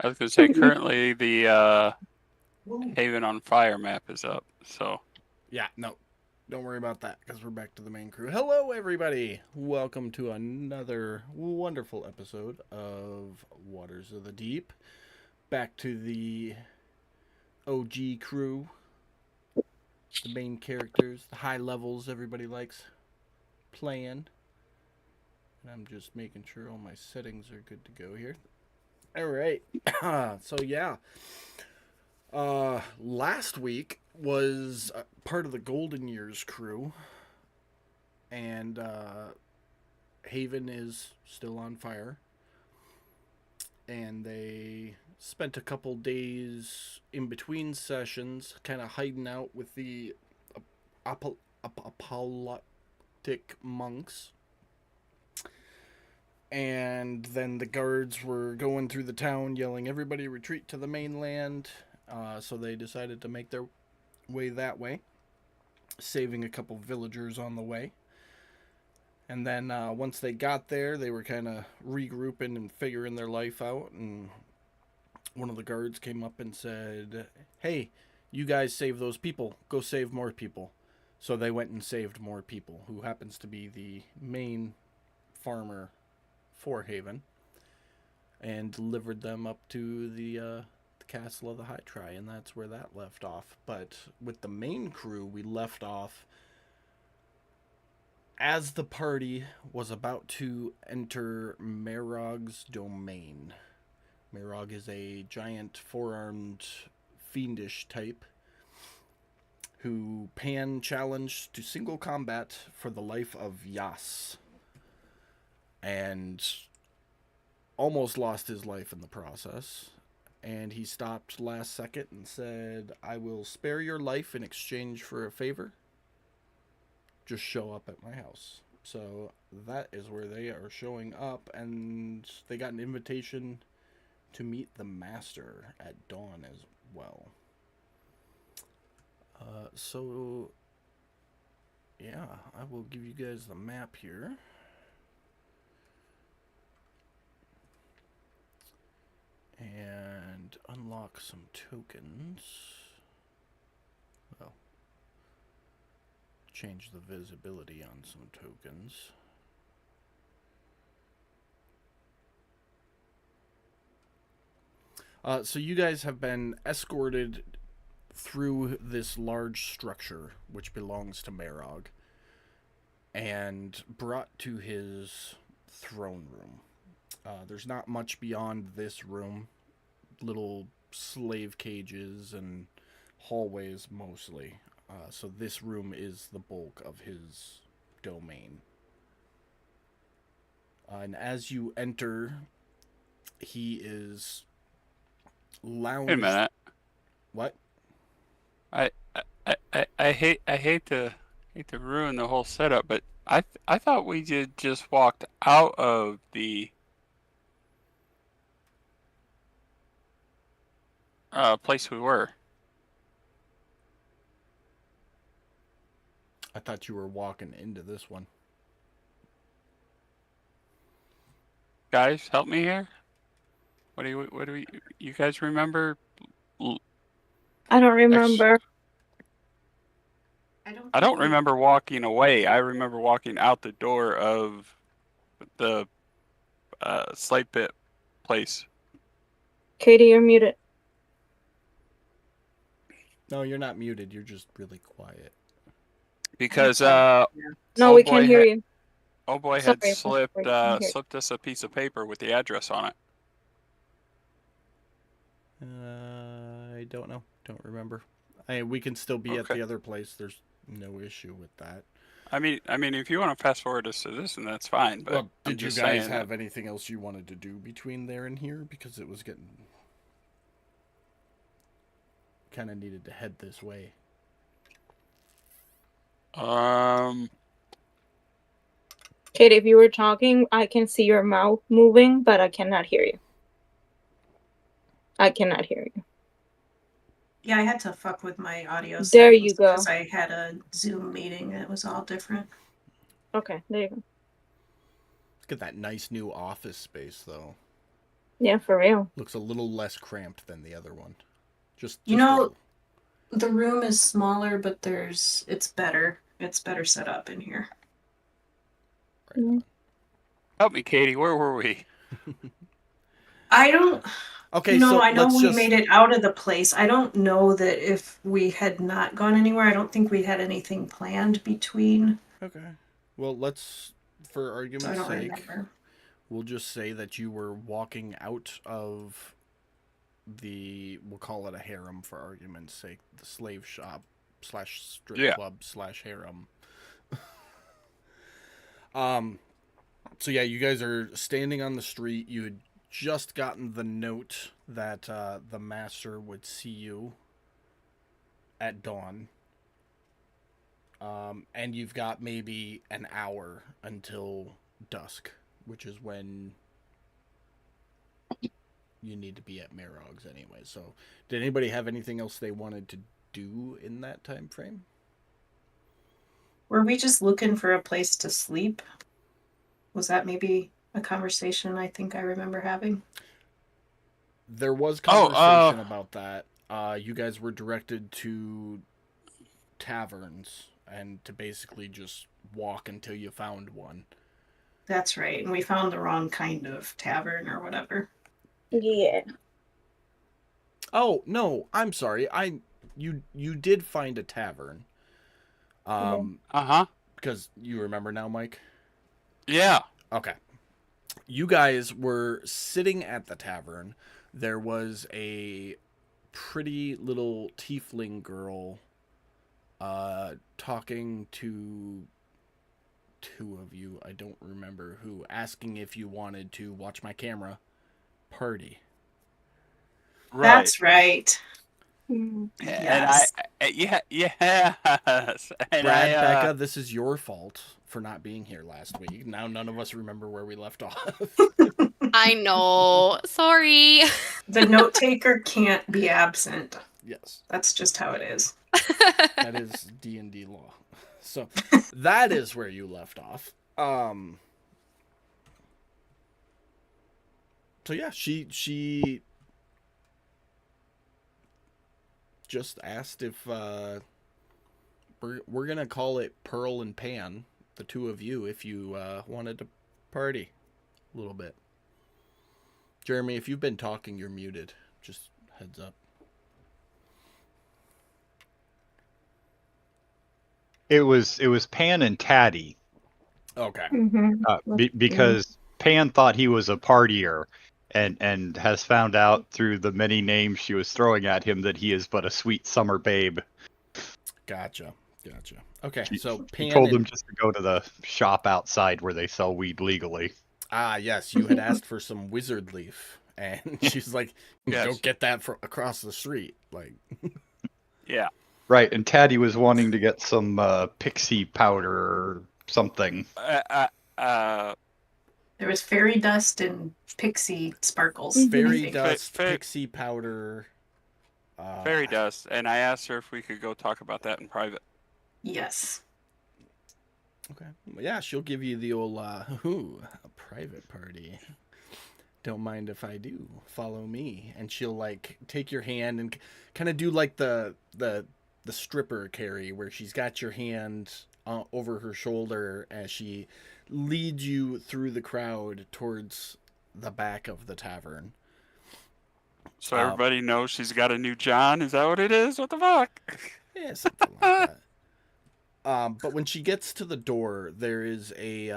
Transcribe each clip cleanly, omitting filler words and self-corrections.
I was gonna say currently the Haven on Fire map is up. So Yeah, no. Don't worry about that because we're back to the main crew. Hello, everybody. Welcome to another wonderful episode of Waters of the Deep. Back to the OG crew, the main characters, the high levels everybody likes playing. And I'm just making sure all my settings are good to go here. All right. So, yeah. Last week was part of the Golden Years crew, and Haven is still on fire, and they spent a couple days in between sessions, kind of hiding out with the apologetic monks. And then the guards were going through the town yelling, "Everybody retreat to the mainland." So they decided to make their way that way, saving a couple villagers on the way. And then once they got there, they were kind of regrouping and figuring their life out. And one of the guards came up and said, "Hey, you guys save those people. Go save more people." So they went and saved more people, who happens to be the main farmer for Haven, and delivered them up to the castle of the High Tri, and that's where that left off. But with the main crew, we left off as the party was about to enter Merog's domain. Merog is a giant four-armed fiendish type who Pan challenged to single combat for the life of Yas, and almost lost his life in the process. And he stopped last second and said, "I will spare your life in exchange for a favor. Just show up at my house." So that is where they are showing up, and they got an invitation to meet the master at dawn as well. So yeah, I will give you guys the map here. And unlock some tokens. Well, change the visibility on some tokens. So you guys have been escorted through this large structure, which belongs to Merog, and brought to his throne room. There's not much beyond this room. Little slave cages and hallways mostly. So this room is the bulk of his domain. And as you enter, he is wait a lounged. minute. What? I hate to ruin the whole setup, but I thought we just walked out of the place we were. I thought you were walking into this one. Guys, help me here. What do we you guys remember? I don't Ex- remember. I don't remember walking away. I remember walking out the door of the slate pit place. Katie, you're muted. No, you're not muted. You're just really quiet. Because No, Oh we boy, can't hear you. oh boy Sorry, had slipped we can't hear you. slipped us a piece of paper with the address on it. I don't know. Don't remember. We can still be at Okay. the other place. There's no issue with that. I mean, if you want to fast forward us to this, and that's fine. But Well, I'm did you just guys saying have that, anything else you wanted to do between there and here? Because it was getting kind of needed to head this way. Katie, if you were talking, I can see your mouth moving, but I cannot hear you. I cannot hear you. Yeah, I had to fuck with my audio There settings you go. because I had a Zoom meeting and it was all different. Okay, there you go. Look at that nice new office space, though. Yeah, for real. Looks a little less cramped than the other one. Just You a know, little. The room is smaller, but it's better. It's better set up in here. Right on. Help me, Katie. Where were we? I don't. Okay, You know, so I know let's we just. made it out of the place. I don't know that if we had not gone anywhere, I don't think we had anything planned between. Okay. Well, let's, for So I argument's don't sake, remember. we'll just say that you were walking out of we'll call it a harem for argument's sake, the slave shop slash strip Yeah. club slash harem. So yeah, you guys are standing on the street. You had just gotten the note that the master would see you at dawn. And you've got maybe an hour until dusk, which is when you need to be at Marog's anyway. So, did anybody have anything else they wanted to do in that time frame? Were we just looking for a place to sleep? Was that maybe a conversation I think I remember having? There was Oh, conversation about that. You guys were directed to taverns and to basically just walk until you found one. That's right. And we found the wrong kind of tavern or whatever. Yeah. Oh no, I'm sorry. You did find a tavern. Uh-huh. Because you remember now, Mike? Yeah. Okay. You guys were sitting at the tavern. There was a pretty little tiefling girl talking to two of you, I don't remember who, asking if you wanted to watch my camera party. Right. That's right. Mm. Yes. Yes. And Brad, Becca, this is your fault for not being here last week. Now none of us remember where we left off. I know. Sorry. The note taker can't be absent. Yes. That's just how it is. That is D&D law. So that is where you left off. So yeah, she just asked if we're gonna call it Pearl and Pan, the two of you, if you wanted to party a little bit. Jeremy, if you've been talking, you're muted. Just heads up. It was Pan and Taddy, Okay. Mm-hmm. because Pan thought he was a partier, and has found out through the many names she was throwing at him that he is but a sweet summer babe. Gotcha. Okay, so He Pan told and him just to go to the shop outside where they sell weed legally. yes, you had asked for some wizard leaf, and she's like, Yes. "Go get that across the street." Like, Yeah. Right, and Taddy was wanting to get some pixie powder or something. There was fairy dust and pixie sparkles. Mhm. fairy I think. dust, Fa- pixie powder, Fairy dust. And I asked her if we could go talk about that in private. Yes. Okay, yeah, she'll give you the old a private party. Don't mind if I do. Follow me, and she'll like take your hand and kind of do like the stripper carry, where she's got your hand over her shoulder as she leads you through the crowd towards the back of the tavern. So everybody knows she's got a new John. Is that what it is? What the fuck? Yeah, something like that. But when she gets to the door, there is a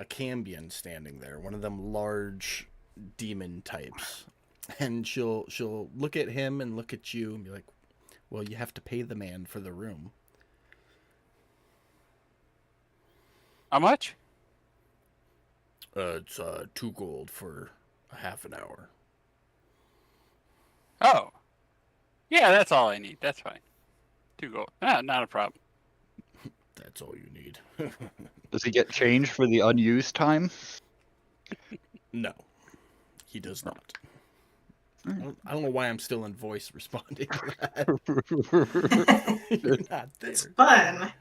Cambion standing there, one of them large demon types, and she'll look at him and look at you and be like, "Well, you have to pay the man for the room." How much? It's 2 gold for a half an hour. Oh. Yeah, that's all I need. That's fine. 2 gold. Not a problem. That's all you need. Does he get change for the unused time? No, he does not. I don't know why I'm still in voice responding to that. You're not there. It's fun.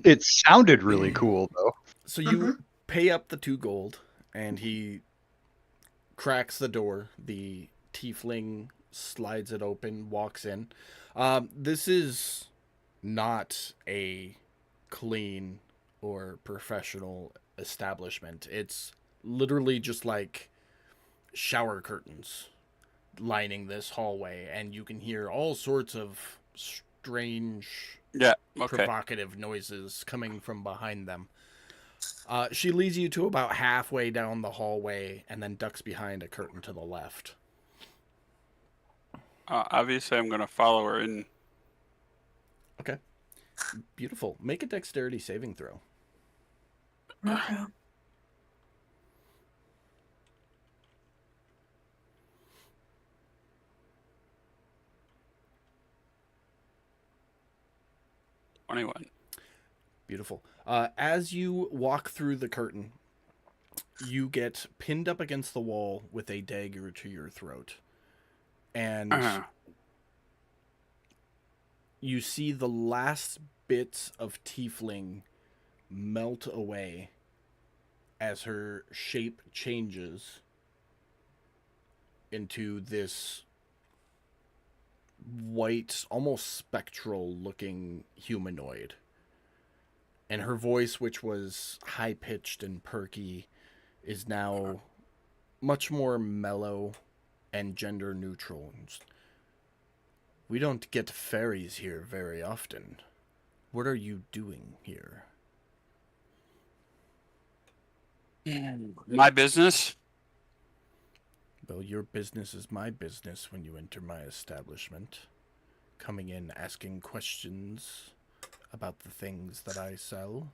It sounded really cool, though. So you pay up the 2 gold, and he cracks the door. The tiefling slides it open, walks in. This is not a clean or professional establishment. It's literally just like shower curtains lining this hallway, and you can hear all sorts of strange, Yeah. Okay. provocative noises coming from behind them. She leads you to about halfway down the hallway and then ducks behind a curtain to the left. Obviously, I'm gonna follow her in. Okay. Beautiful. Make a dexterity saving throw. Okay. Anyone? Beautiful. As you walk through the curtain, you get pinned up against the wall with a dagger to your throat. And you see the last bits of tiefling melt away as her shape changes into this white, almost spectral looking humanoid. And her voice, which was high pitched and perky, is now much more mellow and gender neutral. We don't get fairies here very often. What are you doing here? My business. Well, your business is my business when you enter my establishment. Coming in asking questions about the things that I sell.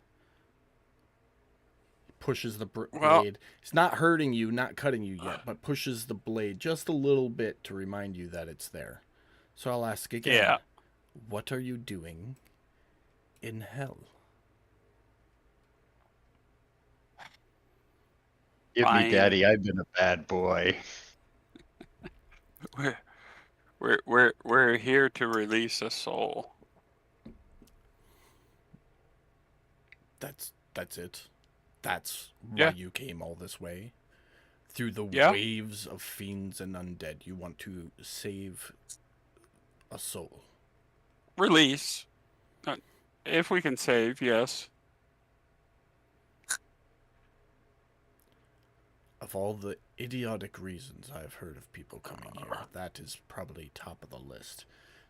Pushes the blade. It's not hurting you, not cutting you yet, but pushes the blade just a little bit to remind you that it's there. So I'll ask again. Yeah. What are you doing in hell? Give Fine. me, Daddy. I've been a bad boy. We're here to release a soul. That's it. That's why Yeah. you came all this way. Through the Yeah. waves of fiends and undead, you want to save a soul. Release. If we can save, yes. Of all the idiotic reasons I've heard of people coming here, that is probably top of the list.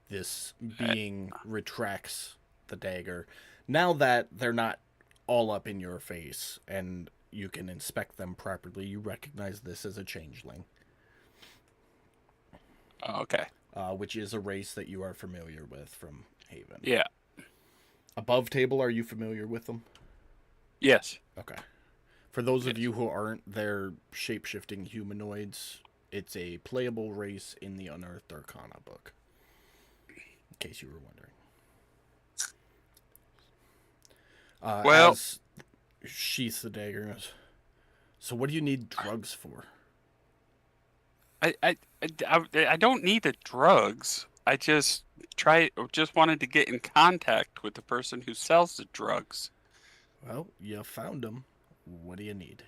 This being retracts the dagger. Now that they're not all up in your face and you can inspect them properly, you recognize this as a changeling. Okay. Which is a race that you are familiar with from Haven. Yeah. Above table, are you familiar with them? Yes. Okay. For those of you who aren't, they're shape-shifting humanoids. It's a playable race in the Unearthed Arcana book. In case you were wondering. Well- as sheaths the dagger. Goes, so what do you need drugs for? I don't need the drugs. I just wanted to get in contact with the person who sells the drugs. Well, you found them. What do you need?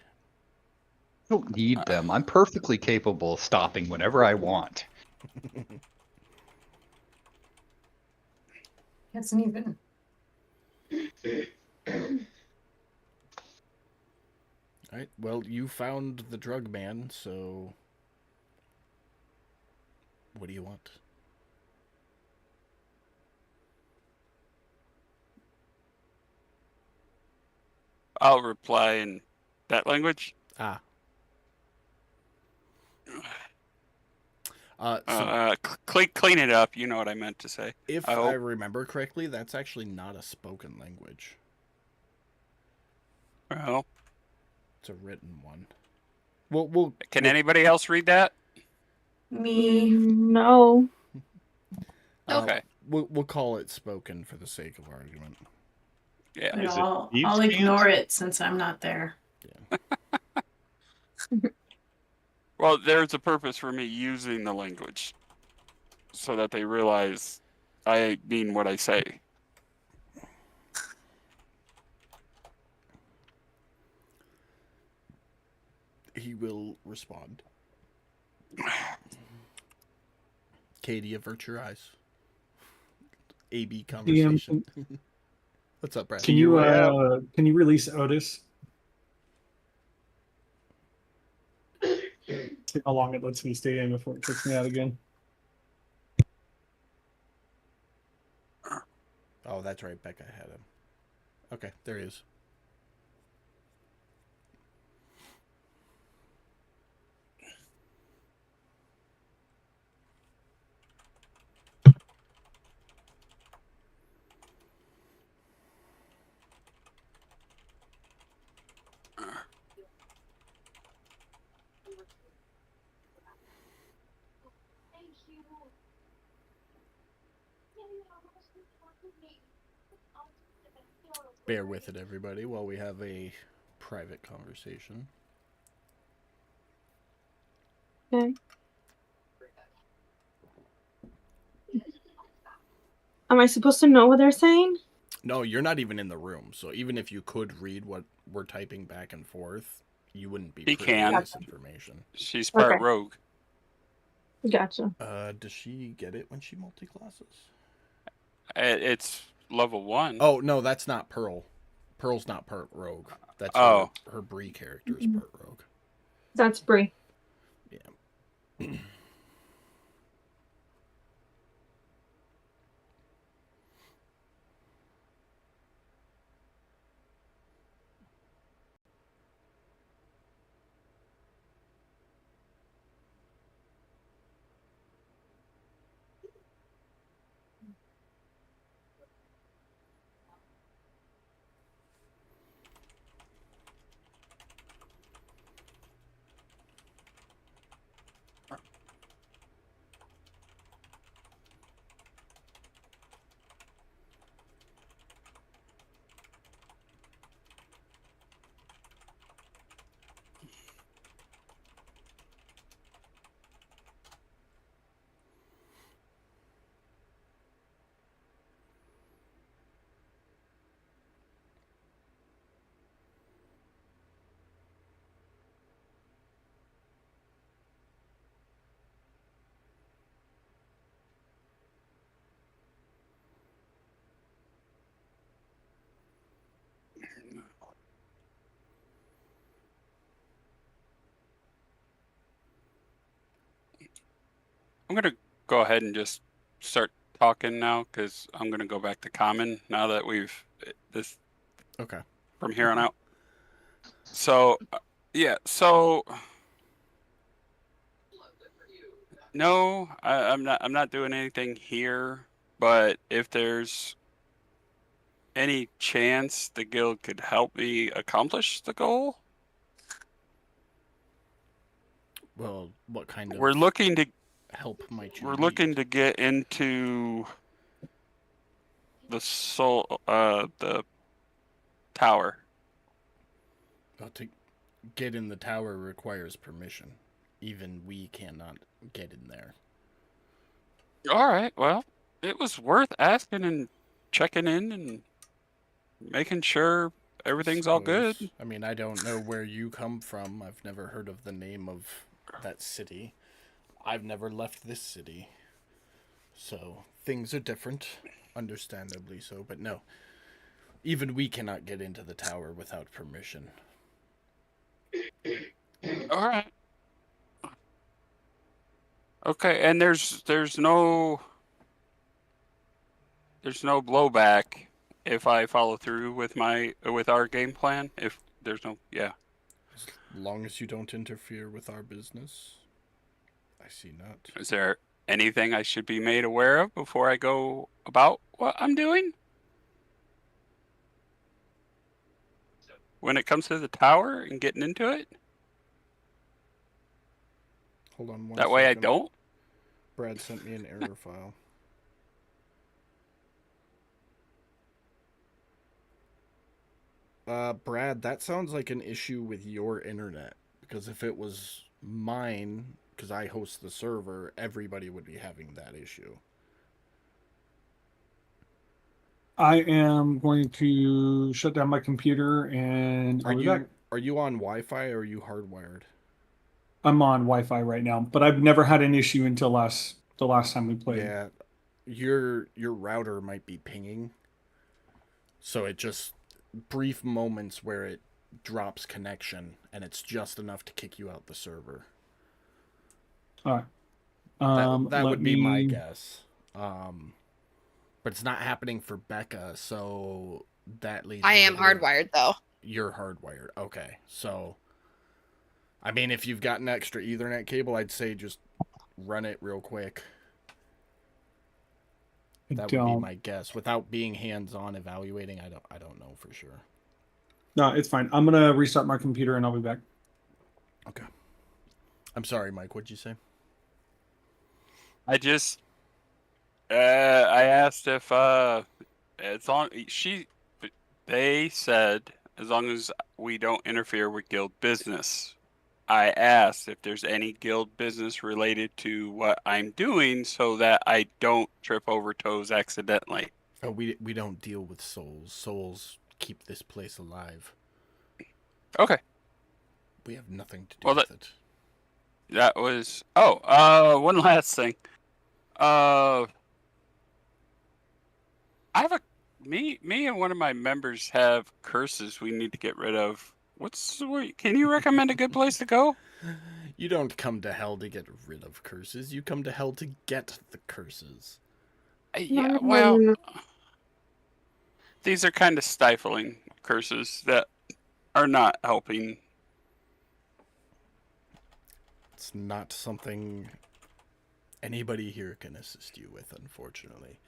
I don't need them. I'm perfectly capable of stopping whenever I want. Hasn't even. All right. Well, you found the drug man, so what do you want? I'll reply in that language. So Clean it up. You know what I meant to say. if I I hope. remember correctly, that's actually not a spoken language. Well, It's a written one. We'll can anybody else read that? Me. No. Okay. We'll call it spoken for the sake of argument. Yeah. But Is it I'll Steve's ignore it since I'm not there. Well, there's a purpose for me using the language, so that they realize I mean what I say. He will respond. Katie, avert your eyes. AB DM, conversation. What's up, Brad? can you release Otis? See how long it lets me stay in before it kicks me out again. Oh, that's right. Becca had him. Okay, there he is. Bear with it, everybody, while we have a private conversation. Okay. Am I supposed to know what they're saying? No, you're not even in the room, so even if you could read what we're typing back and forth, you wouldn't be He privy can. to this information. She's part Okay. rogue. Gotcha. Does she get it when she multi-classes? It's level 1. Oh, no, that's not Pearl. Pearl's not part rogue. That's Oh. her Bree character is part rogue. That's Bree. Yeah. I'm going to go ahead and just start talking now because I'm going to go back to common now that we've this Okay. from here on out. So, yeah, so no, I'm not doing anything here, but if there's any chance the guild could help me accomplish the goal, Well, what kind of we're looking to help might you we're need? looking to get into the the tower. Well, to get in the tower requires permission. Even we cannot get in there. All right, well, it was worth asking and checking in and making sure everything's all good. Suppose. I mean, I don't know where you come from. I've never heard of the name of that city. I've never left this city. So, things are different, understandably so, but no. Even we cannot get into the tower without permission. All right. Okay, and there's no blowback if I follow through with our game plan. If there's no, yeah. As long as you don't interfere with our business, I see not. Is there anything I should be made aware of before I go about what I'm doing? When it comes to the tower and getting into it? Hold on one That way I second. don't? Brad sent me an error file. Brad, that sounds like an issue with your internet. Because if it was mine, because I host the server, everybody would be having that issue. I am going to shut down my computer and I'll be back. Are you on Wi-Fi or are you hardwired? I'm on Wi-Fi right now, but I've never had an issue until the last time we played. Yeah, your router might be pinging, so it just brief moments where it drops connection, and it's just enough to kick you out the server. All right. That let would be my me- guess. But it's not happening for Becca, so that leads. I me am to believe hardwired though. You're hardwired. Okay, so I mean, if you've got an extra Ethernet cable, I'd say just run it real quick. I That would be don't. my guess. Without being hands-on evaluating, I don't know for sure. No, it's fine. I'm gonna restart my computer and I'll be back. Okay. I'm sorry, Mike. What'd you say? I just I asked if as long they said as long as we don't interfere with guild business. I asked if there's any guild business related to what I'm doing so that I don't trip over toes accidentally. Oh, we don't deal with souls. Souls keep this place alive. Okay. We have nothing to do Well, with it. That was one last thing. I have me and one of my members have curses we need to get rid of. Can you recommend a good place to go? You don't come to hell to get rid of curses. You come to hell to get the curses. Yeah, well, these are kind of stifling curses that are not helping. It's not something anybody here can assist you with, unfortunately.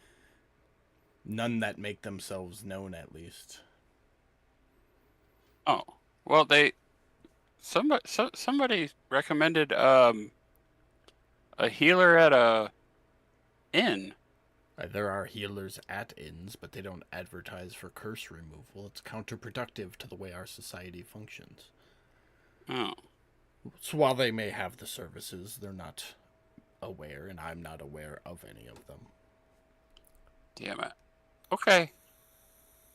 None that make themselves known, at least. Oh, well, somebody recommended a healer at a inn. There are healers at inns, but they don't advertise for curse removal. It's counterproductive to the way our society functions. Oh, So while they may have the services, they're not aware, and I'm not aware of any of them. damn it. Okay.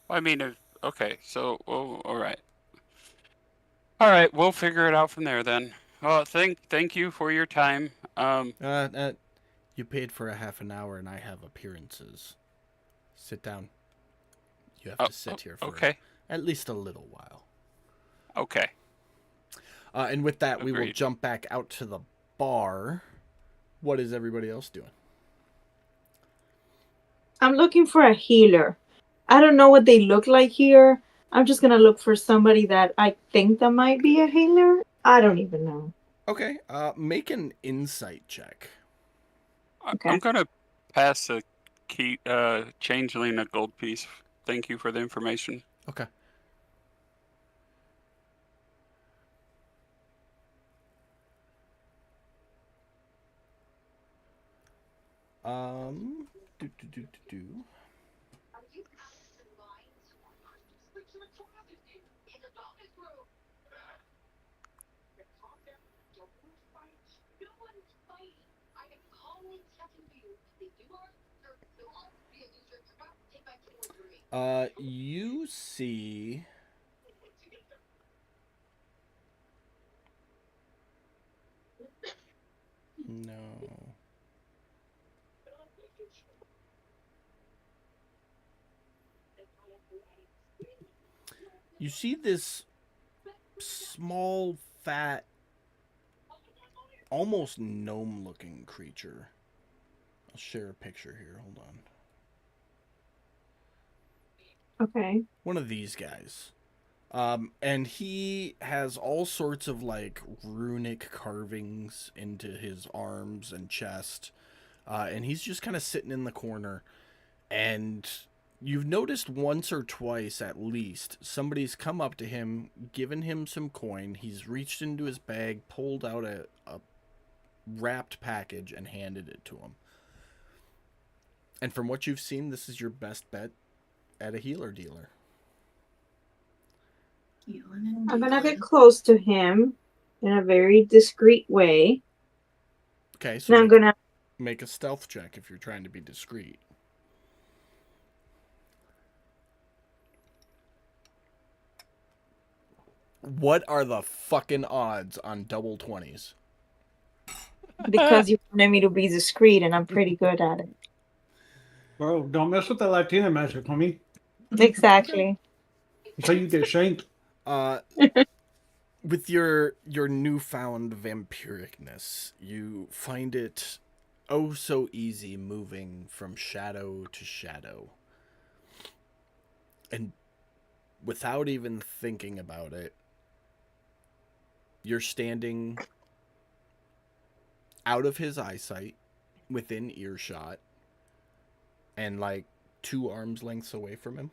Well, I mean, okay. So, all right. All right, we'll figure it out from there then. Well, thank you for your time. You paid for a half an hour, and I have appearances. Sit down. You have to sit here for okay. at least a little while. Okay. And with that, we will Agreed. jump back out to the bar. What is everybody else doing? I'm looking for a healer. I don't know what they look like here. I'm just gonna look for somebody that I think that might be a healer. I don't even know. Okay. Make an insight check. Okay. I'm gonna pass a key, changeling a gold piece. Thank you for the information. Okay. Do, do, do, do, do. You see. No. You see this small, fat, almost gnome-looking creature. I'll share a picture here. Hold on. Okay. One of these guys. And he has all sorts of like runic carvings into his arms and chest. And he's just kind of sitting in the corner. And you've noticed once or twice at least, somebody's come up to him, given him some coin. He's reached into his bag, pulled out a wrapped package, and handed it to him. And from what you've seen, this is your best bet at a healer dealer. I'm gonna get close to him in a very discreet way. Okay, so And I'm gonna make a stealth check if you're trying to be discreet. What are the fucking odds on double 20s? because you wanted me to be discreet, and I'm pretty good at it. Bro, don't mess with the Latina magic, homie. Exactly. That's how you get shanked. Uh, with your newfound vampiricness, you find it oh so easy moving from shadow to shadow. And without even thinking about it, you're standing out of his eyesight, within earshot, and like 2 arms lengths away from him.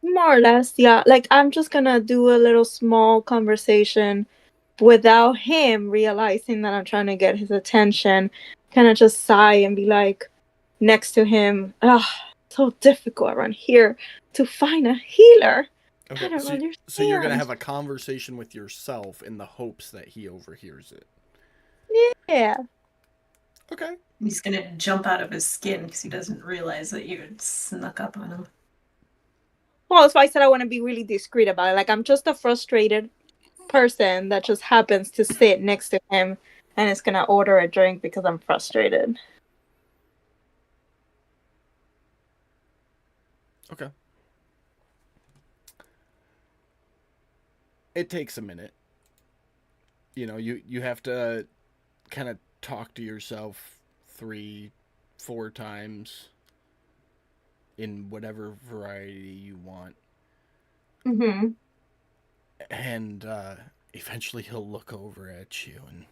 More or less, yeah. Like, I'm just gonna do a little small conversation without him realizing that I'm trying to get his attention. Kind of just sigh and be like, next to him, so difficult around here to find a healer. I don't understand. So you're gonna have a conversation with yourself in the hopes that he overhears it. Yeah. Okay. He's gonna jump out of his skin because he doesn't realize that you had snuck up on him. Well, that's why I said I want to be really discreet about it. Like, I'm just a frustrated person that just happens to sit next to him and is gonna order a drink because I'm frustrated. Okay. It takes a minute. You know, you have to kind of talk to yourself 3-4 times in whatever variety you want. Mm-hmm. And eventually he'll look over at you and...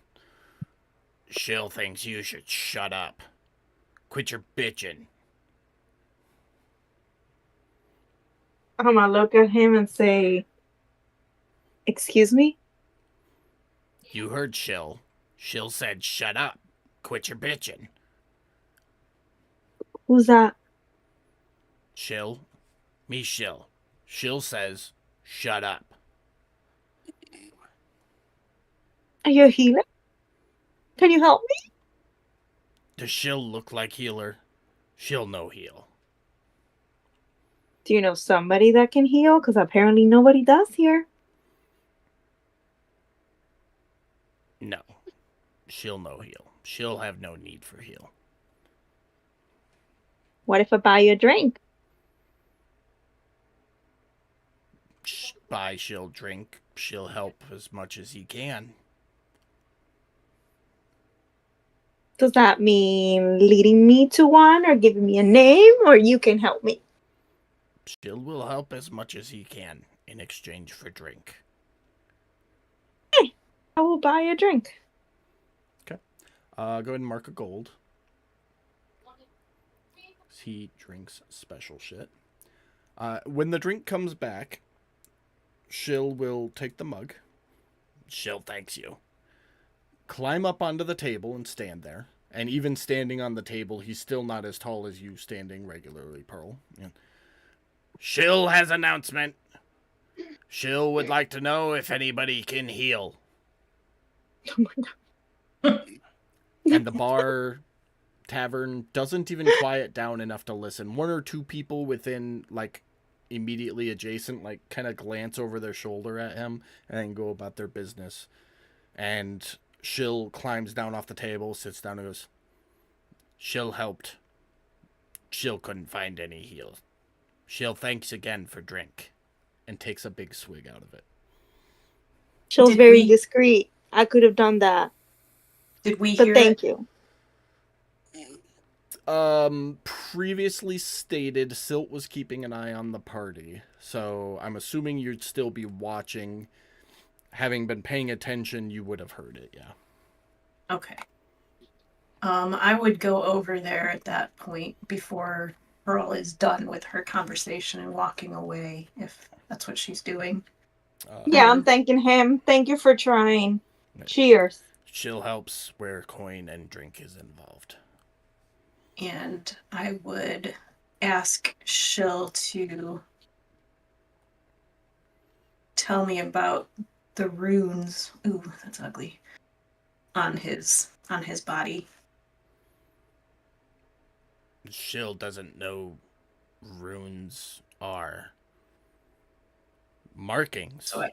Shill thinks you should shut up. Quit your bitching. I'm gonna look at him and say, "Excuse me?" You heard Shill. Shill said shut up. Quit your bitching. Who's that? Shill. Me Shill. Shill says shut up. Are you a healer? Can you help me? Does Shill look like healer? Shill no heal. Do you know somebody that can heal? Because apparently nobody does here. No. Shill no heal. Shill have no need for heal. What if I buy you a drink? Buy Shill drink. Shill help as much as he can. Does that mean leading me to one or giving me a name, or you can help me? Shill will help as much as he can in exchange for drink. Hey, I will buy you a drink. Okay. Go ahead and mark a gold. He drinks special shit. When the drink comes back, Shill will take the mug. Shill thanks you. Climb up onto the table and stand there. And even standing on the table, he's still not as tall as you standing regularly, Pearl. And Shill has announcement. Shill would like to know if anybody can heal. Oh my god. And the bar tavern doesn't even quiet down enough to listen. 1 or 2 people within, like, immediately adjacent, like, kind of glance over their shoulder at him and then go about their business. And Shill climbs down off the table, sits down and goes, Shill helped. Shill couldn't find any heal. Shill thanks again for drink. And takes a big swig out of it. Shill's Did very we- discreet. I could have done that. Did we But hear thank it? you. Previously stated, Silt was keeping an eye on the party. So I'm assuming you'd still be watching. Having been paying attention, you would have heard it, yeah. Okay. I would go over there at that point before Pearl is done with her conversation and walking away, if that's what she's doing. Yeah, I'm thanking him. Thank you for trying. Cheers. Shill helps where coin and drink is involved. And I would ask Shill to tell me about the runes. Ooh, that's ugly. On his body. Shill doesn't know runes are markings. So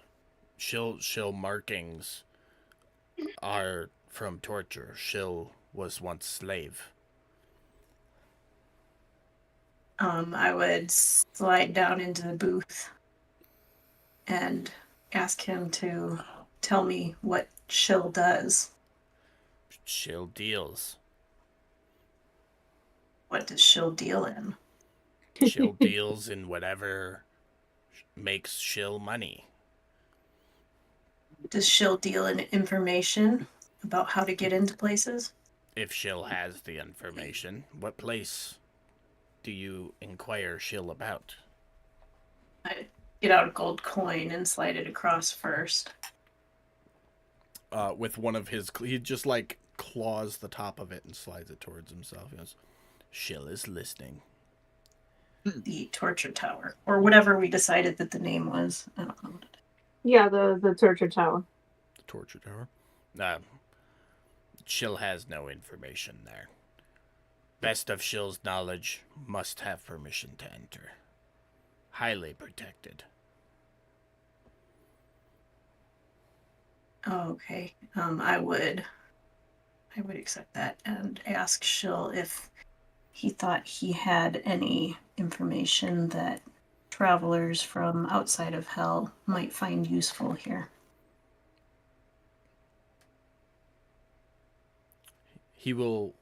Shill markings are from torture. Shill was once slave. I would slide down into the booth and ask him to tell me what Shill does. Shill deals. What does Shill deal in? Shill deals in whatever makes Shill money. Does Shill deal in information about how to get into places? If Shill has the information, what place do you inquire Shill about? I get out a gold coin and slide it across first. With one of his, he just like claws the top of it and slides it towards himself. He goes, Shill is listening. The torture tower, or whatever we decided that the name was. I don't know what it is. Yeah, the torture tower. the torture tower. Shill has no information there. Best of Shill's knowledge must have permission to enter. Highly protected. Oh, okay. I would accept that and ask Shill if he thought he had any information that travelers from outside of hell might find useful here. He will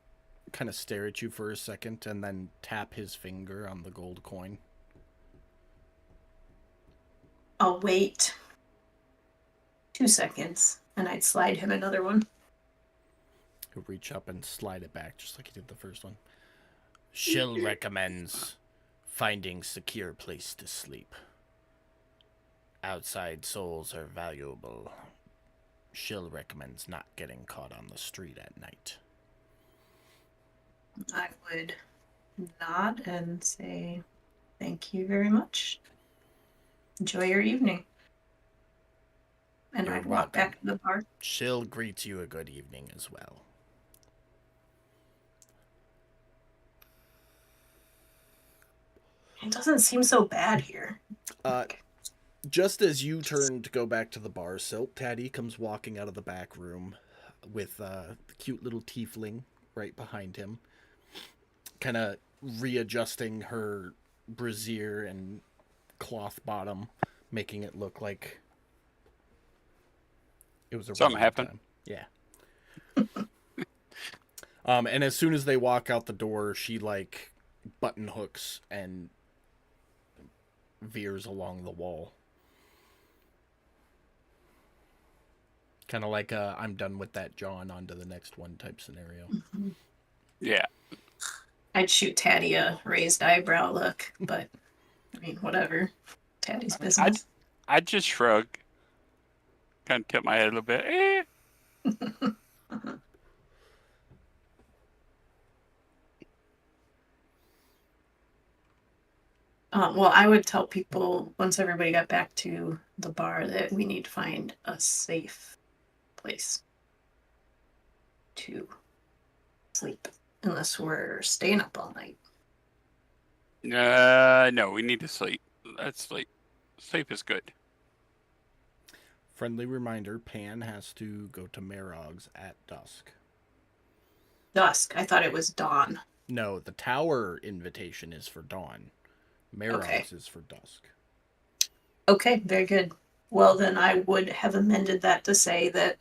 kind of stare at you for a second and then tap his finger on the gold coin. I'll wait 2 seconds and I'd slide him another one. He'll reach up and slide it back just like he did the first one. Shill recommends finding secure place to sleep. Outside souls are valuable. Shill recommends not getting caught on the street at night. I would nod and say, thank you very much. Enjoy your evening. And You're I'd walk back to the bar. Shill greets you a good evening as well. It doesn't seem so bad here. Just as you turn to go back to the bar, Silk Taddy comes walking out of the back room with the cute little tiefling right behind him, kind of readjusting her brassiere and cloth bottom, making it look like it was a Something regular happened. time. Yeah. And as soon as they walk out the door, she like button hooks and veers along the wall. Kind of like a I'm done with that, John, on to the next one type scenario. Yeah. I'd shoot Taddy a raised eyebrow look, but I mean, whatever. Taddy's business. I'd just shrug. Kind of tip my head a little bit. Well, I would tell people once everybody got back to the bar that we need to find a safe place to sleep, unless we're staying up all night. No, we need to sleep. Let's sleep. Sleep is good. Friendly reminder, Pan has to go to Marog's at dusk. Dusk. I thought it was dawn. No, the tower invitation is for dawn. Marog's Okay. is for dusk. Okay, very good. Well, then I would have amended that to say that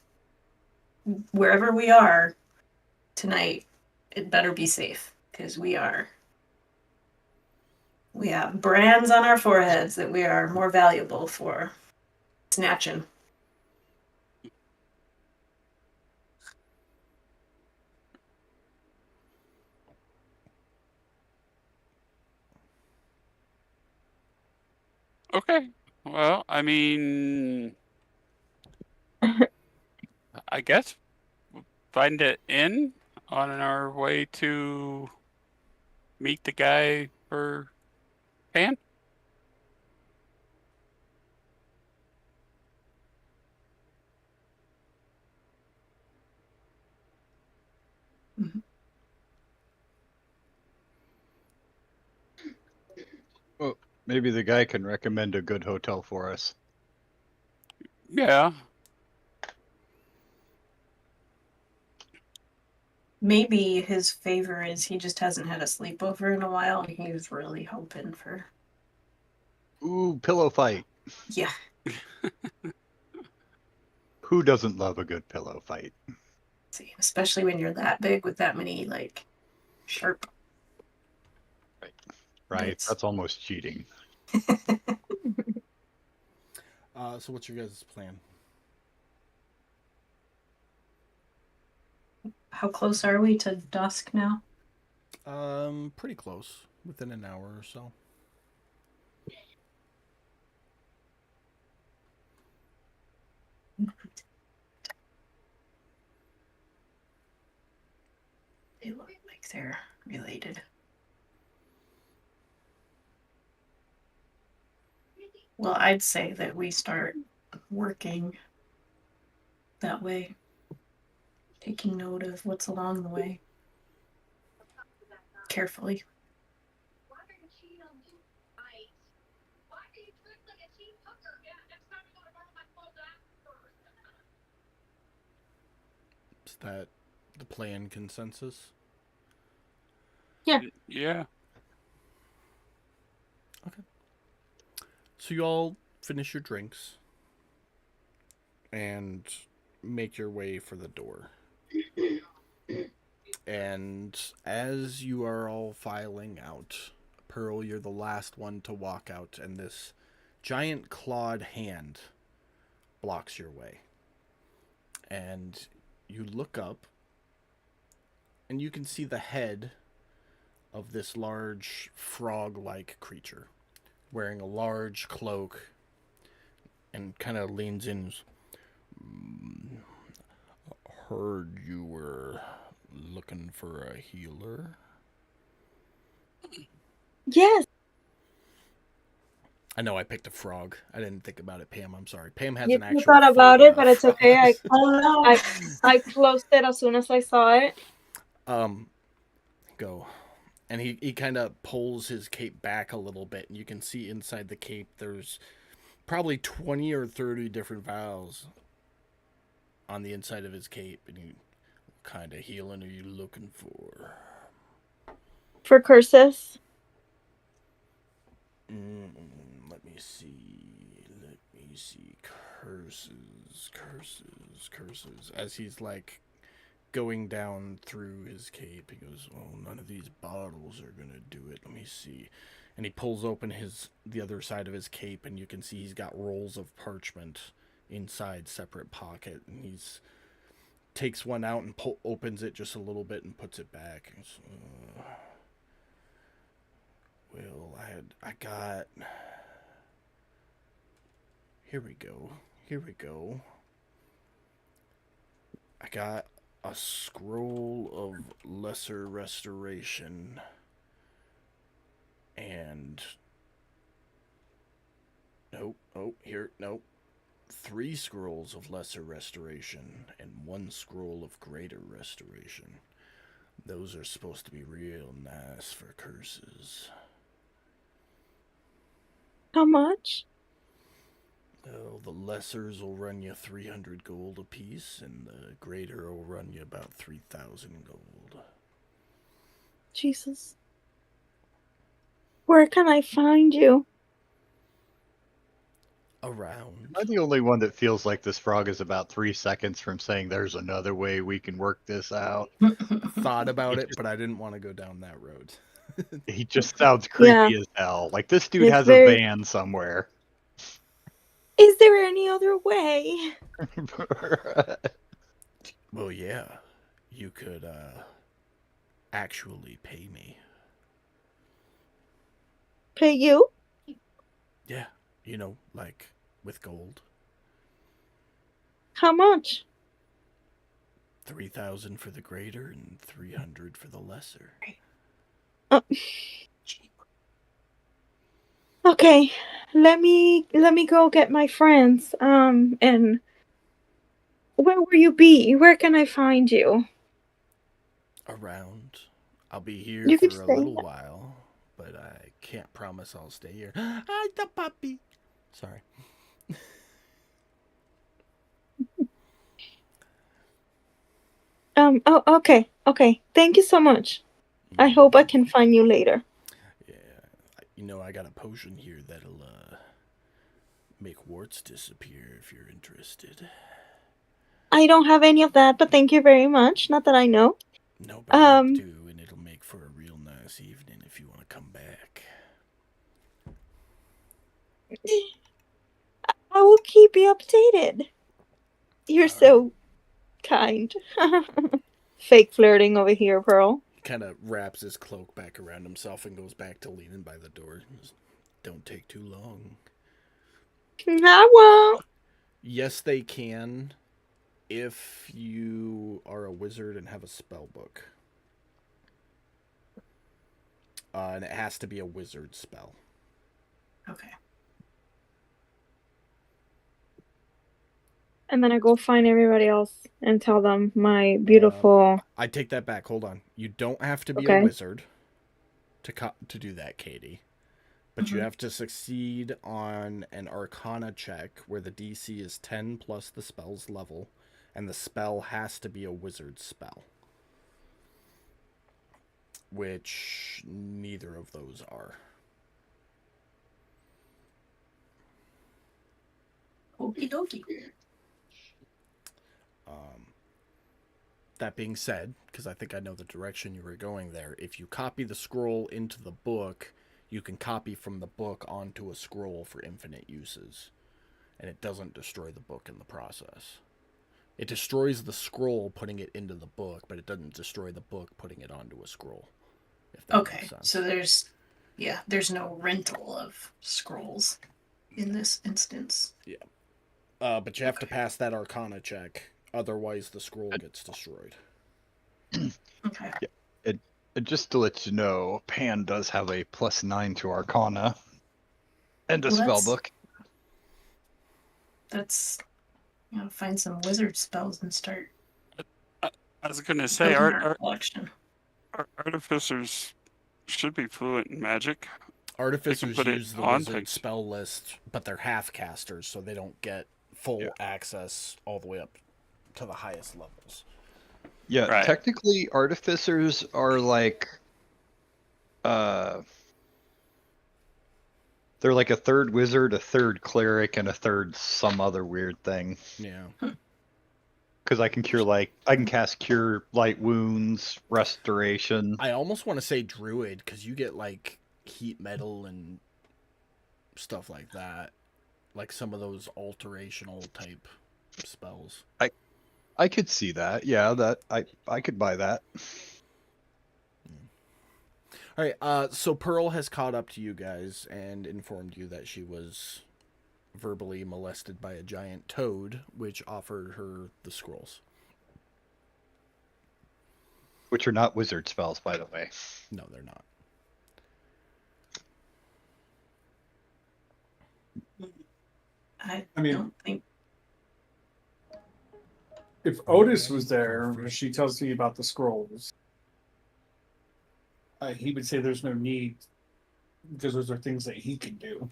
wherever we are tonight, it better be safe, because we have brands on our foreheads that we are more valuable for snatching. Okay. Well, I mean, I guess we'll find it in on our way to meet the guy for Pan. Well, maybe the guy can recommend a good hotel for us. Yeah. maybe his favor is he just hasn't had a sleepover in a while, and he was really hoping for. Ooh, pillow fight. Yeah. Who doesn't love a good pillow fight? See, especially when you're that big with that many like sharp. Right? It's- That's almost cheating. So what's your guys' plan? How close are we to dusk now? Pretty close. Within an hour or so. They look like they're related. Well, I'd say that we start working that way, taking note of what's along the way carefully. Is that the plan consensus? Yeah. So you all finish your drinks and make your way for the door. And as you are all filing out, Pearl, you're the last one to walk out, and this giant clawed hand blocks your way. And you look up, and you can see the head of this large frog-like creature, wearing a large cloak, and kind of leans in. Heard you were looking for a healer. Yes. I know I picked a frog. I didn't think about it, Pam. I'm sorry. Pam has You an actual. thought about it, but it's okay. Oh I closed it as soon as I saw it. Go. And he kind of pulls his cape back a little bit, and you can see inside the cape there's probably 20 or 30 different vials on the inside of his cape. And what kind of healing are you looking for? For curses. Let me see. Curses. As he's like going down through his cape, he goes, "Oh, none of these bottles are gonna do it. Let me see." And he pulls open the other side of his cape, and you can see he's got rolls of parchment inside separate pocket, and he's takes one out and opens it just a little bit and puts it back. Goes, well, I got. Here we go. I got a scroll of lesser restoration and nope. 3 scrolls of lesser restoration and 1 scroll of greater restoration. Those are supposed to be real nice for curses. How much? Well, the lessers will run you 300 gold apiece, and the greater will run you about 3,000 gold. Jesus. Where can I find you? Around. Am I the only one that feels like this frog is about 3 seconds from saying there's another way we can work this out? Thought about it, but I didn't want to go down that road. He just sounds creepy Yeah. as hell. Like this dude It's has very- a van somewhere. Is there any other way? Well, yeah. You could, actually pay me. Pay you? Yeah. Like, with gold. How much? 3,000 for the greater and 300 for the lesser. Okay. Let me go get my friends. And where will you be? Where can I find you? Around. I'll be here You can for a stay. little while, but I can't promise I'll stay here. Hi, the puppy. Sorry. Oh, okay. Okay. Thank you so much. I hope I can find you later. Yeah, I got a potion here that'll make warts disappear if you're interested. I don't have any of that, but thank you very much. Not that I know. No, but I do, and it'll make for a real nice evening if you want to come back. I will keep you updated. You're so kind. Fake flirting over here, Pearl. He kind of wraps his cloak back around himself and goes back to leaning by the door. Just, don't take too long. I won't. Yes, they can, if you are a wizard and have a spell book. And it has to be a wizard spell. Okay. And then I go find everybody else and tell them my beautiful. I take that back. Hold on. You don't have to be Okay. a wizard to do that, Katie. But you Mhm. have to succeed on an Arcana check where the DC is 10 plus the spell's level, and the spell has to be a wizard spell. Which neither of those are. Okie dokie. That being said, because I think I know the direction you were going there, if you copy the scroll into the book, you can copy from the book onto a scroll for infinite uses. And it doesn't destroy the book in the process. It destroys the scroll putting it into the book, but it doesn't destroy the book putting it onto a scroll. If that Okay, makes sense. so there's no rental of scrolls in this instance. But you have to pass that Arcana check, otherwise the scroll gets destroyed. Okay. Just to let you know, Pan does have a +9 to Arcana and a Well, that's- spellbook. That's find some wizard spells and start I was gonna say, building our collection. artificers should be fluent in magic. Artificers put it use the on wizard things. spell list, but they're half casters, so they don't get full access all the way up to the highest levels. Yeah, Right. technically, artificers are like, they're like a third wizard, a third cleric, and a third some other weird thing. Yeah. Because I can cast cure light wounds, restoration. I almost want to say druid, because you get like heat metal and stuff like that. Like some of those alterational type spells. I could see that. Yeah, I could buy that. All right, so Pearl has caught up to you guys and informed you that she was verbally molested by a giant toad, which offered her the scrolls. Which are not wizard spells, by the way. No, they're not. I mean- don't think If Otis was there, when she tells me about the scrolls, he would say there's no need because those are things that he can do.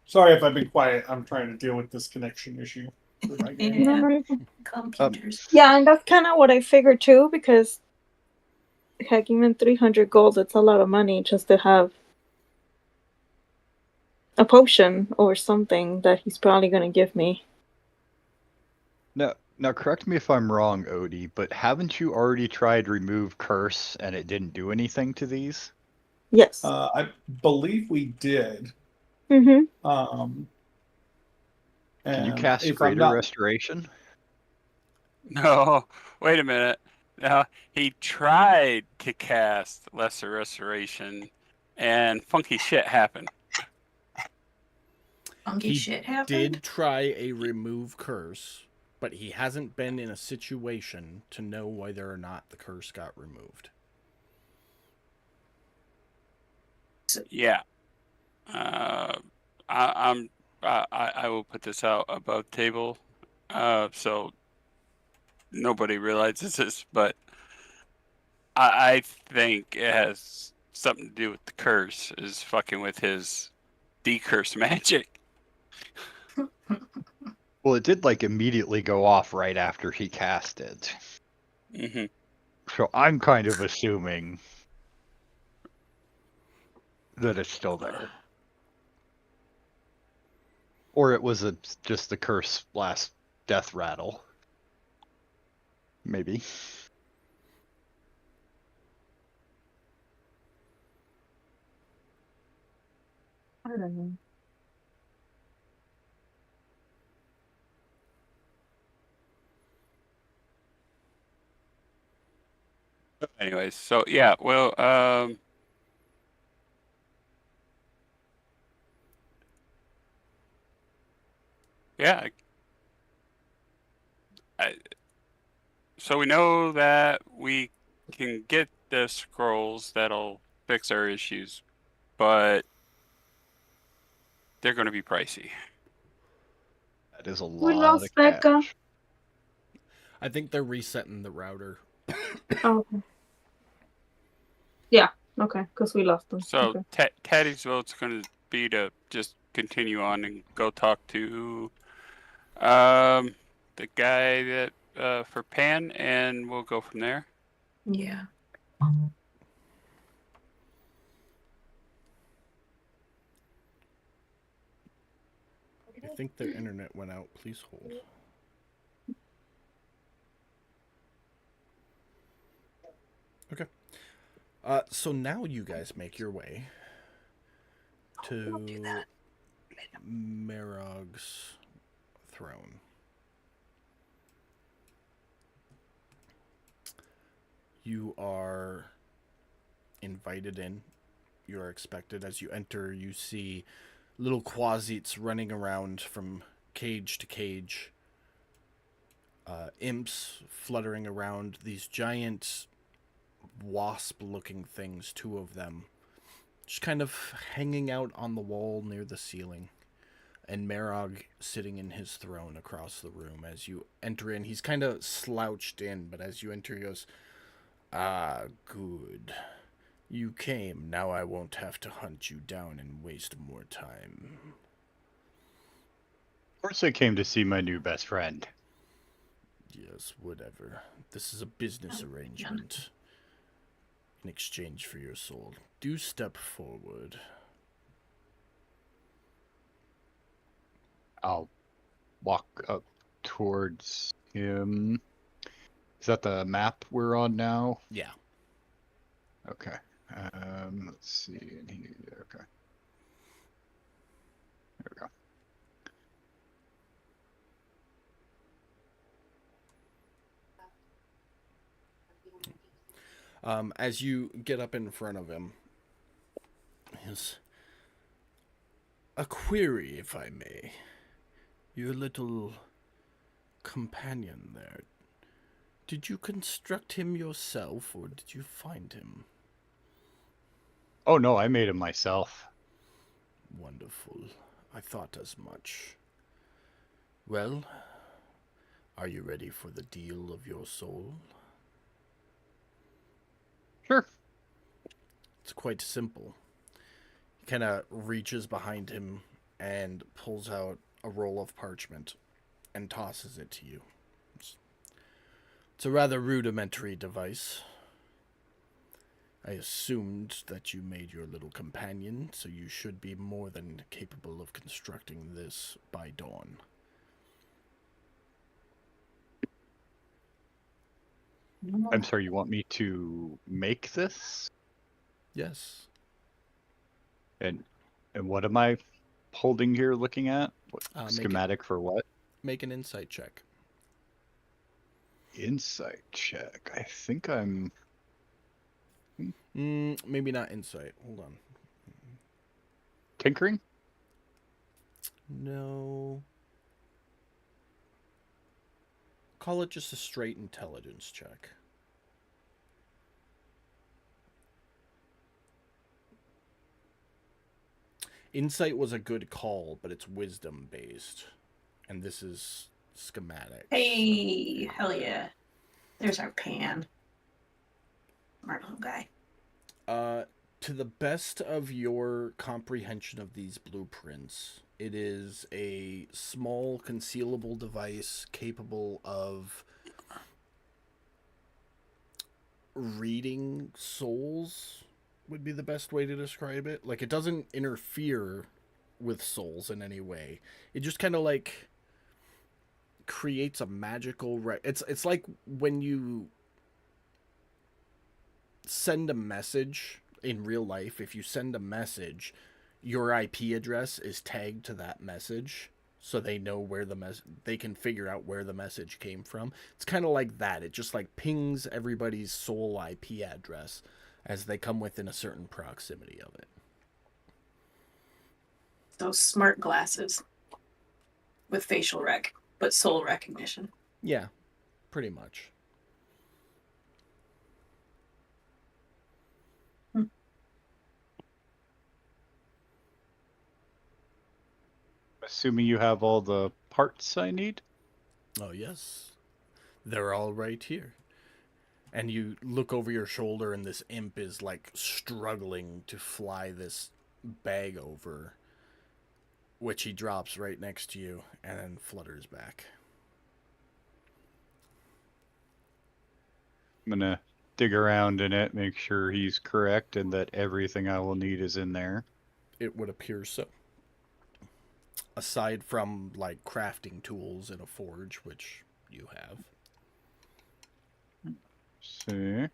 Sorry if I've been quiet. I'm trying to deal with this connection issue. with my game. Yeah. computers. Yeah, and that's kind of what I figured too, because heck, even 300 gold, it's a lot of money just to have a potion or something that he's probably going to give me. Now, correct me if I'm wrong, Odie, but haven't you already tried remove curse and it didn't do anything to these? Yes. I believe we did. Mm-hmm. Can you And cast if I'm greater not- restoration? No, wait a minute. Now, he tried to cast Lesser Restoration, and funky shit happened. Funky He shit happened. Did try a remove curse, but he hasn't been in a situation to know whether or not the curse got removed. Yeah. I will put this out above table, so nobody realizes this, but I think it has something to do with the curse, is fucking with his decurse magic. Well, it did like immediately go off right after he cast it. Hmm. So I'm kind of assuming that it's still there. Or it was just the curse last death rattle. Maybe. I don't know. Anyways, so yeah, well, yeah. So we know that we can get the scrolls that'll fix our issues, but they're going to be pricey. That is a We lot lost of Becca. cash. I think they're resetting the router. Oh, okay. Yeah. Okay. Because we lost them. So Okay. Teddy's vote's going to be to just continue on and go talk to the guy that for Pan, and we'll go from there. Yeah. I think their internet went out. Please hold. Okay. So now you guys make your way to Merog's throne. You are invited in. You are expected. As you enter, you see little quasites running around from cage to cage. Imps fluttering around, these giant wasp-looking things, 2 of them, just kind of hanging out on the wall near the ceiling. And Merog sitting in his throne across the room. As you enter in, he's kind of slouched in, but as you enter, he goes, "Ah, good. You came. Now I won't have to hunt you down and waste more time." Of course I came to see my new best friend. Yes, whatever. This is a business arrangement. In exchange for your soul. Do step forward. I'll walk up towards him. Is that the map we're on now? Yeah. Okay. Let's see. Okay. There we go. As you get up in front of him, is a query, if I may. Your little companion there. Did you construct him yourself, or did you find him? Oh no, I made him myself. Wonderful. I thought as much. Well, are you ready for the deal of your soul? Sure. It's quite simple. He kind of reaches behind him and pulls out a roll of parchment and tosses it to you. It's a rather rudimentary device. I assumed that you made your little companion, so you should be more than capable of constructing this by dawn. I'm sorry, you want me to make this? Yes. And what am I holding here looking at? What, Make schematic for what? Make an insight check. Insight check. I think I'm... Maybe not insight. Hold on. tinkering? No. Call it just a straight intelligence check. Insight was a good call, but it's wisdom based. And this is schematic. Hey, hell yeah. There's our Pan. Smart little guy. To the best of your comprehension of these blueprints, It is a small concealable device capable of reading souls, would be the best way to describe it. Like, it doesn't interfere with souls in any way. It just kind of like creates a magical it's like when you send a message in real life. If you send a message, your IP address is tagged to that message, so they know where they can figure out where the message came from. It's kind of like that. It just like pings everybody's soul IP address as they come within a certain proximity of it. So smart glasses with facial rec, but soul recognition. Yeah, pretty much. Assuming you have all the parts I need. Oh, yes. They're all right here. And you look over your shoulder, and this imp is like struggling to fly this bag over, which he drops right next to you and then flutters back. I'm gonna dig around in it, make sure he's correct, and that everything I will need is in there. It would appear so. Aside from like crafting tools in a forge, which you have. See.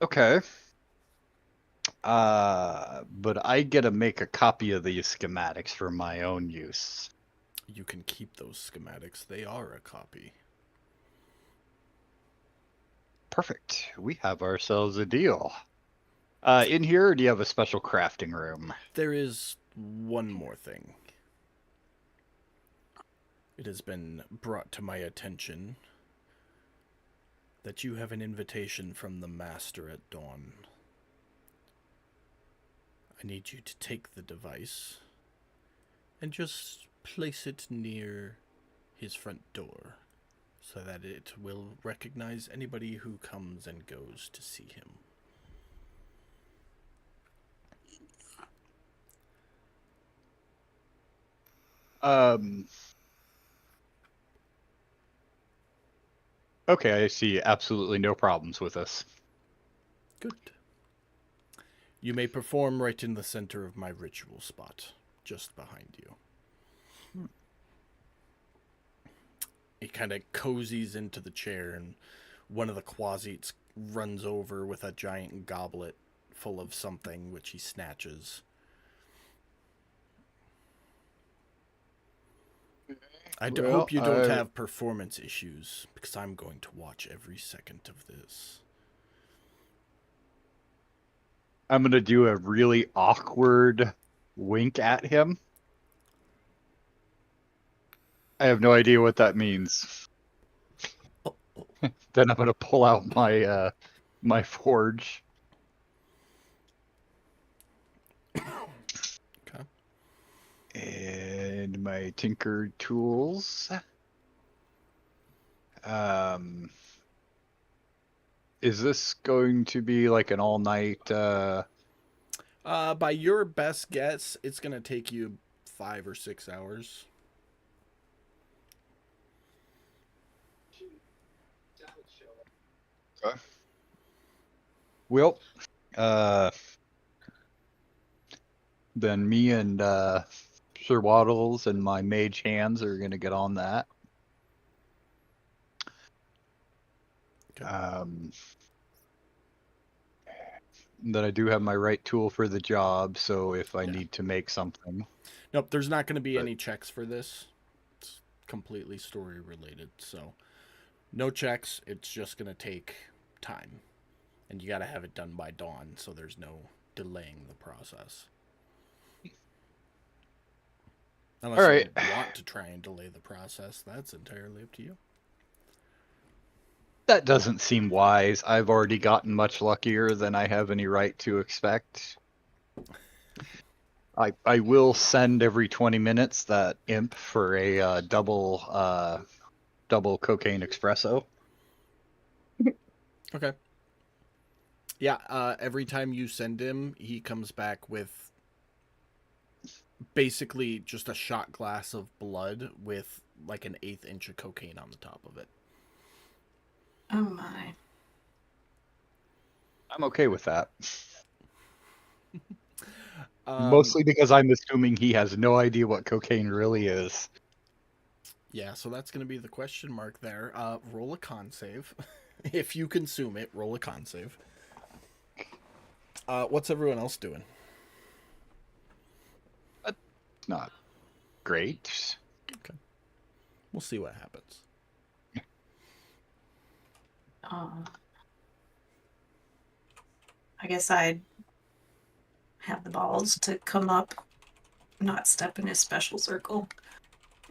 Okay. But I get to make a copy of these schematics for my own use. You can keep those schematics. They are a copy. Perfect. We have ourselves a deal. In here, or do you have a special crafting room? There is one more thing. It has been brought to my attention that you have an invitation from the Master at dawn. I need you to take the device and just place it near his front door so that it will recognize anybody who comes and goes to see him. Okay, I see absolutely no problems with this. Good. You may perform right in the center of my ritual spot, just behind you. He kind of cozies into the chair, and one of the Quasites runs over with a giant goblet full of something, which he snatches. I hope you don't have performance issues, because I'm going to watch every second of this. I'm going to do a really awkward wink at him. I have no idea what that means. Then I'm going to pull out my my forge. Okay. And my tinker tools. Is this going to be like an all-night? By your best guess, it's gonna take you 5 or 6 hours. Okay. Well, then me and Sir Waddles and my mage hands are gonna get on that. Okay. That I do have my right tool for the job, so if I need to make something. Nope, there's not going to be any checks for this. It's completely story related, so no checks. It's just going to take time, and you got to have it done by dawn, so there's no delaying the process. Unless you want to try and delay the process, that's entirely up to you. That doesn't seem wise. I've already gotten much luckier than I have any right to expect. I will send every 20 minutes that imp for a double cocaine espresso. Okay. Yeah, every time you send him, he comes back with basically just a shot glass of blood with like an 1/8 inch of cocaine on the top of it. Oh my. I'm okay with that. Um, Mostly because I'm assuming he has no idea what cocaine really is. Yeah, so that's going to be the question mark there. Roll a con save. If you consume it, roll a con save. What's everyone else doing? Not great. We'll see what happens. I guess I'd have the balls to come up, not step in his special circle,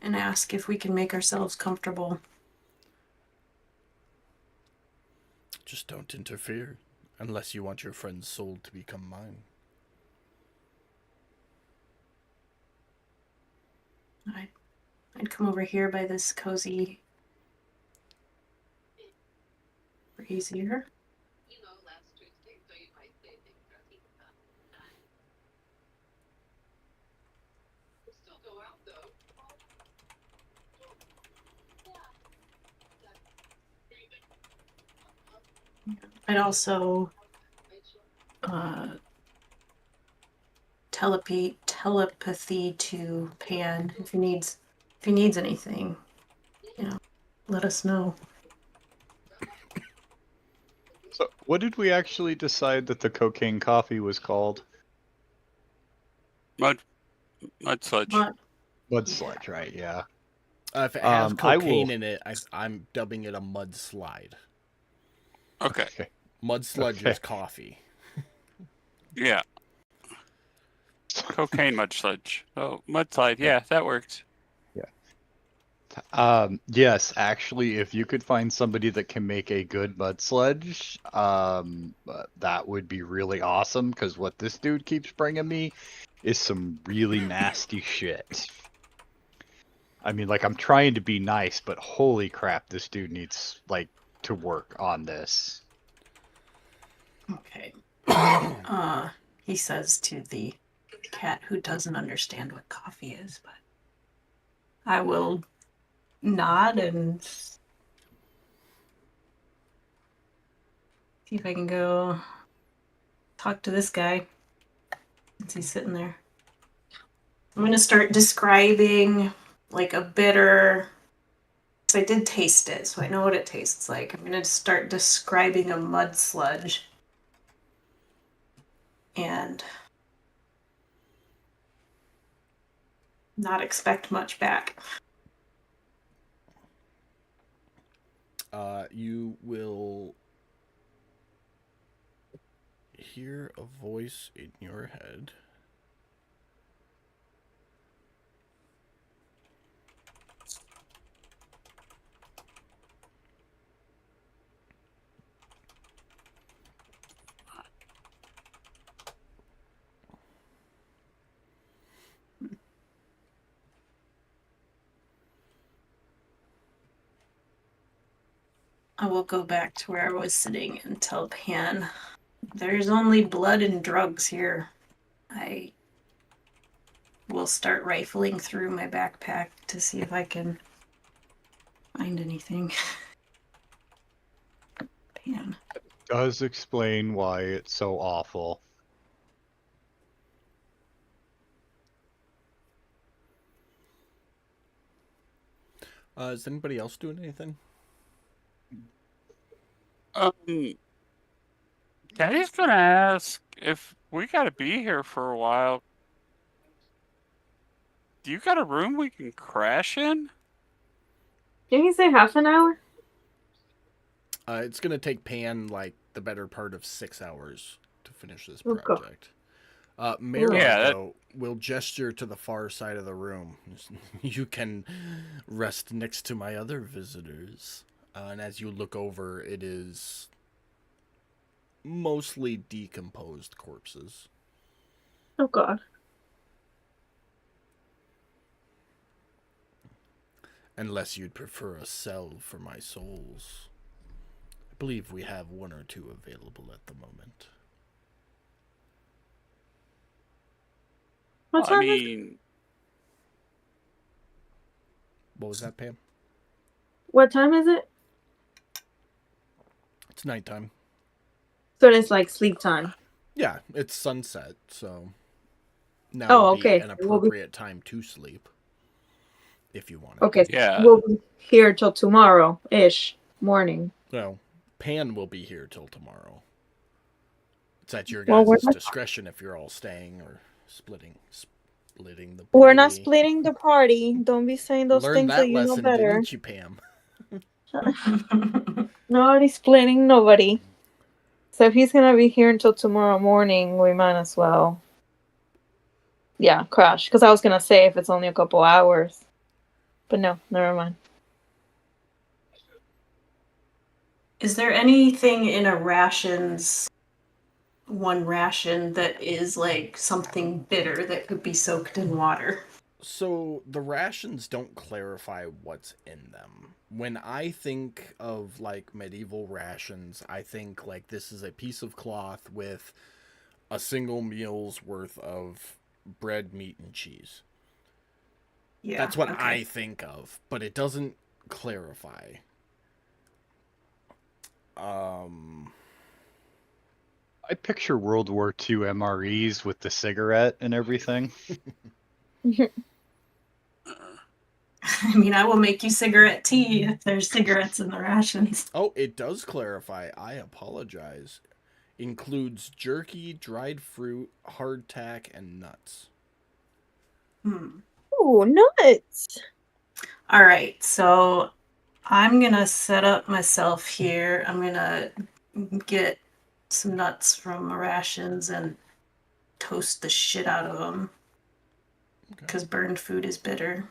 and ask if we can make ourselves comfortable. Just don't interfere, unless you want your friend's soul to become mine. I'd come over here by this cozy brazier. I'd also telepathy to Pan if he needs anything. Let us know. So, what did we actually decide that the cocaine coffee was called? Mud sludge. Mud sludge, right? Yeah. If it has I cocaine will- in it, I'm dubbing it a mudslide. Okay. Mud sludge Okay. is coffee. Yeah. Cocaine mud sludge. Oh, mudslide. Yeah, that works. Yes, actually, if you could find somebody that can make a good mud sludge, that would be really awesome. Because what this dude keeps bringing me is some really nasty shit. I mean, like, I'm trying to be nice, but holy crap, this dude needs to work on this. Okay. He says to the cat who doesn't understand what coffee is, but I will nod and see if I can go talk to this guy since he's sitting there. I'm going to start describing like a bitter. So I did taste it, so I know what it tastes like. I'm going to start describing a mud sludge. And not expect much back. You will hear a voice in your head. I will go back to where I was sitting and tell Pan, there's only blood and drugs here. I will start rifling through my backpack to see if I can find anything. Pan. Does explain why it's so awful. Is anybody else doing anything? Daddy's gonna ask if we gotta be here for a while. Do you got a room we can crash in? Didn't you say half an hour? It's gonna take Pan like the better part of 6 hours to finish this Oh, God. project. Mara, Yeah, that- though, will gesture to the far side of the room. You can rest next to my other visitors. And as you look over, it is mostly decomposed corpses. Oh God. Unless you'd prefer a cell for my souls. I believe we have one or two available at the moment. What I time is mean, What was that, Pam? what time is it? It's nighttime. So it's like sleep time. Yeah, it's sunset, so now Oh, would be okay. an We'll be- appropriate time to sleep. If you want it. Okay. yeah. We'll be here till tomorrow ish morning. No, Pan will be here till tomorrow. It's at your Well, guys' we're not- discretion if you're all staying or splitting the party. We're not splitting the party. Don't be saying those Learned things that that you know lesson, better. didn't you, Pam? Nobody splitting nobody. So if he's gonna be here until tomorrow morning, we might as well. Yeah, crash. Because I was gonna say if it's only a couple hours, but no, never mind. Is there anything in a one ration that is like something bitter that could be soaked in water? So the rations don't clarify what's in them. When I think of like medieval rations, I think like this is a piece of cloth with a single meal's worth of bread, meat, and cheese. Yeah, That's what okay. I think of, but it doesn't clarify. I picture World War II MREs with the cigarette and everything. I mean, I will make you cigarette tea if there's cigarettes in the rations. Oh, it does clarify. I apologize. Includes jerky, dried fruit, hardtack, and nuts. Ooh, nuts. All right, so I'm gonna set up myself here. I'm gonna get some nuts from my rations and toast the shit out of them because burned food is bitter.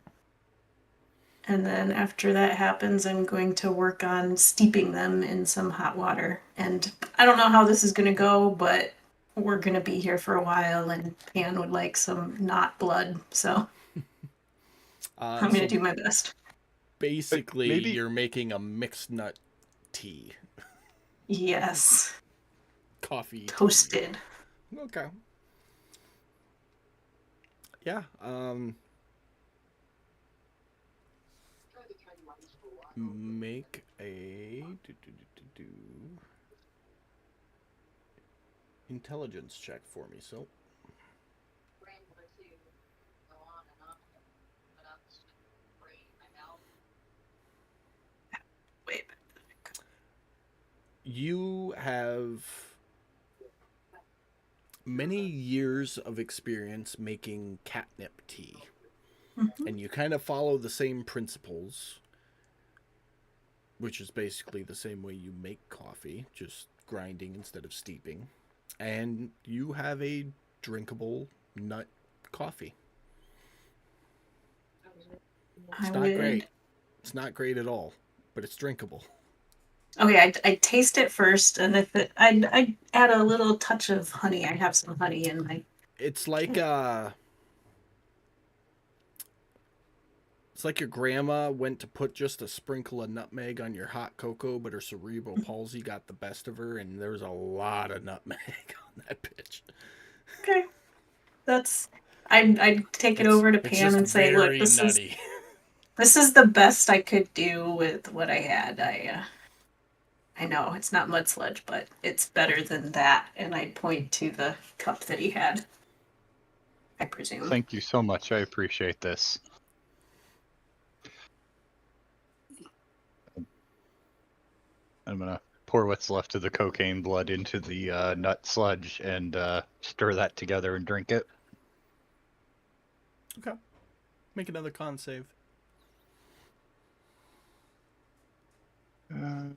And then after that happens, I'm going to work on steeping them in some hot water. And I don't know how this is going to go, but we're going to be here for a while, and Pan would like some not blood, so I'm going to do my best. Basically, Maybe- you're making a mixed nut tea. Yes, Coffee. tea. toasted. Okay. Yeah, make a intelligence check for me, so. Wait. You have many years of experience making catnip tea, and you kind of follow the same principles, which is basically the same way you make coffee, just grinding instead of steeping, and you have a drinkable nut coffee. It's not great. It's not great at all, but it's drinkable. Okay, I taste it first, and if I add a little touch of honey. I have some honey in my. It's like it's like your grandma went to put just a sprinkle of nutmeg on your hot cocoa, but her cerebral palsy got the best of her, and there's a lot of nutmeg on that bitch. Okay, that's. I'd take it over to It's Pam just and say, "Look, very this nutty. is the best I could do with what I had. I know it's not mud sludge, but it's better than that." And I point to the cup that he had. I presume. Thank you so much. I appreciate this. I'm gonna pour what's left of the cocaine blood into the nut sludge and stir that together and drink it. Okay. Make another con save. Con.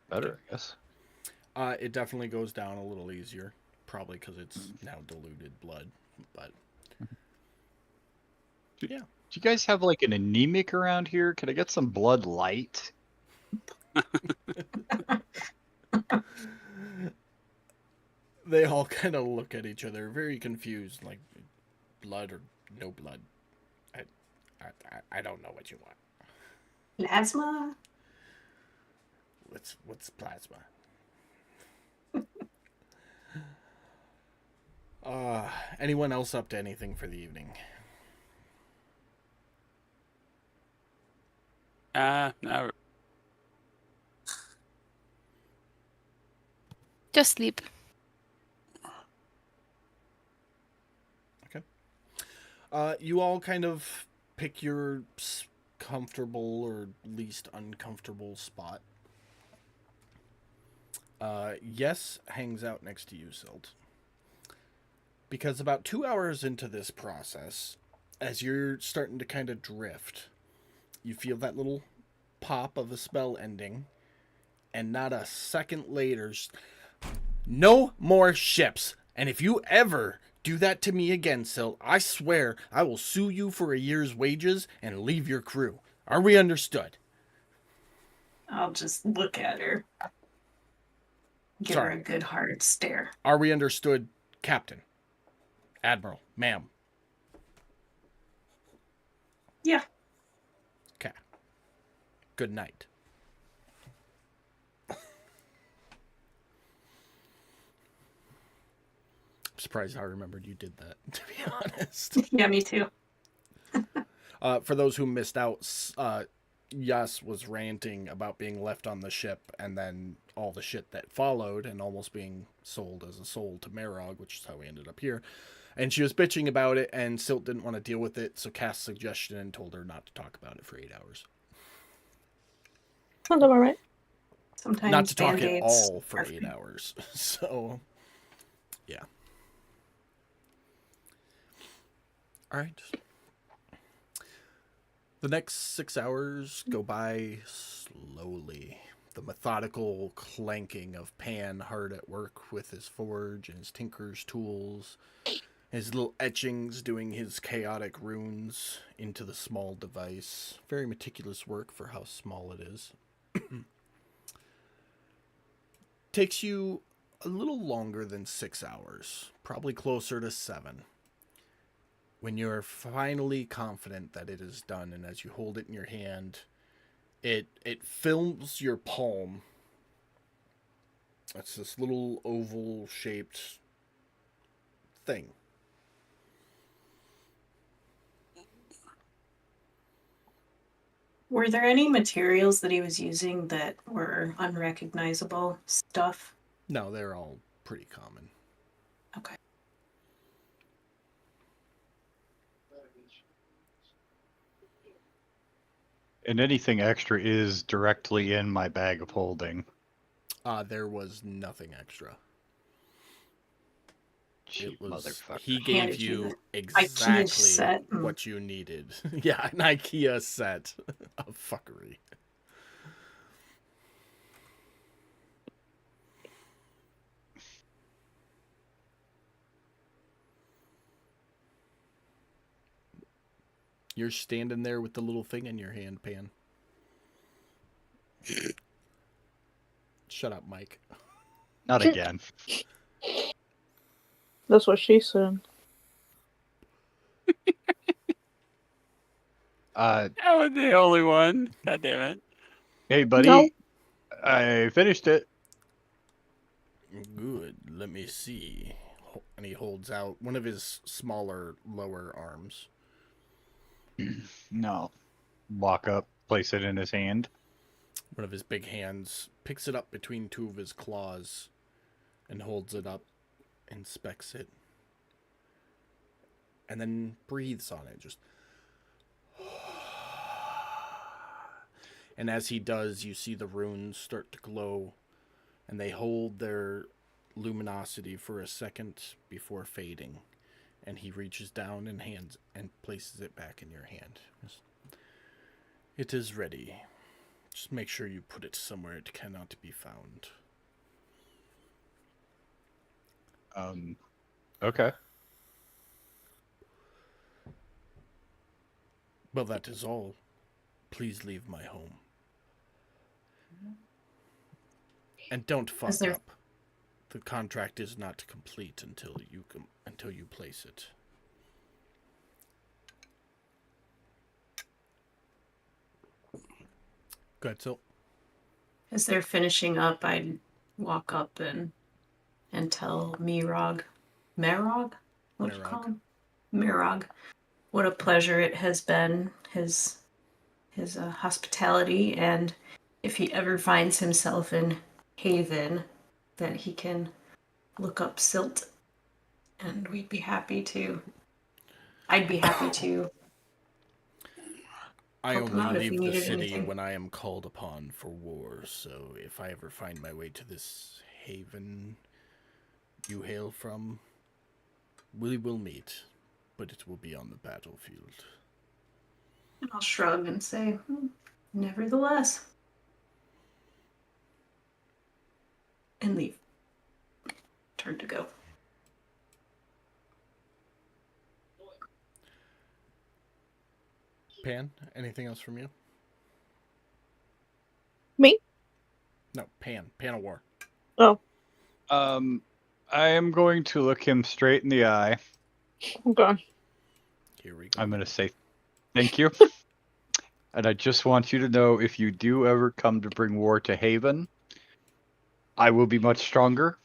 Better, I guess. It definitely goes down a little easier, probably because it's now diluted blood. But yeah, Do you guys have like an anemic around here? Could I get some blood light? they all kind of look at each other, very confused, like blood or no blood. I don't know what you want. Plasma? What's plasma? Anyone else up to anything for the evening? No. Just sleep. You all kind of pick your comfortable or least uncomfortable spot. Yes hangs out next to you, Silt. Because about 2 hours into this process, as you're starting to kind of drift, you feel that little pop of a spell ending, and not a second later, no more ships. And if you ever do that to me again, Silt, I swear I will sue you for a year's wages and leave your crew. Are we understood? I'll just look at her. Give her Sorry. a good hard stare. Are we understood, Captain? Admiral, ma'am. Yeah. Okay. Good night. I'm surprised I remembered you did that, to be honest. Yeah, me too. For those who missed out, Yas was ranting about being left on the ship and then all the shit that followed and almost being sold as a soul to Marog, which is how we ended up here. And she was bitching about it, and Silt didn't want to deal with it, so cast suggestion and told her not to talk about it for 8 hours. Sounds about right. Sometimes Not to talk at Band-Aids all for are 8 hours. So, yeah. All right. The next 6 hours go by slowly. The methodical clanking of Pan hard at work with his forge and his tinker's tools, his little etchings doing his chaotic runes into the small device. Very meticulous work for how small it is. Takes you a little longer than 6 hours, probably closer to 7. When you're finally confident that it is done, and as you hold it in your hand, it fills your palm. It's this little oval shaped thing. Were there any materials that he was using that were unrecognizable stuff? No, they're all pretty common. Okay. And anything extra is directly in my bag of holding. There was nothing extra. Cheap It was motherfucker. he Handed gave you you the exactly set and- what you needed. Yeah, an IKEA set of fuckery. You're standing there with the little thing in your hand, Pan. Shut up, Mike. Not again. That's what she said. Uh, I was the only one. God damn it. hey, buddy. No. I finished it. Good. Let me see. And he holds out one of his smaller lower arms. No. Walk up, place it in his hand. One of his big hands picks it up between two of his claws and holds it up, inspects it, and then breathes on it. Just. And as he does, you see the runes start to glow, and they hold their luminosity for a second before fading. And he reaches down and hands and places it back in your hand. It is ready. Just make sure you put it somewhere it cannot be found. Okay. Well, that is all. Please leave my home. And don't fuck there- up. The contract is not complete until you place it. Good. So, As they're finishing up, I'd walk up and tell Merog, what do you call him? Merog, what a pleasure it has been, his hospitality, and if he ever finds himself in Haven, that he can look up Silt, and we'd be happy to. I'd be happy to. I Help him out only if he leave the needed city anything. when I am called upon for war, so if I ever find my way to this haven you hail from, we will meet, but it will be on the battlefield. And I'll shrug and say, nevertheless. And leave. Turn to go. Pan, anything else from you? Me? No, Pan of War. Oh, I am going to look him straight in the eye. okay. Here we go. I'm going to say thank you. And I just want you to know, if you do ever come to bring war to Haven, I will be much stronger,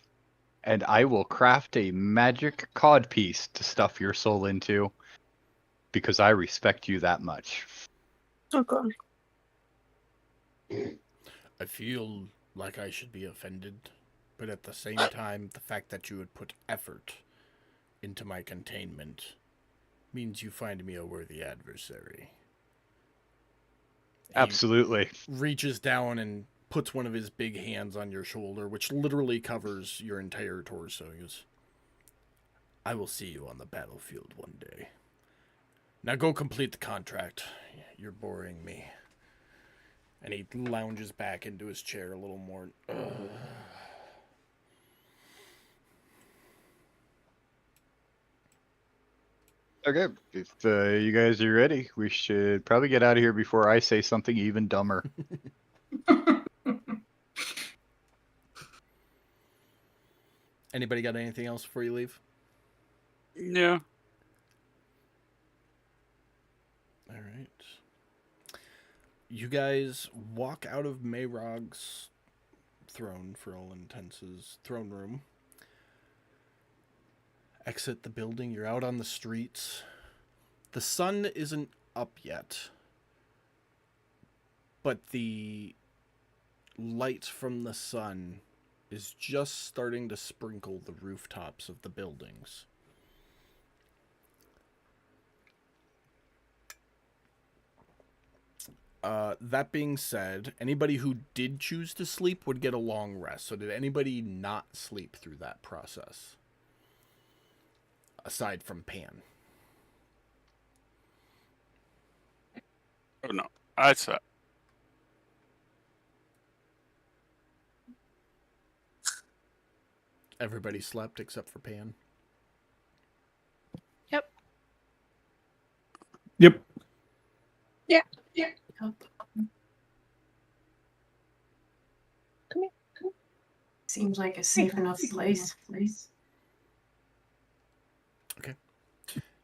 and I will craft a magic codpiece to stuff your soul into, because I respect you that much. Okay. I feel like I should be offended, but at the same time, the fact that you would put effort into my containment means you find me a worthy adversary. He Absolutely. reaches down and puts one of his big hands on your shoulder, which literally covers your entire torso. He goes, I will see you on the battlefield one day. Now go complete the contract. You're boring me. And he lounges back into his chair a little more. Okay, if you guys are ready, we should probably get out of here before I say something even dumber. Anybody got anything else before you leave? Yeah. All right. You guys walk out of Mayrog's throne, for all intents, throne room. Exit the building. You're out on the streets. The sun isn't up yet, but the light from the sun is just starting to sprinkle the rooftops of the buildings. That being said, anybody who did choose to sleep would get a long rest. So did anybody not sleep through that process? Aside from Pan. Oh no, I slept. Everybody slept except for Pan. Yep. Yep. Come here. Seems like a safe enough place. Okay.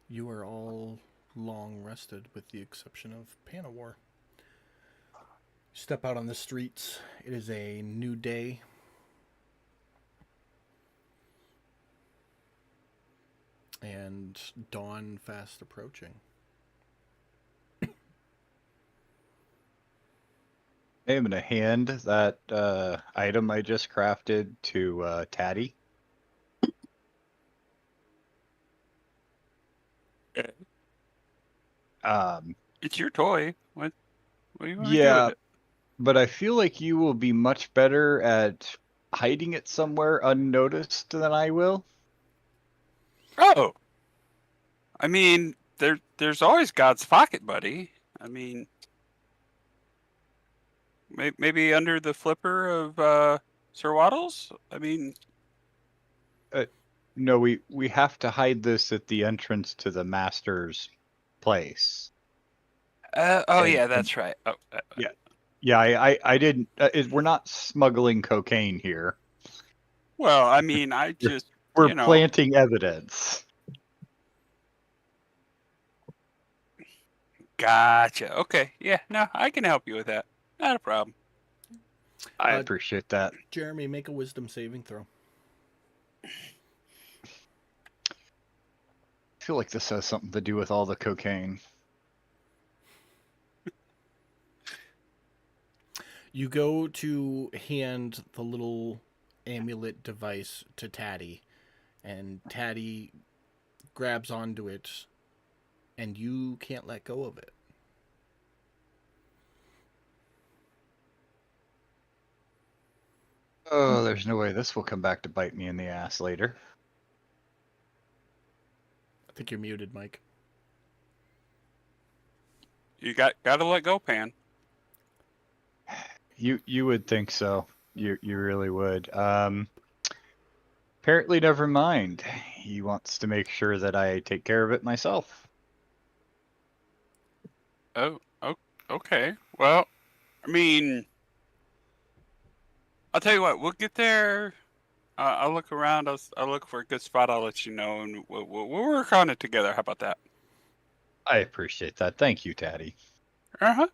You are all long rested with the exception of Pan of War. Step out on the streets. It is a new day. And dawn fast approaching. I am going to hand that item I just crafted to Taddy. Okay. It's your toy. What do you want to do Yeah, with it? but I feel like you will be much better at hiding it somewhere unnoticed than I will. Oh, I mean, there's always God's pocket, buddy. I mean, maybe under the flipper of Sir Waddles. I mean, No, we have to hide this at the entrance to the master's place. oh And- yeah, that's right. Oh, Yeah. Yeah, I didn't. We're not smuggling cocaine here. well, I mean, I just We're you know. planting evidence. Gotcha. Okay. Yeah. No, I can help you with that. Not a problem. I Uh, appreciate that. Jeremy, make a wisdom saving throw. I feel like this has something to do with all the cocaine. You go to hand the little amulet device to Taddy, and Taddy grabs onto it, and you can't let go of it. Oh, there's no way this will come back to bite me in the ass later. I think you're muted, Mike. You gotta let go, Pan. You would think so. You really would. Apparently, never mind. He wants to make sure that I take care of it myself. Oh, okay. Well, I mean, I'll tell you what. We'll get there. I'll look around. I'll look for a good spot. I'll let you know, and we'll work on it together. How about that? I appreciate that. Thank you, Taddy. Uh-huh.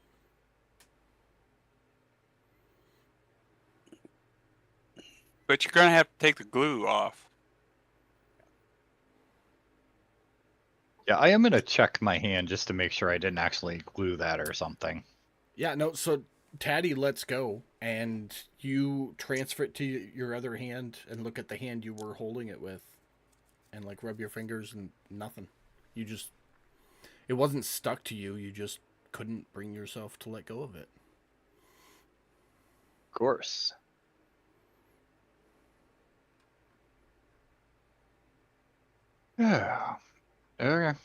But you're gonna have to take the glue off. Yeah, I am gonna check my hand just to make sure I didn't actually glue that or something. Yeah, no, so Taddy lets go, and you transfer it to your other hand and look at the hand you were holding it with, and like rub your fingers and nothing. You just, it wasn't stuck to you, you just couldn't bring yourself to let go of it. Of course. Yeah. Okay.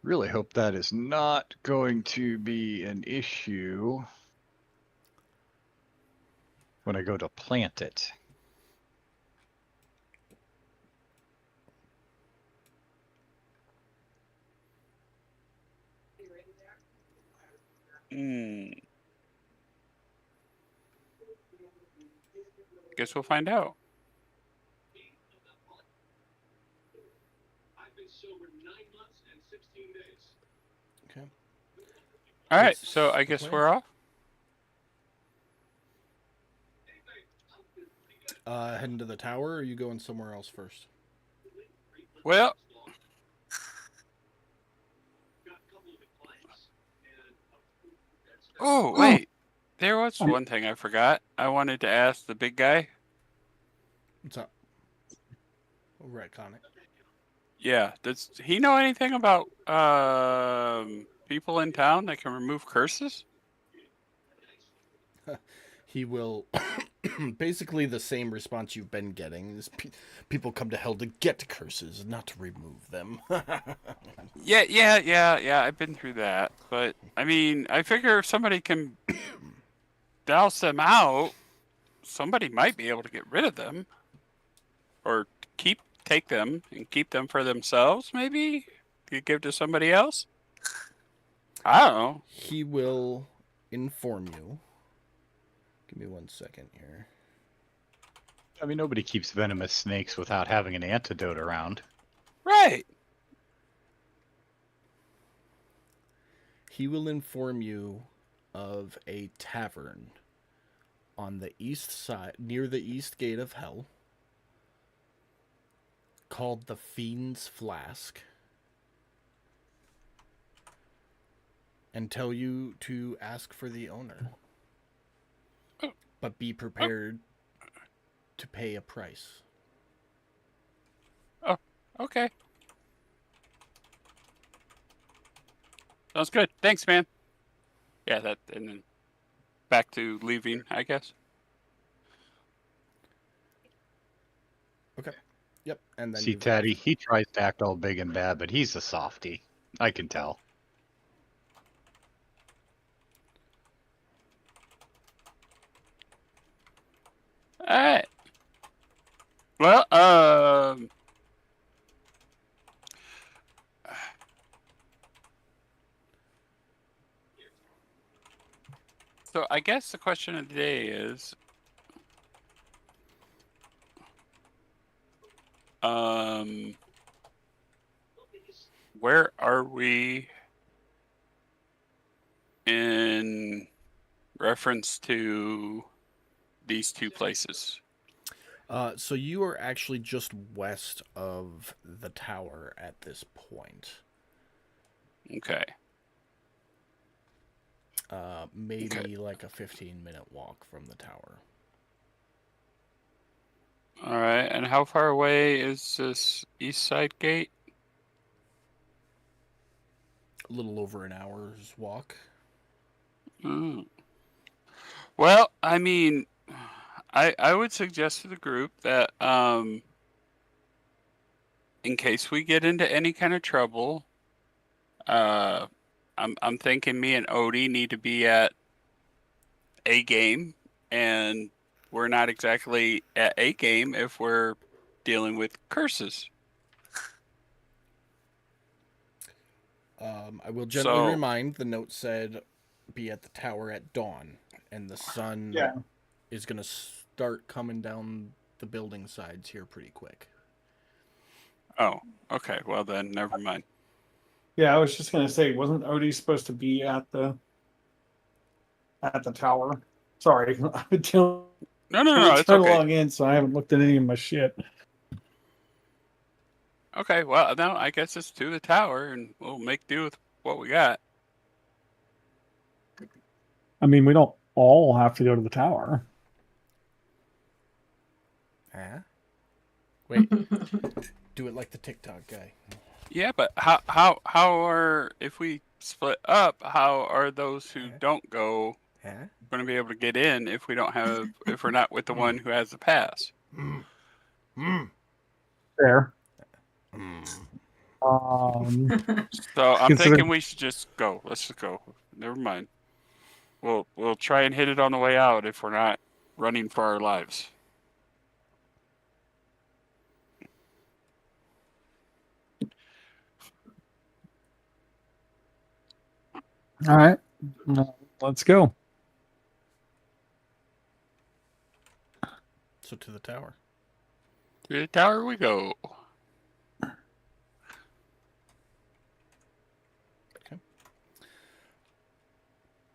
Really hope that is not going to be an issue when I go to plant it. Guess we'll find out. Okay. All right. What's So I the guess plan? we're off. Heading to the tower, or are you going somewhere else first? Well, oh wait, there was one thing I forgot. I wanted to ask the big guy. What's up? We'll retcon it. Yeah, does he know anything about people in town that can remove curses? He will basically the same response you've been getting. Is people come to hell to get curses, not to remove them. Yeah. I've been through that, but I mean, I figure if somebody can douse them out, somebody might be able to get rid of them, or take them and keep them for themselves. Maybe you give to somebody else. I don't know. He will inform you. Give me 1 second here. I mean, nobody keeps venomous snakes without having an antidote around. Right. He will inform you of a tavern on the east side, near the east gate of hell, called the Fiend's Flask, and tell you to ask for the owner. But be prepared to pay a price. Oh, okay. Sounds good. Thanks, man. Yeah, that, and then back to leaving, I guess. Okay. Yep. And then See, you've Taddy, he tries to act all big and bad, but he's a softie. I can tell. All right. Well, so I guess the question of the day is, where are we in reference to these two places? So you are actually just west of the tower at this point. Okay. Maybe like a 15-minute walk from the tower. All right. And how far away is this east side gate? A little over an hour's walk. Mm. Well, I mean, I would suggest to the group that in case we get into any kind of trouble, I'm thinking me and Odie need to be at a game, and we're not exactly at a game if we're dealing with curses. I will gently So- remind, the note said be at the tower at dawn, and the sun Yeah. is going to start coming down the building sides here pretty quick. Oh, okay. Well then, never mind. Yeah, I was just gonna say, wasn't Odie supposed to be at the tower? Sorry, I've been No, it's trying to okay. log in, so I haven't looked at any of my shit. Okay, well, no, I guess it's to the tower, and we'll make do with what we got. I mean, we don't all have to go to the tower. Huh? Wait, do it like the TikTok guy. Yeah, but how are, if we split up, how are those who don't go Huh? going to be able to get in if we don't have, if we're not with the one who has the pass? Fair. So I'm Consider- thinking we should just go. Let's just go. Never mind. We'll try and hit it on the way out if we're not running for our lives. All right, let's go. So to the tower. To the tower we go.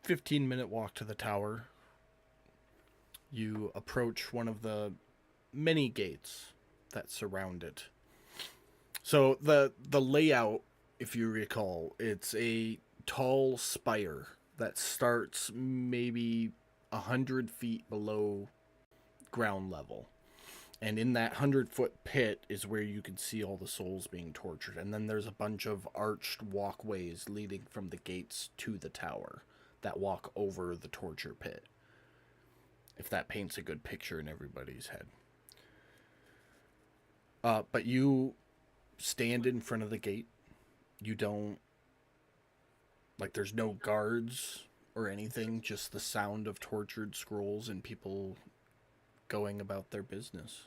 15-minute walk to the tower. You approach one of the many gates that surround it. So the layout, if you recall, it's a tall spire that starts maybe 100 feet below ground level. And in that 100-foot pit is where you can see all the souls being tortured. And then there's a bunch of arched walkways leading from the gates to the tower that walk over the torture pit. If that paints a good picture in everybody's head. But you stand in front of the gate. You don't... Like, there's no guards or anything. Just the sound of tortured scrolls and people going about their business.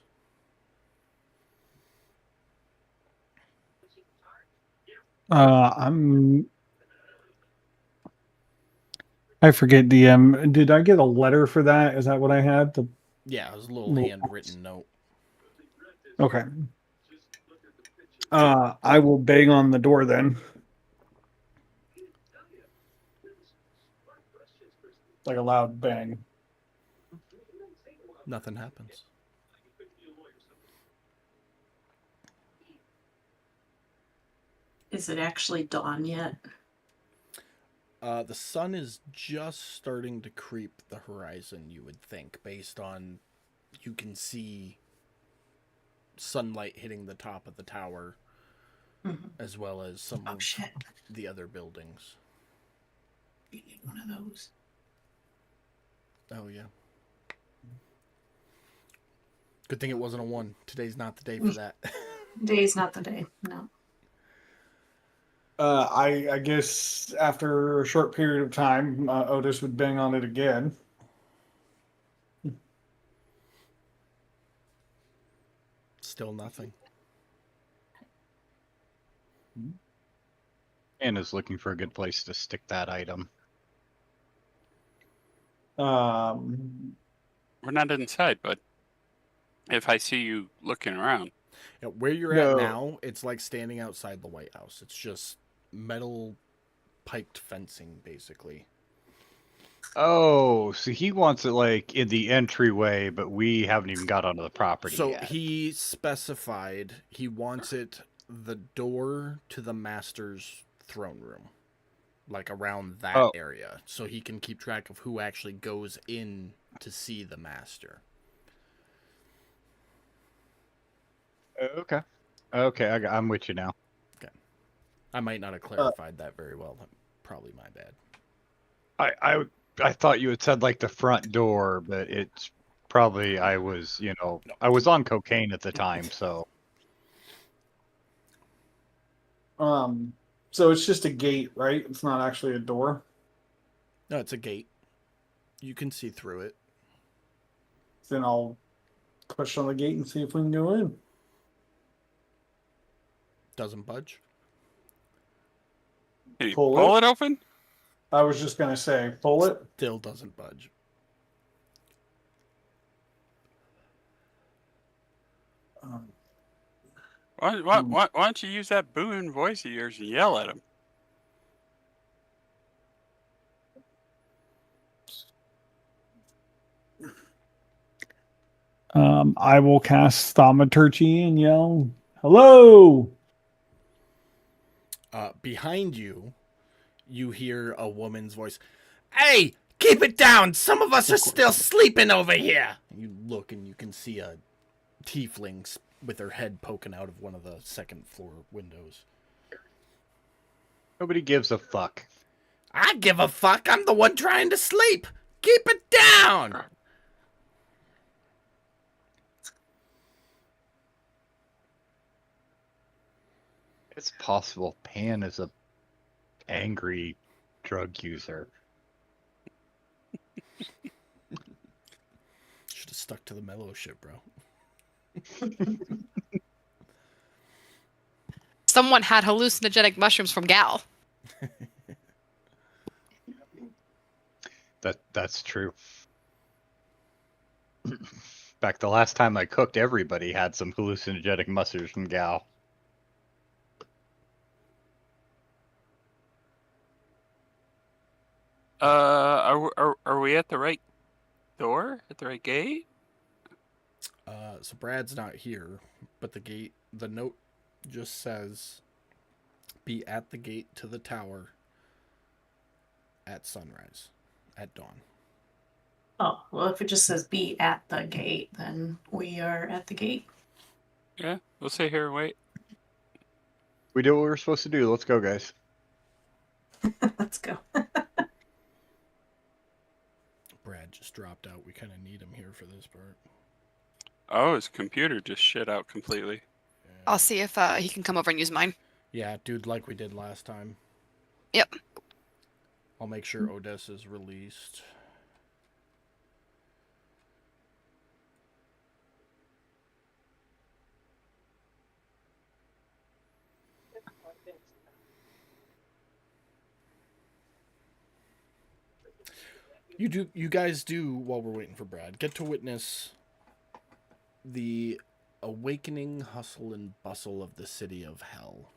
I forget, DM. Did I get a letter for that? Is that what I had? Yeah, it was a little handwritten note. Okay. I will bang on the door then. Like a loud bang. Nothing happens. Is it actually dawn yet? The sun is just starting to creep the horizon, you would think, based on you can see sunlight hitting the top of the tower, as well as some of the other buildings. You need one of those. Oh, yeah. Good thing it wasn't a 1. Today's not the day for that. Today's not the day, no. I guess after a short period of time, Otis would bang on it again. Still nothing. Anna's looking for a good place to stick that item. We're not inside, but if I see you looking around. Yeah, where you're at now, it's like standing outside the White House. It's just metal piped fencing, basically. Oh, so he wants it like in the entryway, but we haven't even got onto the property So yet. he specified he wants it the door to the master's throne room, like around that Oh. area, so he can keep track of who actually goes in to see the master. Okay. Okay, I'm with you now. I might not have clarified that very well. Probably my bad. I thought you had said like the front door, but it's probably I was, I was on cocaine at the time, so So it's just a gate, right? It's not actually a door. No, it's a gate. You can see through it. Then I'll push on the gate and see if we can go in. Doesn't budge. Can you Pull pull it? it open? I was just gonna say, pull it. Still doesn't budge. Why don't you use that booming voice of yours and yell at him? I will cast Thaumaturgy and yell, "Hello!" Behind you, you hear a woman's voice. Hey, keep it down! Some of us are still sleeping over here! You look and you can see a tiefling with her head poking out of one of the second floor windows. nobody gives a fuck. I give a fuck! I'm the one trying to sleep! Keep it down! It's possible Pan is a angry drug user. Should have stuck to the mellow shit, bro. Someone had hallucinogenic mushrooms from Gal. That's true. In fact, the last time I cooked, everybody had some hallucinogenic mushrooms from Gal. Are we at the right door? At the right gate? So Brad's not here, but the note just says, be at the gate to the tower at sunrise, at dawn. Oh, well, if it just says be at the gate, then we are at the gate. Yeah, we'll sit here and wait. We did what we were supposed to do. Let's go, guys. Let's go. Brad just dropped out. We kind of need him here for this part. Oh, his computer just shit out completely. Yeah. I'll see if he can come over and use mine. Yeah, dude, like we did last time. Yep. I'll make sure Odessa's released. You guys do, while we're waiting for Brad, get to witness the awakening hustle and bustle of the city of hell.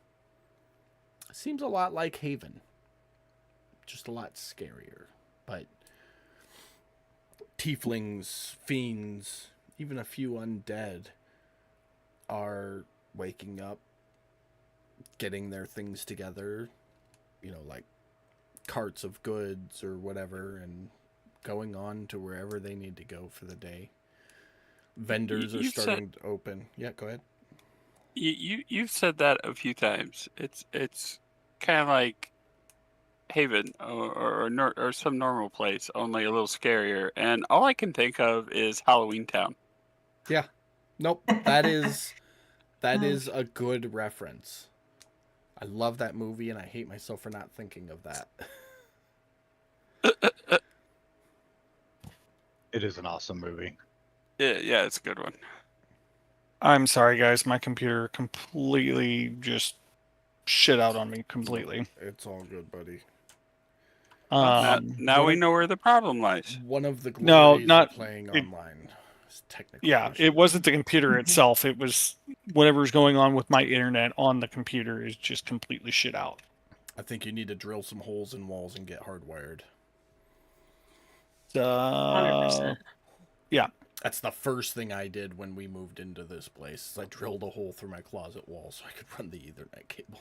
Seems a lot like Haven. Just a lot scarier. But tieflings, fiends, even a few undead are waking up, getting their things together, like carts of goods or whatever, and going on to wherever they need to go for the day. Vendors are starting to open. Yeah, go ahead. You've said that a few times. It's kind of like Haven or some normal place, only a little scarier. And all I can think of is Halloween Town. Yeah. Nope. That is a good reference. I love that movie, and I hate myself for not thinking of that. It is an awesome movie. Yeah, it's a good one. I'm sorry, guys. My computer completely just shit out on me completely. It's all good, buddy. Now we know where the problem lies. One of the No, glories not of playing it- online. Is technically Yeah, issues. it wasn't the computer itself. It was whatever's going on with my internet on the computer is just completely shit out. I think you need to drill some holes in walls and get hardwired. 100%. That's the first thing I did when we moved into this place. Is I drilled a hole through my closet wall so I could run the Ethernet cable.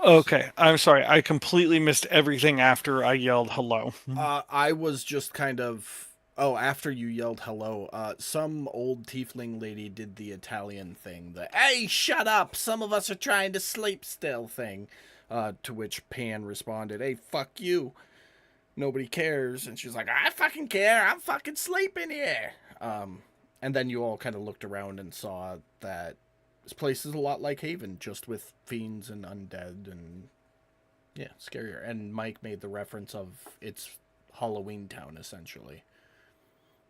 Okay, I'm sorry. I completely missed everything after I yelled hello. I was just kind of... Oh, after you yelled hello, some old tiefling lady did the Italian thing. The, hey, shut up! Some of us are trying to sleep still thing. To which Pan responded, hey, fuck you. Nobody cares. And she's like, I fucking care. I'm fucking sleeping here. And then you all kind of looked around and saw that this place is a lot like Haven, just with fiends and undead and, yeah, scarier. And Mike made the reference of it's Halloween Town, essentially,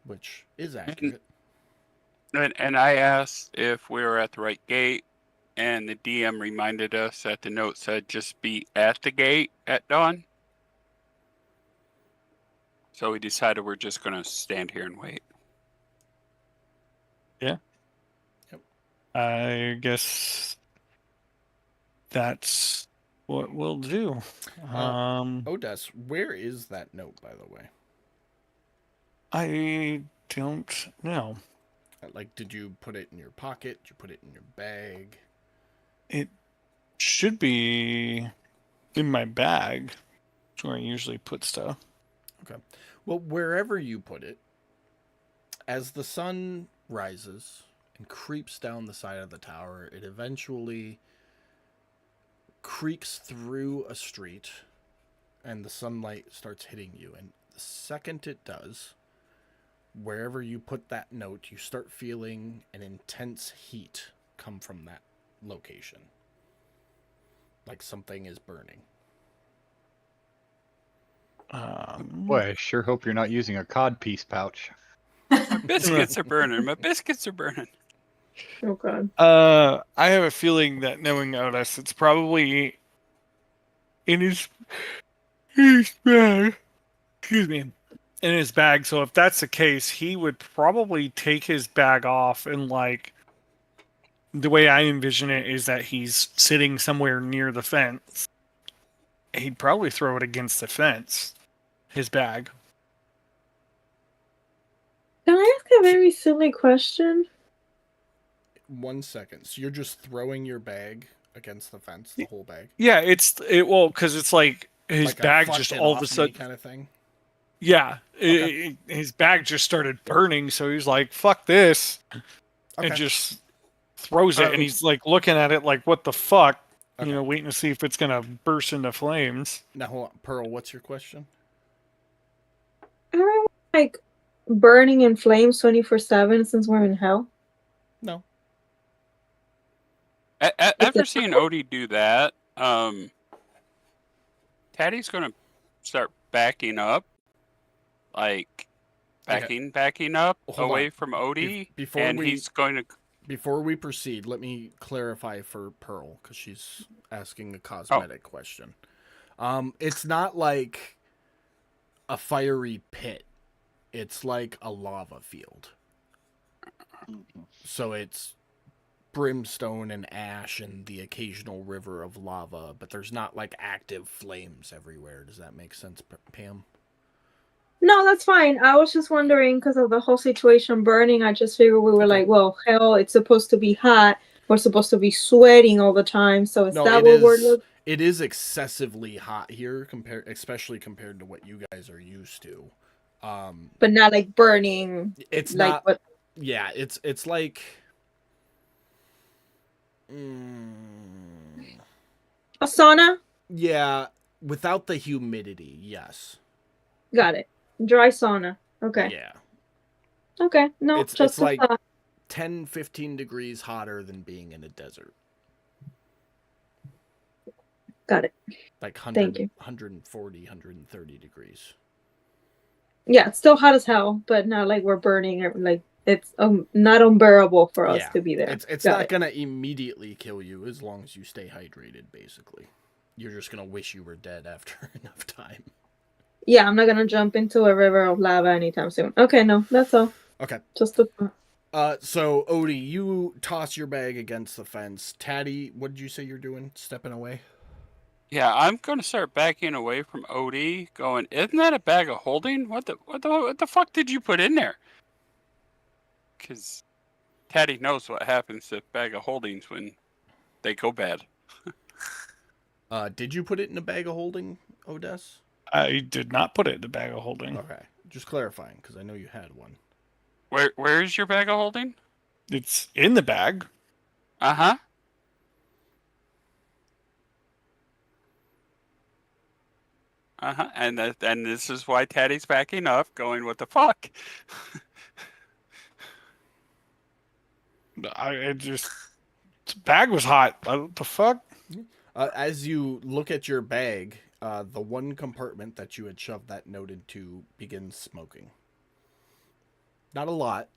which is accurate. And I asked if we were at the right gate, and the DM reminded us that the note said just be at the gate at dawn. So we decided we're just going to stand here and wait. Yeah. Yep. I guess that's what we'll do. Odes, where is that note, by the way? I don't know. Like, did you put it in your pocket? Did you put it in your bag? It should be in my bag. It's where I usually put stuff. Okay. Well, wherever you put it, as the sun rises and creeps down the side of the tower, it eventually creaks through a street and the sunlight starts hitting you. And the second it does, wherever you put that note, you start feeling an intense heat come from that location. Like something is burning. Boy, I sure hope you're not using a cod piece pouch. My biscuits are burning. My biscuits are burning. Oh god. I have a feeling that knowing Otis, it's probably in his bag. Excuse me. In his bag. So if that's the case, he would probably take his bag off and like the way I envision it is that he's sitting somewhere near the fence. He'd probably throw it against the fence. His bag. Can I ask a very silly question? 1 second. So you're just throwing your bag against the fence, the whole bag? Yeah, because it's like his Like a bag fuck just it all of off a sudden. me kind of thing? Yeah, Okay. his bag just started burning, so he's like, "Fuck this," and Okay. just throws it. Alright. And he's like looking at it like, "What the fuck?" Okay. You know, waiting to see if it's gonna burst into flames. Now, hold on. Pearl, what's your question? Am I like burning in flames 24/7 since we're in hell? No. After seeing Odie do that, Taddy's going to start backing up. Like, backing up Hold away on. from Odie. Before and we- he's going to... Before we proceed, let me clarify for Pearl, because she's asking a cosmetic question. It's not like a fiery pit. It's like a lava field. So it's brimstone and ash and the occasional river of lava, but there's not like active flames everywhere. Does that make sense, Pam? No, that's fine. I was just wondering because of the whole situation burning. I just figured we were like, well, hell, it's supposed to be hot. We're supposed to be sweating all the time. So is that what we're looking? It is excessively hot here, especially compared to what you guys are used to. But not like burning. It's like not. what? Yeah, it's like. A sauna? Yeah, without the humidity, yes. Got it. Dry sauna. Okay. Yeah. Okay. No, It's like 10, 15 degrees hotter than being in a desert. Got it. Like 100, Thank you. 140, 130 degrees. Yeah, it's still hot as hell, but not like we're burning. Like it's not unbearable for us to be there. It's Got not it. gonna immediately kill you as long as you stay hydrated, basically. You're just gonna wish you were dead after enough time. Yeah, I'm not gonna jump into a river of lava anytime soon. Okay, no, that's all. Okay. Just a So Odie, you toss your bag against the fence. Taddy, what did you say you're doing? Stepping away? Yeah, I'm gonna start backing away from OD. Going, isn't that a bag of holding? What the fuck did you put in there? Because Taddy knows what happens to bag of holdings when they go bad. Did you put it in a bag of holding, Odess? I did not put it in the bag of holding. Okay, just clarifying because I know you had one. Where is your bag of holding? It's in the bag. Uh-huh. Uh-huh. And this is why Taddy's backing up, going, what the fuck? The bag was hot. What the fuck? As you look at your bag, the one compartment that you had shoved that note into begins smoking. Not a lot,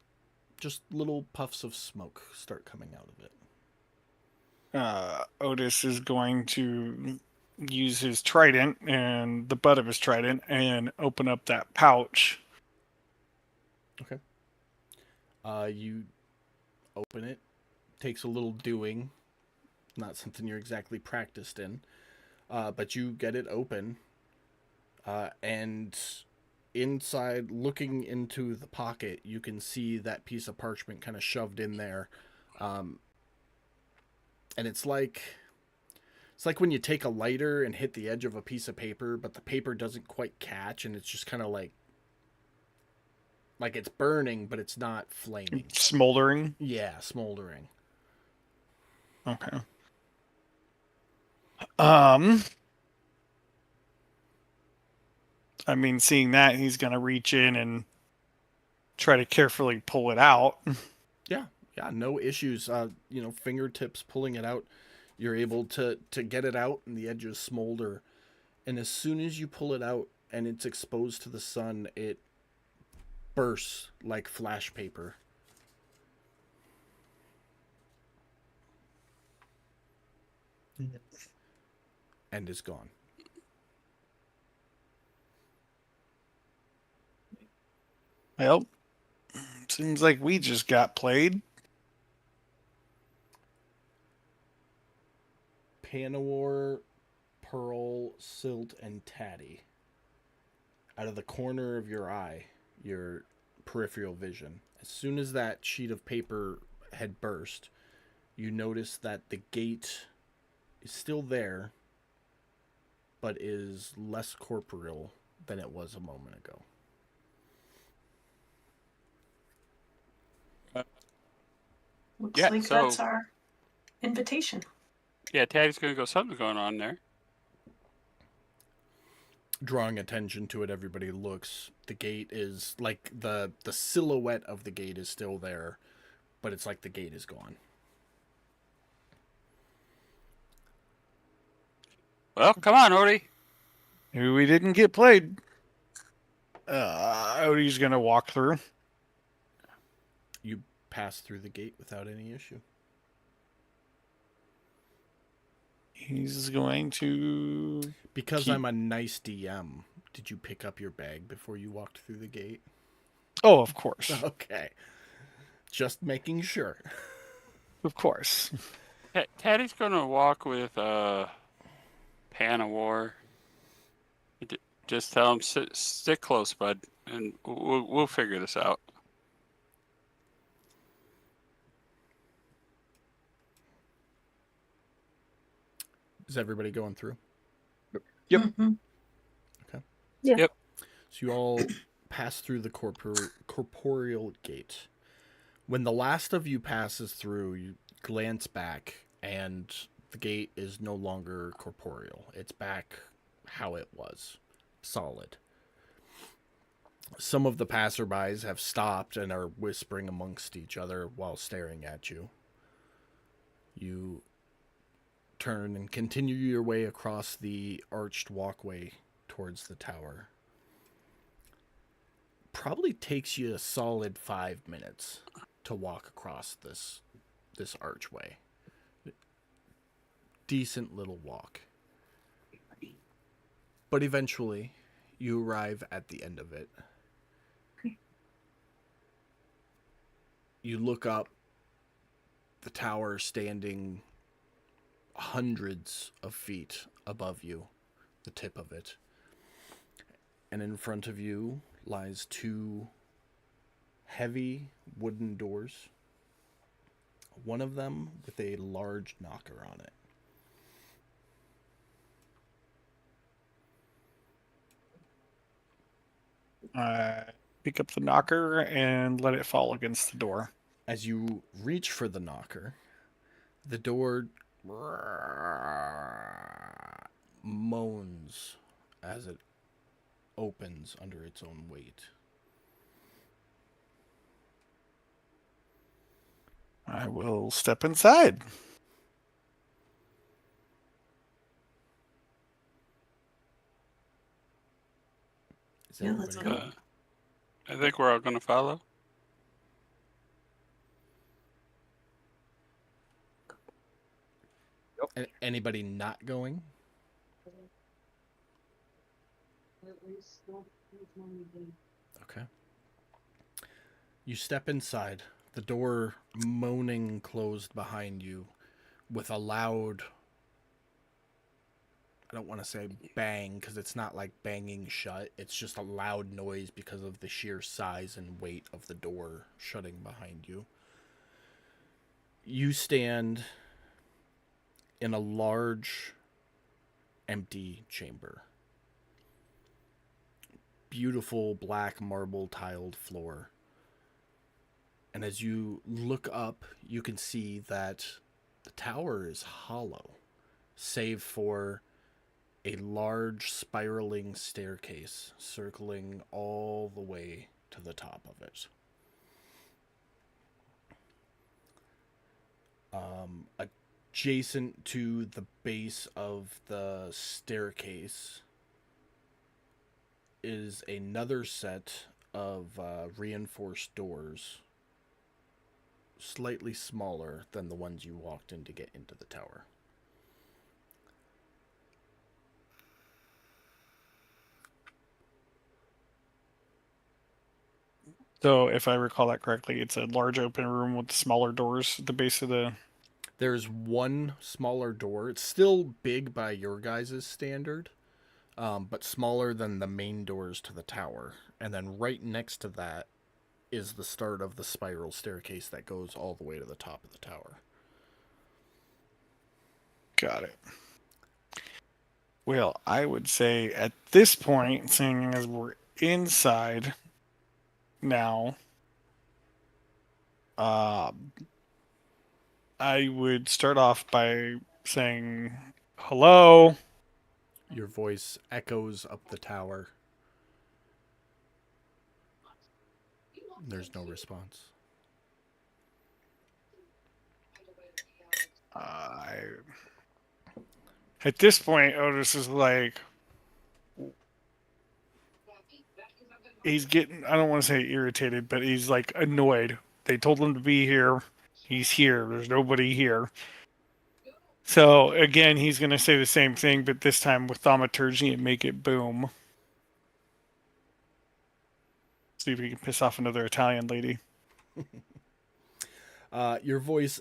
just little puffs of smoke start coming out of it. Otis is going to use his trident and the butt of his trident and open up that pouch. Okay. You open it. Takes a little doing. Not something you're exactly practiced in. But you get it open. And inside, looking into the pocket, you can see that piece of parchment kind of shoved in there. And it's like when you take a lighter and hit the edge of a piece of paper, but the paper doesn't quite catch, and it's just kind of like it's burning, but it's not flaming. Smoldering? Yeah, smoldering. Okay. I mean, seeing that, he's going to reach in and try to carefully pull it out. Yeah, no issues. Fingertips pulling it out. You're able to get it out, and the edges smolder. And as soon as you pull it out and it's exposed to the sun, it bursts like flash paper. And is gone. Well, seems like we just got played. Panawar, Pearl, Silt, and Taddy. Out of the corner of your eye, your peripheral vision, as soon as that sheet of paper had burst, you notice that the gate is still there, but is less corporeal than it was a moment ago. Looks Yeah, like so- that's our invitation. Yeah, Taddy's gonna go, something's going on there. Drawing attention to it, everybody looks. The gate is like the silhouette of the gate is still there, but it's like the gate is gone. Well, come on, Odie. We didn't get played. Odie's going to walk through. You pass through the gate without any issue. He's going to... Because I'm a nice DM, did you pick up your bag before you walked through the gate? Oh, of course. Okay. Just making sure. Of course. Taddy's gonna walk with Panawar. Just tell him stick close, bud, and we'll figure this out. Is everybody going through? Yep. Mm-hmm. Yeah. Yep. So you all pass through the corporeal gate. When the last of you passes through, you glance back, and the gate is no longer corporeal. It's back how it was, solid. Some of the passerbys have stopped and are whispering amongst each other while staring at you. You turn and continue your way across the arched walkway towards the tower. Probably takes you a solid 5 minutes to walk across this archway. Decent little walk. But eventually, you arrive at the end of it. You look up, the tower standing hundreds of feet above you, the tip of it. And in front of you lies two heavy wooden doors, one of them with a large knocker on it. Pick up the knocker and let it fall against the door. As you reach for the knocker, the door moans as it opens under its own weight. I will step inside. Is Yeah, let's everybody- go. I think we're all going to follow. Anybody not going? Okay. You step inside, the door moaning closed behind you with a loud, I don't want to say bang because it's not like banging shut. It's just a loud noise because of the sheer size and weight of the door shutting behind you. You stand in a large, empty chamber. Beautiful black marble tiled floor. And as you look up, you can see that the tower is hollow, save for a large spiraling staircase circling all the way to the top of it. Adjacent to the base of the staircase is another set of reinforced doors, slightly smaller than the ones you walked in to get into the tower. So, if I recall that correctly, it's a large open room with smaller doors at the base of the. There's one smaller door. It's still big by your guys' standard, but smaller than the main doors to the tower. And then right next to that is the start of the spiral staircase that goes all the way to the top of the tower. Got it. Well, I would say at this point, seeing as we're inside now, I would start off by saying hello. Your voice echoes up the tower. There's no response. At this point, Otis is like, he's getting, I don't want to say irritated, but he's like annoyed. They told him to be here. He's here. There's nobody here. So again, he's going to say the same thing, but this time with thaumaturgy and make it boom. See if he can piss off another Italian lady. Your voice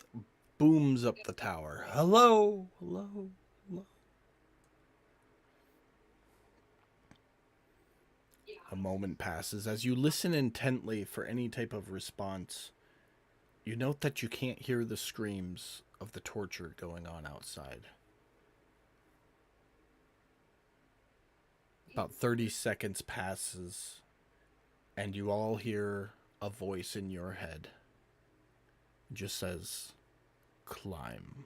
booms up the tower. Hello, hello, hello. A moment passes. As you listen intently for any type of response, you note that you can't hear the screams of the torture going on outside. About 30 seconds passes, and you all hear a voice in your head. It just says, climb.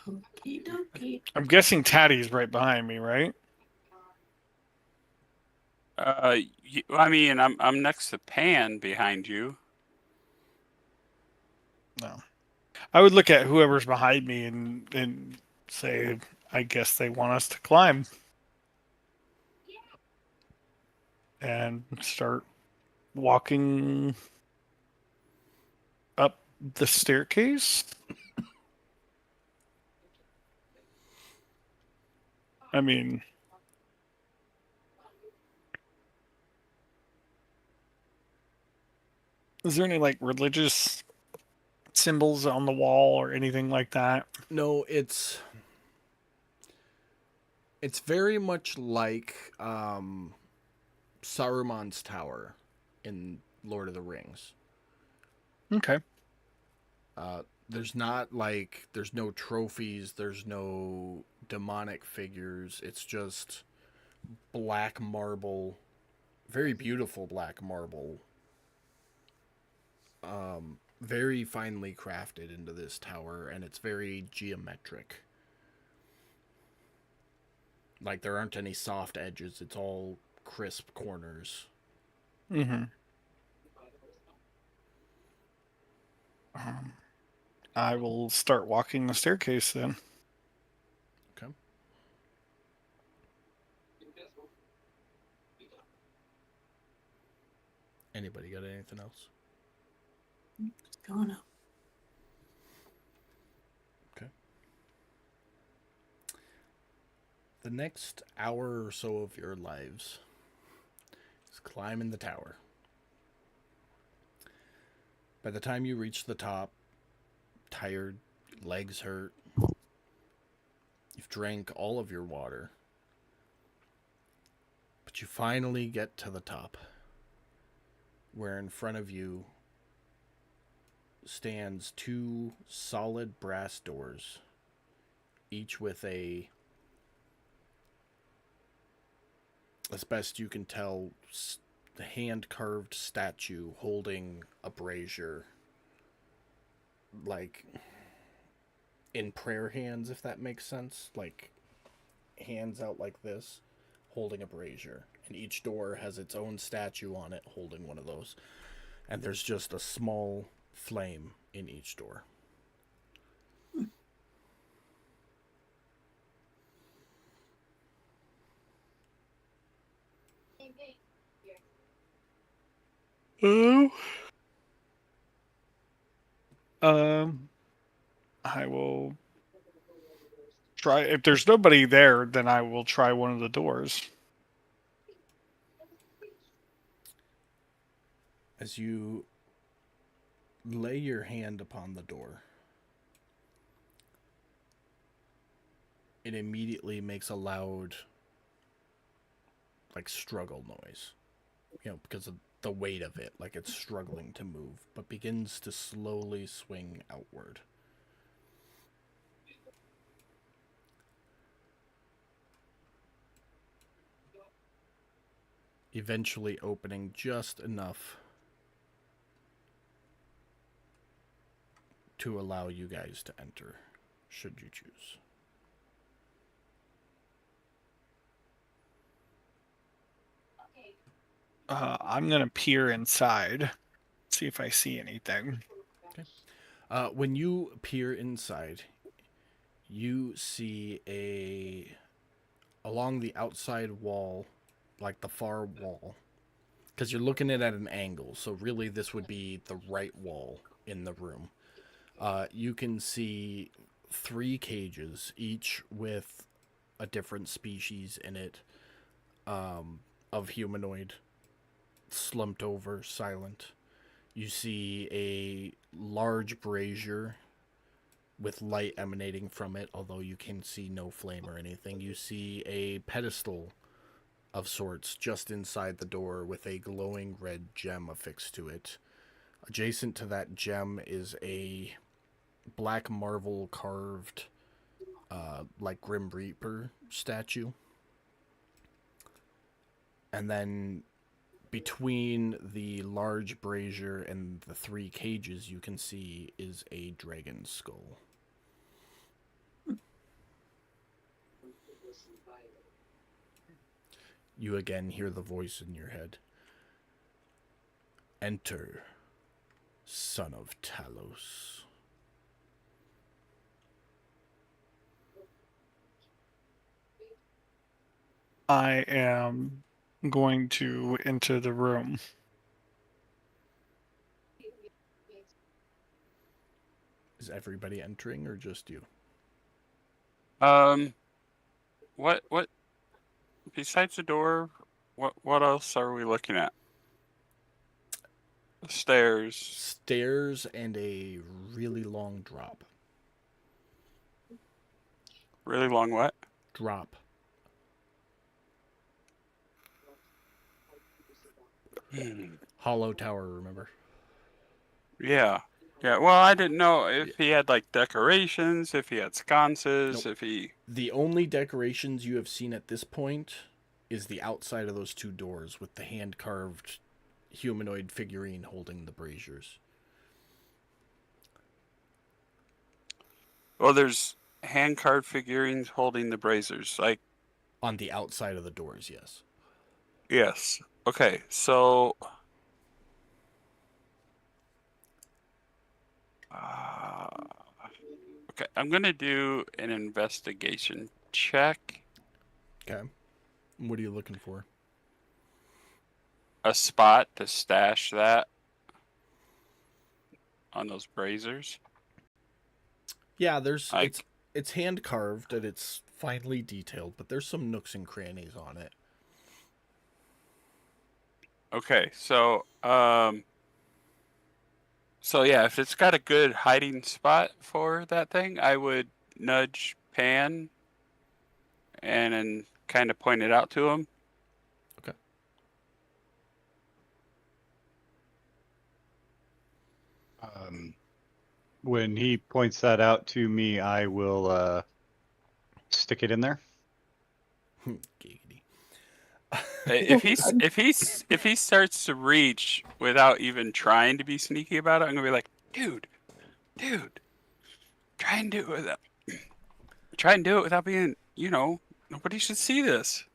Okie dokie. I'm guessing Taddy's right behind me, right? I mean, I'm next to Pan behind you. No. I would look at whoever's behind me and say, I guess they want us to climb. And start walking up the staircase. I mean, Is there any like religious symbols on the wall or anything like that? No, it's very much like Saruman's tower in Lord of the Rings. Okay. There's no trophies, there's no demonic figures. It's just black marble, very beautiful black marble. Very finely crafted into this tower, and it's very geometric. Like, there aren't any soft edges, it's all crisp corners. Mm-hmm. I will start walking the staircase then. Okay. Anybody got anything else? Just going up. The next hour or so of your lives is climbing the tower. By the time you reach the top, tired, legs hurt, you've drank all of your water, but you finally get to the top, where in front of you stands two solid brass doors, each with as best you can tell, the hand-carved statue holding a brazier, like in prayer hands, if that makes sense, like hands out like this, holding a brazier, and each door has its own statue on it holding one of those, and there's just a small flame in each door. I will try. If there's nobody there, then I will try one of the doors. As you lay your hand upon the door, it immediately makes a loud, like, struggle noise. You know, because of the weight of it, like it's struggling to move, but begins to slowly swing outward. Eventually opening just enough to allow you guys to enter, should you choose. I'm gonna peer inside, see if I see anything. Okay. When you peer inside, you see along the outside wall, like the far wall, because you're looking at it at an angle, so really this would be the right wall in the room. You can see 3 cages, each with a different species in it, of humanoid, slumped over, silent. You see a large brazier with light emanating from it, although you can see no flame or anything. You see a pedestal of sorts just inside the door with a glowing red gem affixed to it. Adjacent to that gem is a black marble carved, like Grim Reaper statue. And then between the large brazier and the 3 cages you can see is a dragon skull. You again hear the voice in your head. Enter, son of Talos. I am going to enter the room. Is everybody entering or just you? What besides the door, what else are we looking at? Stairs. Stairs and a really long drop. Really long what? Drop. Hollow tower, remember? Yeah. Yeah, well, I didn't know if he had, like, decorations, if he had sconces, Nope. if he... The only decorations you have seen at this point is the outside of those two doors with the hand-carved humanoid figurine holding the braziers. Well, there's hand-carved figurines holding the braziers. Like, On the outside of the doors, yes. yes. Okay, so... okay, I'm gonna do an investigation check. Okay. What are you looking for? A spot to stash that on those braziers. Yeah, there's Like- it's hand carved and it's finely detailed, but there's some nooks and crannies on it. Okay, so yeah, if it's got a good hiding spot for that thing, I would nudge Pan and then kind of point it out to him. Okay. When he points that out to me, I will stick it in there. Giggity. If he starts to reach without even trying to be sneaky about it, I'm gonna be like, dude, try and do it without being, nobody should see this.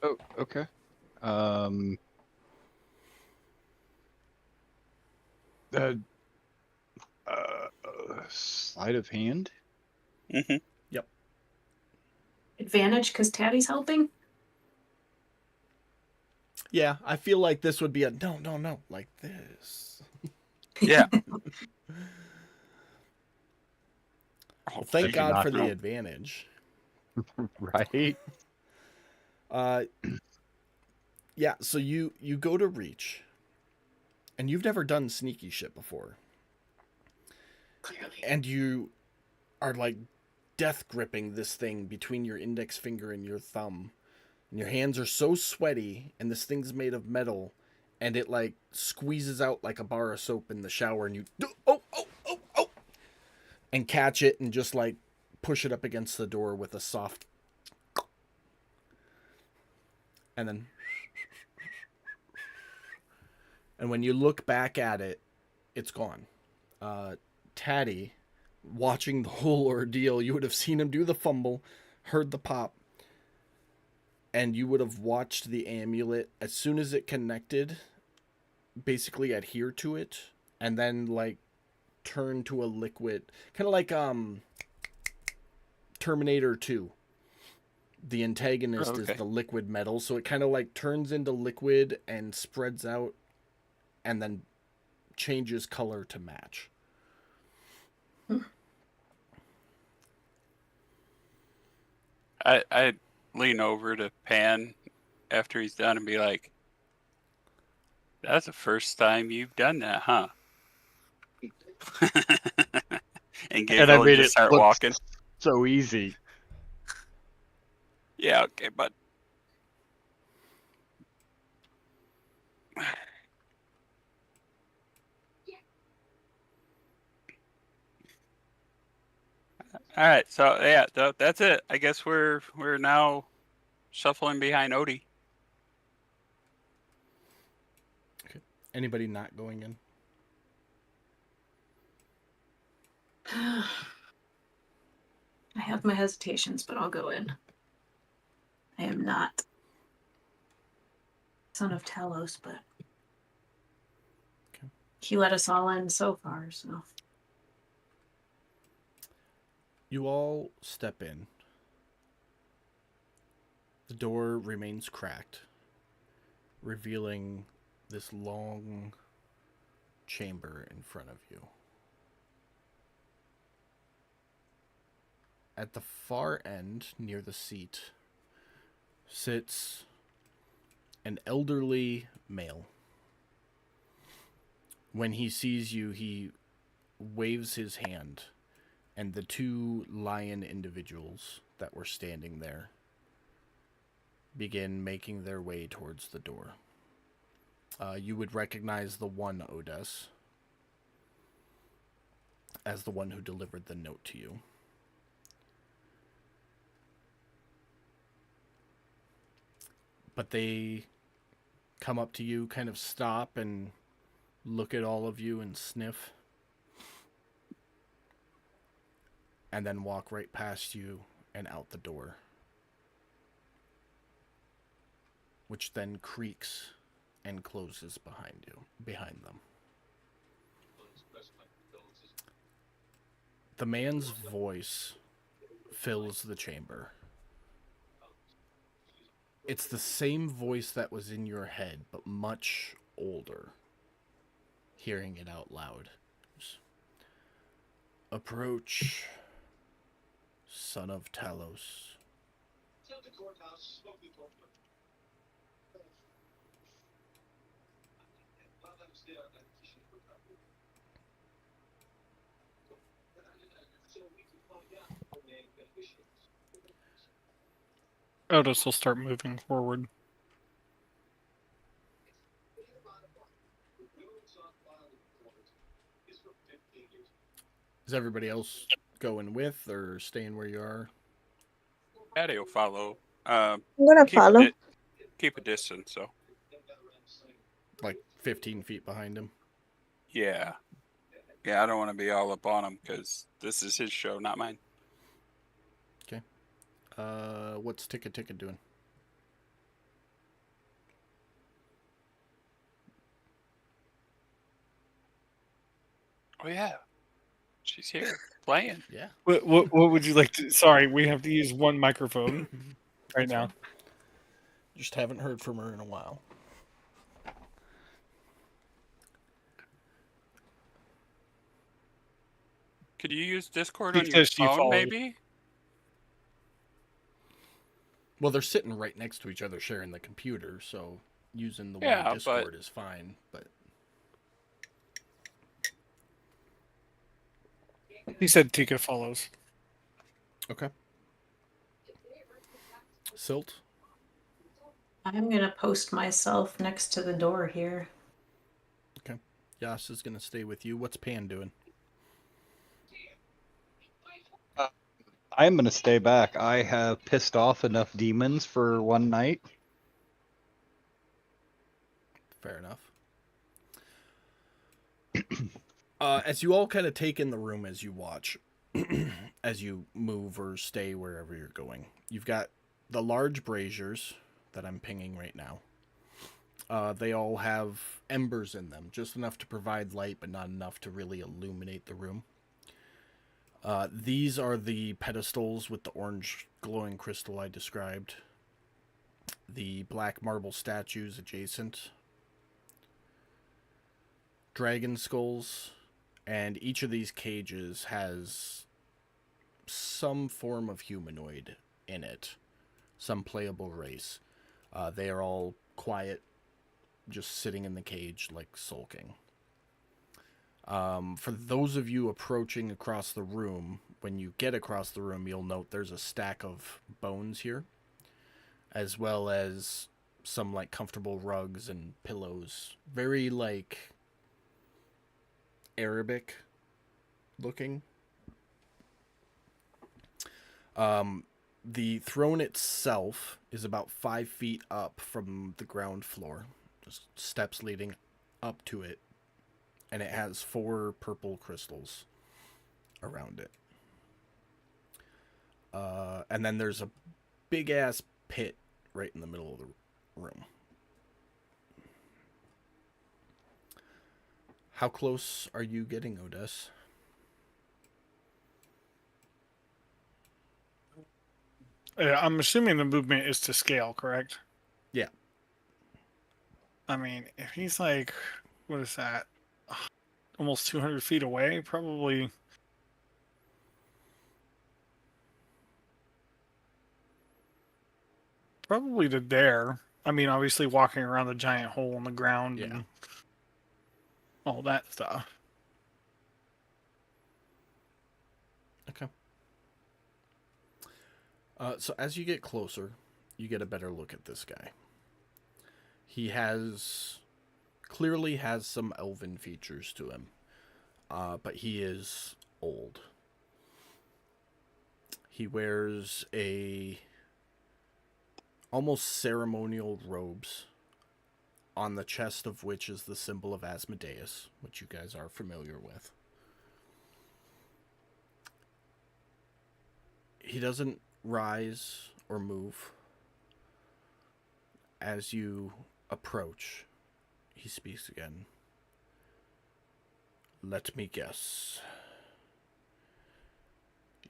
Oh, okay. Sleight of hand. Mm-hmm. Advantage because Taddy's helping? Yeah, I feel like this would be a no, like this. Yeah. Well, thank you God not for the know. advantage. Right. Yeah, so you go to reach, and you've never done sneaky shit before, Clearly. and you are like death gripping this thing between your index finger and your thumb, and your hands are so sweaty, and this thing's made of metal, and it like squeezes out like a bar of soap in the shower, and you oh, and catch it and just like push it up against the door with a soft, and then. And when you look back at it, it's gone. Taddy, watching the whole ordeal, you would have seen him do the fumble, heard the pop, and you would have watched the amulet, as soon as it connected, basically adhere to it, and then, like, turn to a liquid. Kind of like Terminator 2. The antagonist is the liquid metal, so it kind of, like, turns into liquid and spreads out and then changes color to match. I lean over to Pan after he's done and be like, "That's the first time you've done that, huh?" and giggle and just start look walking. So easy. Yeah, okay, bud. All right, so yeah, that's it. I guess we're now shuffling behind Odie. Okay. Anybody not going in? I have my hesitations, but I'll go in. I am not son of Talos, but Okay. he let us all in so far, so. You all step in. The door remains cracked, revealing this long chamber in front of you. At the far end, near the seat, sits an elderly male. When he sees you, he waves his hand, and the two lion individuals that were standing there begin making their way towards the door. You would recognize the one, Odess, as the one who delivered the note to you. But they come up to you, kind of stop and look at all of you and sniff, and then walk right past you and out the door, which then creaks and closes behind them. The man's voice fills the chamber. It's the same voice that was in your head, but much older. Hearing it out loud. Approach, son of Talos. Otis will start moving forward. Is everybody else going with or staying where you are? Patty will follow. I'm gonna follow. Keep a distance, so. Like 15 feet behind him? Yeah. Yeah, I don't want to be all up on him because this is his show, not mine. Okay. What's Ticka Ticka doing? Oh, yeah. She's here playing. Yeah. What would you like to? Sorry, we have to use one microphone right now. Just haven't heard from her in a while. Could you use Discord He on your says she phone, followed. maybe? Well, they're sitting right next to each other sharing the computer, so using the one Yeah, in Discord is fine, but... He said Tika follows. Okay. Silt? I'm gonna post myself next to the door here. Okay. Yas is going to stay with you. What's Pan doing? I'm going to stay back. I have pissed off enough demons for one night. Fair enough. As you all kind of take in the room as you watch, as you move or stay wherever you're going, you've got the large braziers that I'm pinging right now. They all have embers in them, just enough to provide light, but not enough to really illuminate the room. These are the pedestals with the orange glowing crystal I described. The black marble statues adjacent. Dragon skulls. And each of these cages has some form of humanoid in it. Some playable race. They are all quiet, just sitting in the cage, like sulking. For those of you approaching across the room, when you get across the room, you'll note there's a stack of bones here, as well as some like comfortable rugs and pillows. Very like Arabic looking. The throne itself is about 5 feet up from the ground floor. Just steps leading up to it. And it has 4 purple crystals around it. And then there's a big ass pit right in the middle of the room. How close are you getting, Odess? I'm assuming the movement is to scale, correct? Yeah. I mean, if he's like, what is that? Almost 200 feet away, probably. Probably to there. I mean, obviously walking around the giant hole in the ground Yeah. and all that stuff. Okay. So as you get closer, you get a better look at this guy. He clearly has some elven features to him, but he is old. He wears almost ceremonial robes, on the chest of which is the symbol of Asmodeus, which you guys are familiar with. He doesn't rise or move. As you approach, he speaks again. Let me guess.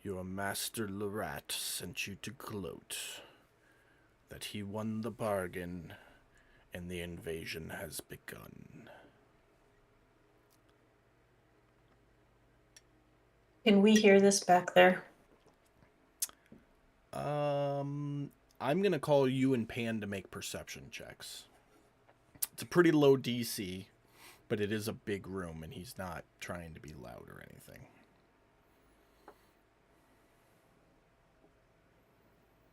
Your master Lorat sent you to gloat that he won the bargain and the invasion has begun. Can we hear this back there? I'm gonna call you and Pan to make perception checks. It's a pretty low DC, but it is a big room, and he's not trying to be loud or anything.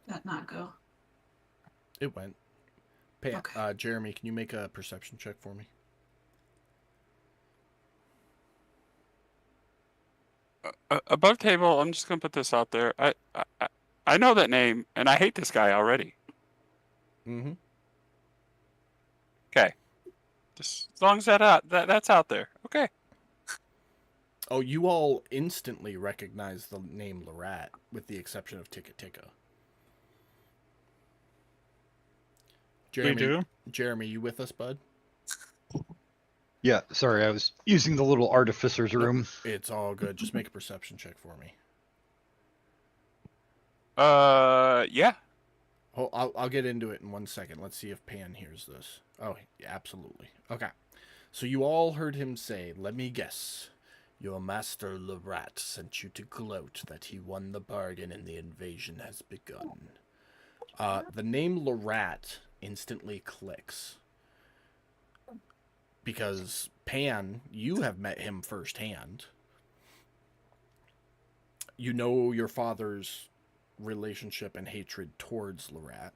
That not go. It went. Pan, Okay. Jeremy, can you make a perception check for me? Above table, I'm just gonna put this out there. I know that name, and I hate this guy already. Mm-hmm. Okay, just as long as that's out there. Okay. Oh, you all instantly recognize the name Lorat, with the exception of Tika Tika. We do. Jeremy, you with us, bud? Yeah, sorry, I was using the little artificer's room. It's all good. Just make a perception check for me. Yeah. Oh, I'll get into it in 1 second. Let's see if Pan hears this. Oh, yeah, absolutely. Okay. So you all heard him say, let me guess. Your master Lorat sent you to gloat that he won the bargain and the invasion has begun. The name Lorat instantly clicks. Because Pan, you have met him firsthand. You know your father's relationship and hatred towards Lorat.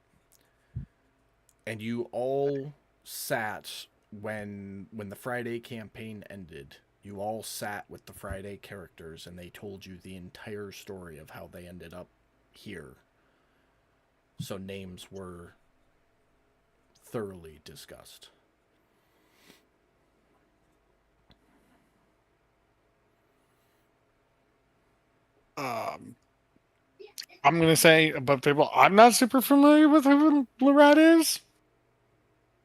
And you all sat when the Friday campaign ended. You all sat with the Friday characters and they told you the entire story of how they ended up here. So names were thoroughly discussed. I'm gonna say above table. I'm not super familiar with who Lorat is,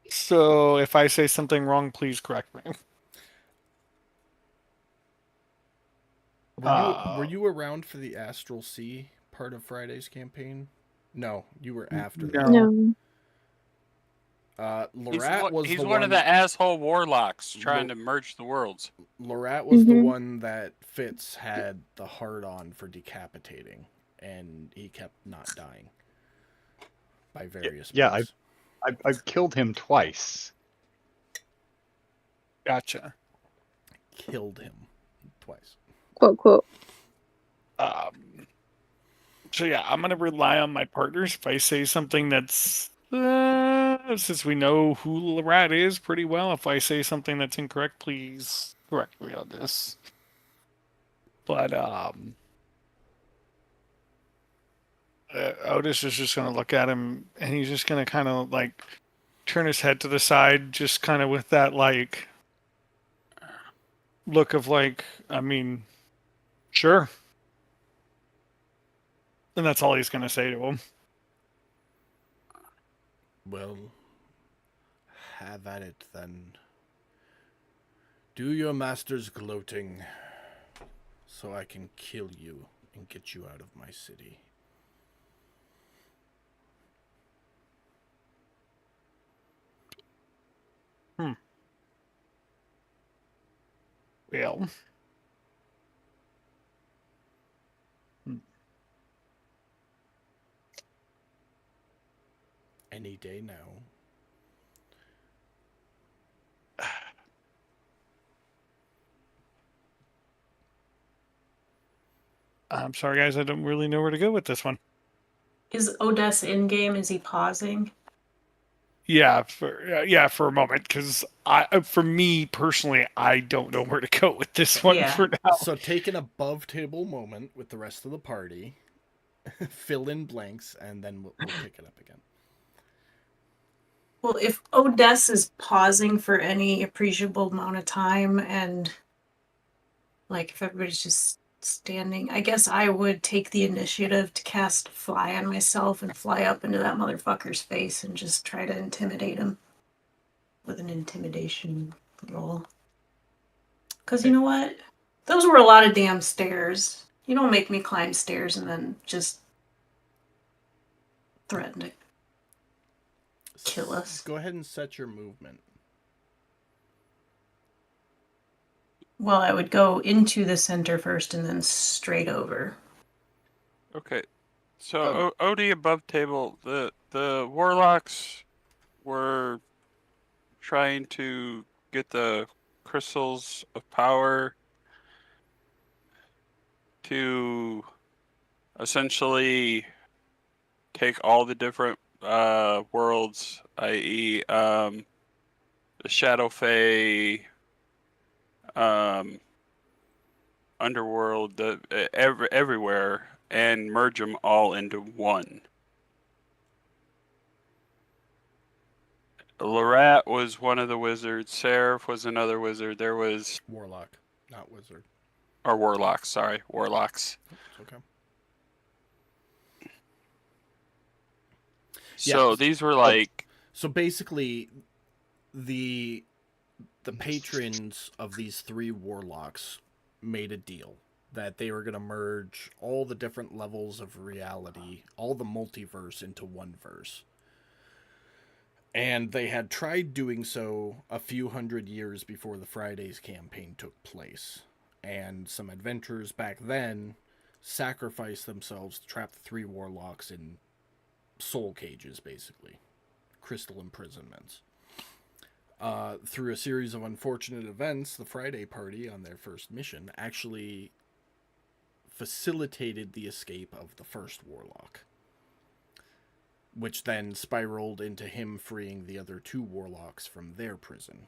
so if I say something wrong, please correct me. Were you around for the Astral Sea part of Friday's campaign? No, you were after that. No. Lorat was he's the one of the asshole warlocks trying to merge the worlds. Lorat was the Mhm. one that Fitz had the hard on for decapitating, and he kept not dying by various Yeah, means. I've killed him twice. Gotcha. Killed him twice. Quote, quote. So yeah, I'm gonna rely on my partners if I say something that's since we know who Lorat is pretty well. If I say something that's incorrect, please correct me on this. But Otis is just gonna look at him and he's just gonna kind of like turn his head to the side, just kind of with that like look of like, I mean, sure. And that's all he's gonna say to him. Well, have at it then. Do your master's gloating, so I can kill you and get you out of my city. Well. Any day now. I'm sorry, guys. I don't really know where to go with this one. Is Odessa in game? Is he pausing? Yeah, for a moment, because for me personally, I don't know where to go with this one Yeah. for now. So take an above table moment with the rest of the party, fill in blanks, and then we'll pick it up again. Well, if Odessa is pausing for any appreciable amount of time and like if everybody's just standing, I guess I would take the initiative to cast fly on myself and fly up into that motherfucker's face and just try to intimidate him with an intimidation roll. Because you know what? Those were a lot of damn stairs. You don't make me climb stairs and then just threaten to kill us. Go ahead and set your movement. Well, I would go into the center first and then straight over. Okay. So OD above table, the warlocks were trying to get the crystals of power to essentially take all the different worlds, i.e., the Shadow Fae, Underworld, everywhere, and merge them all into one. Lorat was one of the wizards. Seraph was another wizard. There was Warlock, not wizard. or warlocks. Sorry, warlocks. Okay. So Yeah. these were like So basically, the patrons of these three warlocks made a deal that they were going to merge all the different levels of reality, all the multiverse, into one verse. And they had tried doing so a few hundred years before the Fridays campaign took place. And some adventurers back then sacrificed themselves to trap the three warlocks in soul cages, basically. Crystal imprisonments. Through a series of unfortunate events, the Friday party on their first mission actually facilitated the escape of the first warlock, which then spiraled into him freeing the other two warlocks from their prison.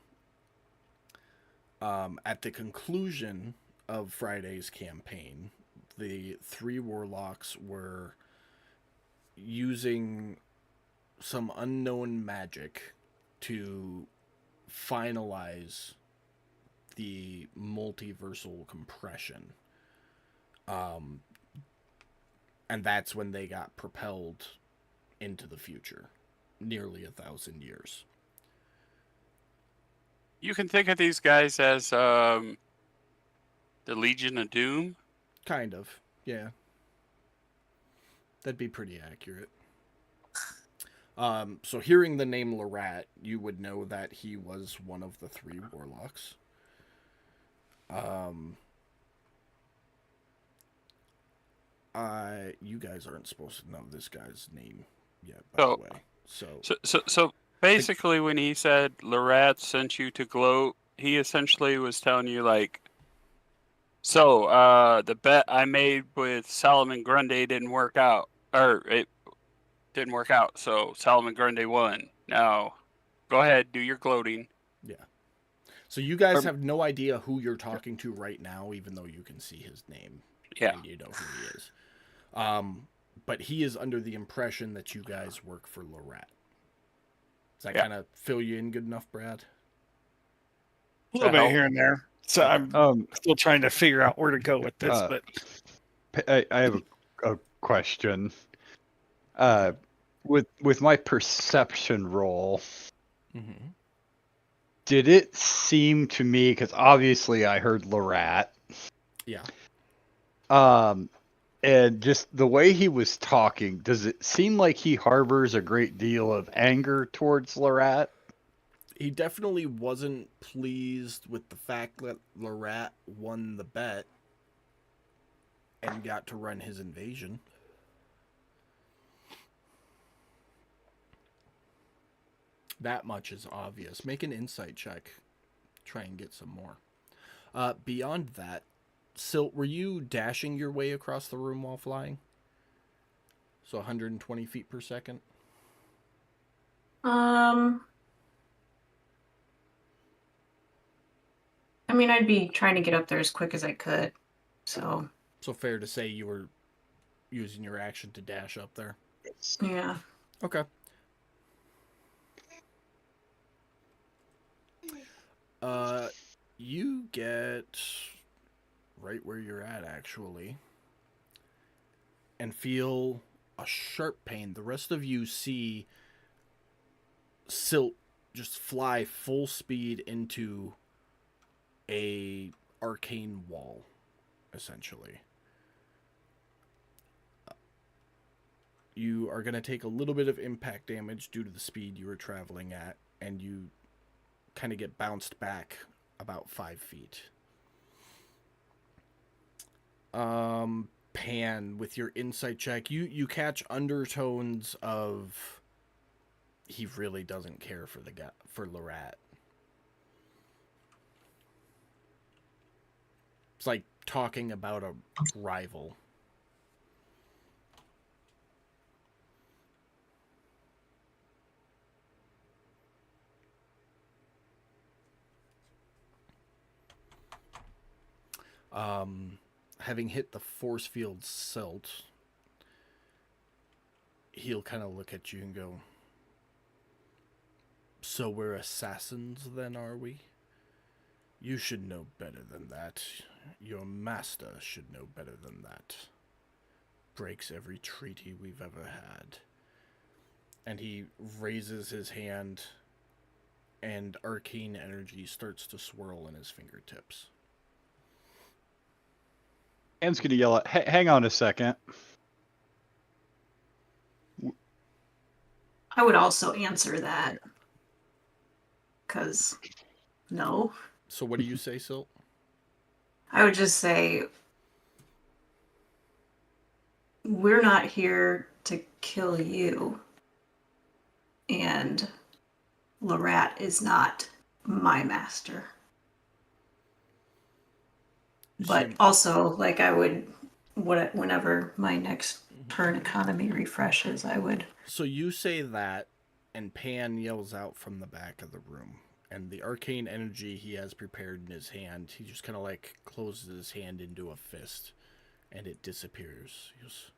At the conclusion of Friday's campaign, the three warlocks were using some unknown magic to finalize the multiversal compression. And that's when they got propelled into the future, nearly 1,000 years. you can think of these guys as the Legion of Doom. Kind of, yeah. That'd be pretty accurate. So hearing the name Lorat, you would know that he was one of the three warlocks. You guys aren't supposed to know this guy's name yet, by the way. So basically, when he said Lorat sent you to gloat, he essentially was telling you like, so the bet I made with Solomon Grundy didn't work out, or it didn't work out. So Solomon Grundy won. Now, go ahead, do your gloating. Yeah. So you guys have no idea who you're talking to right now, even though you can see his name. Yeah. And you know who he is. But he is under the impression that you guys work for Lorat. Does that kind of fill you in good enough, Brad? A little bit here and there. So I'm still trying to figure out where to go with this, but I have a question. With my perception roll, did it seem to me, because obviously I heard Lorat. Yeah. And just the way he was talking, does it seem like he harbors a great deal of anger towards Lorat? He definitely wasn't pleased with the fact that Lorat won the bet and got to run his invasion. That much is obvious. Make an insight check. Try and get some more. Beyond that, Silt, were you dashing your way across the room while flying? So 120 feet per second? I mean, I'd be trying to get up there as quick as I could. So, So fair to say you were using your action to dash up there? yeah. Okay. You get right where you're at, actually, and feel a sharp pain. The rest of you see Silt just fly full speed into a arcane wall, essentially. You are going to take a little bit of impact damage due to the speed you were traveling at, and you kind of get bounced back about 5 feet. Pan, with your insight check, you catch undertones of he really doesn't care for for Lorat. It's like talking about a rival. Having hit the force field Silt, he'll kind of look at you and go, "So we're assassins then, are we? You should know better than that. Your master should know better than that. Breaks every treaty we've ever had." And he raises his hand, and arcane energy starts to swirl in his fingertips. Anne's gonna yell at, hang on a second. I would also answer that. Because, no. So what do you say, Silt? I would just say, we're not here to kill you. And Lorat is not my master. But also, like, I would, whenever my next turn economy refreshes, I would. So you say that, and Pan yells out from the back of the room. And the arcane energy he has prepared in his hand, he just kind of like closes his hand into a fist, and it disappears. He goes,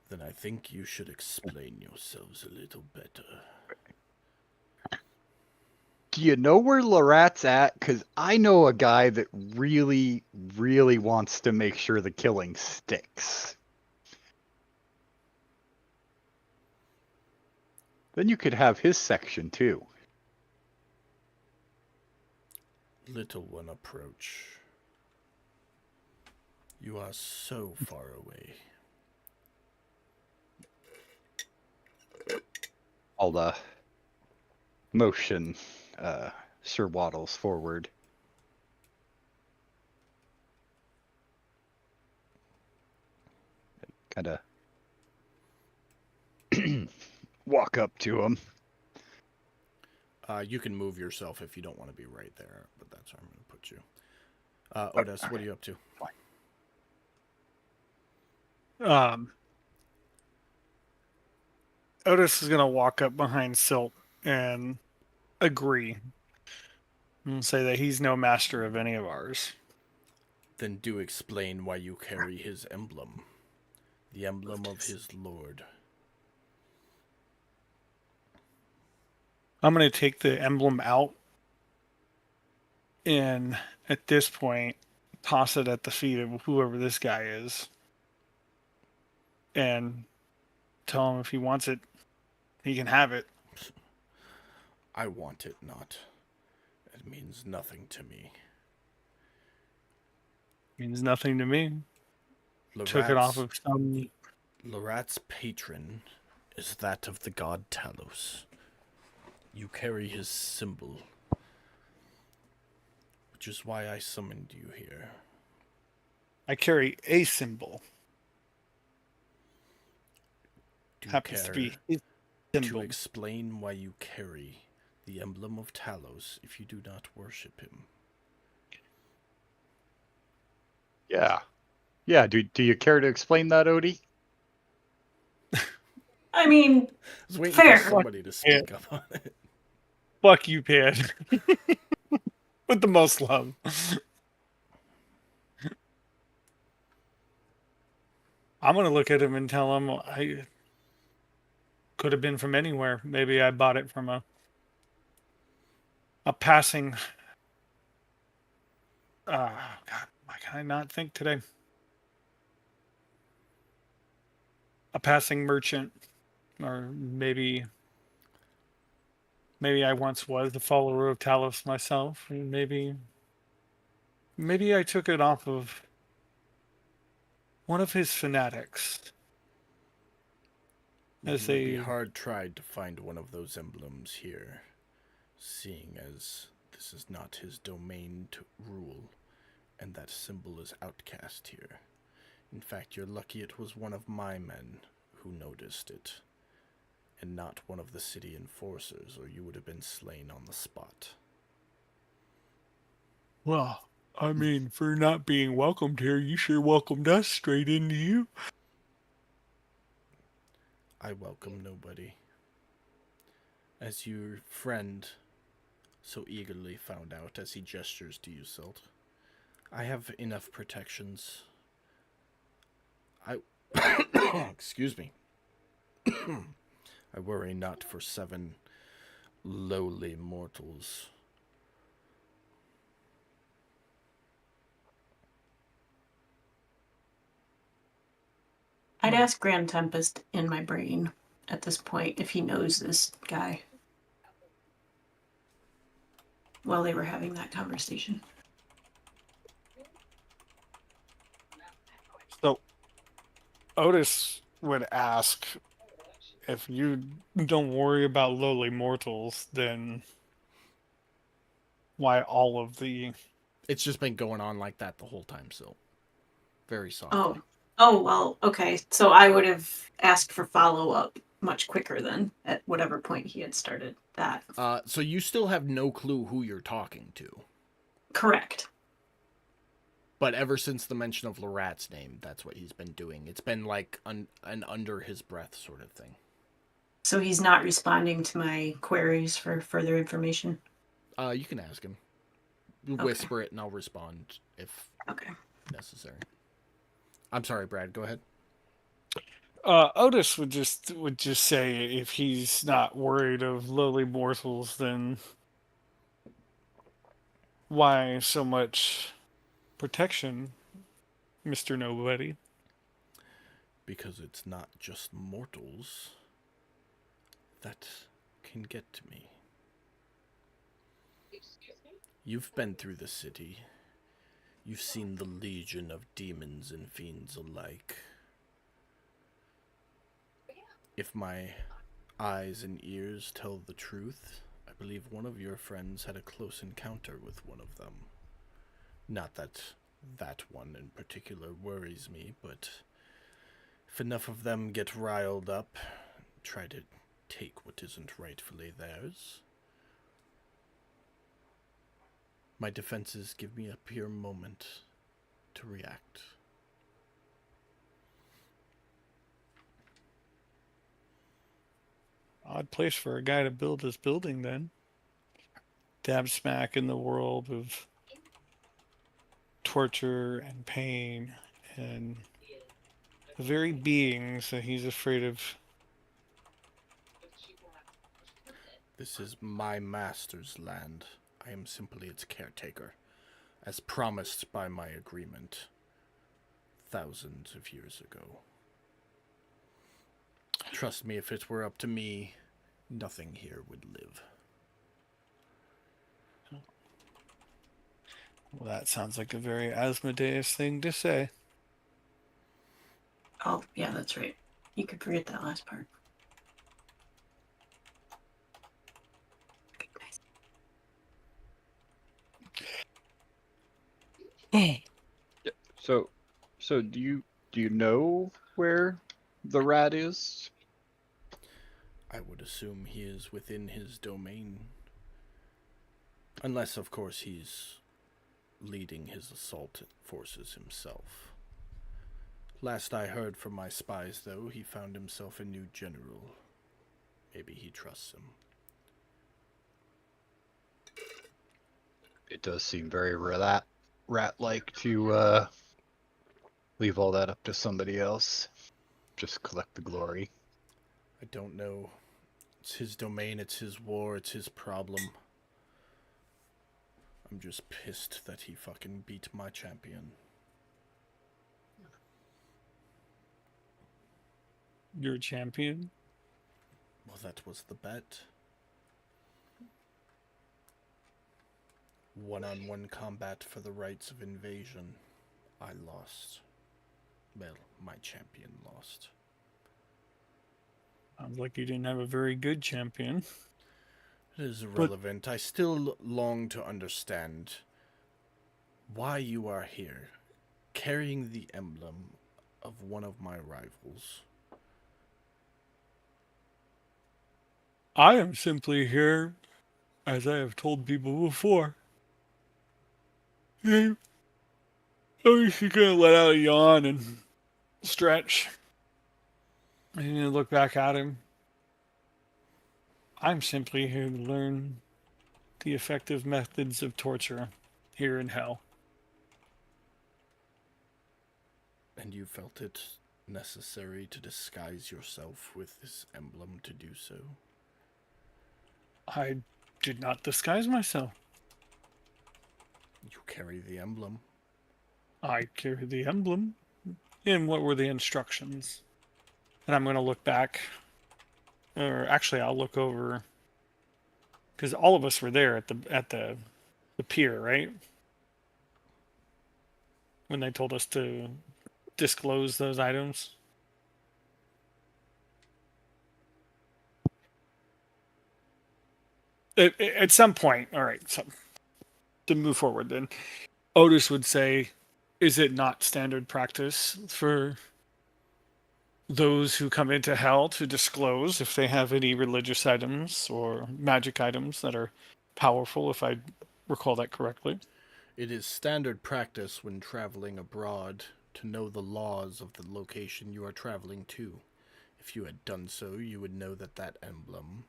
"Then I think you should explain yourselves a little better." Do you know where Lorat's at? Because I know a guy that really, really wants to make sure the killing sticks. Then you could have his section too. Little one, approach. You are so far away. I'll motion Sir Waddles forward. Kind of walk up to him. You can move yourself if you don't want to be right there, but that's where I'm going to put you. Otis, what are you up to? Otis is gonna walk up behind Silt and agree and say that he's no master of any of ours. Then do explain why you carry his emblem. The emblem of his lord. I'm gonna take the emblem out and at this point toss it at the feet of whoever this guy is and tell him if he wants it, he can have it. I want it not. It means nothing to me. Means nothing to me. Took it off of some. Lorat's patron is that of the god Talos. You carry his symbol, which is why I summoned you here. I carry a symbol. Happens to be his symbol. To explain why you carry the emblem of Talos if you do not worship him. Yeah. Yeah, do you care to explain that, Odie? I mean, I was waiting Fair. for somebody to speak up on it. Fuck you, Pan. With the most love. I'm gonna look at him and tell him I could have been from anywhere. Maybe I bought it from a passing. God, why can I not think today? A passing merchant, or maybe I once was the follower of Talos myself, and maybe I took it off of one of his fanatics. As It would be a hard tried to find one of those emblems here, seeing as this is not his domain to rule, and that symbol is outcast here. In fact, you're lucky it was one of my men who noticed it, and not one of the city enforcers, or you would have been slain on the spot. well, I mean, for not being welcomed here, you sure welcomed us straight into you. I welcome nobody. As your friend so eagerly found out as he gestures to you, Silt, I have enough protections. Excuse me. I worry not for 7 lowly mortals. I'd ask Grand Tempest in my brain at this point if he knows this guy. While they were having that conversation. So, Otis would ask, if you don't worry about lowly mortals, then why all of the... It's just been going on like that the whole time, so very softly. Oh, well, okay. So I would have asked for follow-up much quicker then, at whatever point he had started that. So you still have no clue who you're talking to. Correct. But ever since the mention of Lorat's name, that's what he's been doing. It's been like an under his breath sort of thing. So he's not responding to my queries for further information? You can ask him. Whisper it and I'll respond if necessary. I'm sorry, Brad, go ahead. Otis would just say if he's not worried of lowly mortals, then why so much protection, Mr. Nobody? Because it's not just mortals that can get to me. You've been through the city. You've seen the legion of demons and fiends alike. If my eyes and ears tell the truth, I believe one of your friends had a close encounter with one of them. Not that that one in particular worries me, but if enough of them get riled up, try to take what isn't rightfully theirs, my defenses give me a pure moment to react. Odd place for a guy to build this building, then. Dab smack in the world of torture and pain and the very beings that he's afraid of. This is my master's land. I am simply its caretaker, as promised by my agreement thousands of years ago. Trust me, if it were up to me, nothing here would live. Well, that sounds like a very Asmodeus thing to say. Oh, yeah, that's right. You could forget that last part. So do you know where the rat is? I would assume he is within his domain. Unless, of course, he's leading his assault forces himself. Last I heard from my spies, though, he found himself a new general. Maybe he trusts him. It does seem very rat-like to leave all that up to somebody else. Just collect the glory. I don't know. It's his domain, it's his war, it's his problem. I'm just pissed that he fucking beat my champion. You're a champion? Well, that was the bet. One-on-one combat for the rights of invasion. I lost. Well, my champion lost. Sounds like you didn't have a very good champion. It is irrelevant. I still long to understand why you are here, carrying the emblem of one of my rivals. I am simply here, as I have told people before. I'm just gonna let out a yawn and stretch. And then look back at him. I'm simply here to learn the effective methods of torture here in hell. And you felt it necessary to disguise yourself with this emblem to do so? I did not disguise myself. You carry the emblem. I carry the emblem. And what were the instructions? And I'm going to look back. Or actually, I'll look over. Because all of us were there at the pier, right? When they told us to disclose those items. At some point, all right, so to move forward then, Otis would say, is it not standard practice for those who come into hell to disclose if they have any religious items or magic items that are powerful, if I recall that correctly? It is standard practice when traveling abroad to know the laws of the location you are traveling to. If you had done so, you would know that that emblem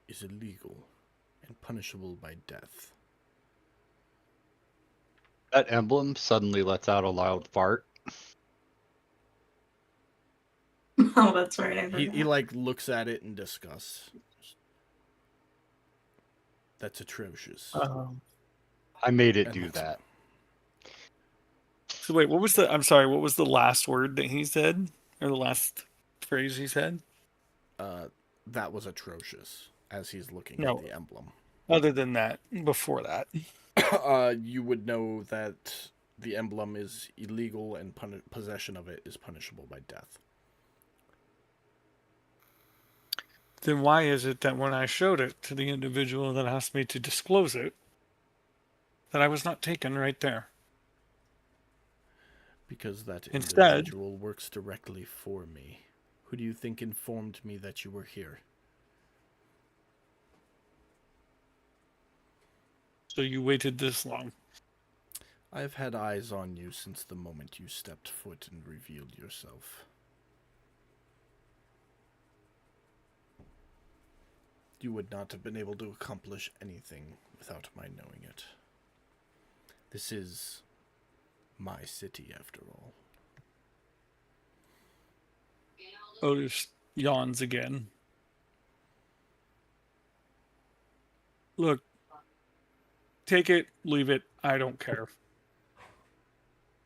is illegal and punishable by death. That emblem suddenly lets out a loud fart. Oh, that's right. I heard He that. like looks at it in disgust. That's atrocious. I made it And do that's- that. So wait, I'm sorry, what was the last word that he said? Or the last phrase he said? That was atrocious, as he's looking No. at the emblem. Other than that, before that. You would know that the emblem is illegal and possession of it is punishable by death. Then why is it that when I showed it to the individual that asked me to disclose it, that I was not taken right there? Because that Instead- individual works directly for me. Who do you think informed me that you were here? So you waited this long. I've had eyes on you since the moment you stepped foot and revealed yourself. You would not have been able to accomplish anything without my knowing it. This is my city, after all. Otis yawns again. Look, take it, leave it, I don't care.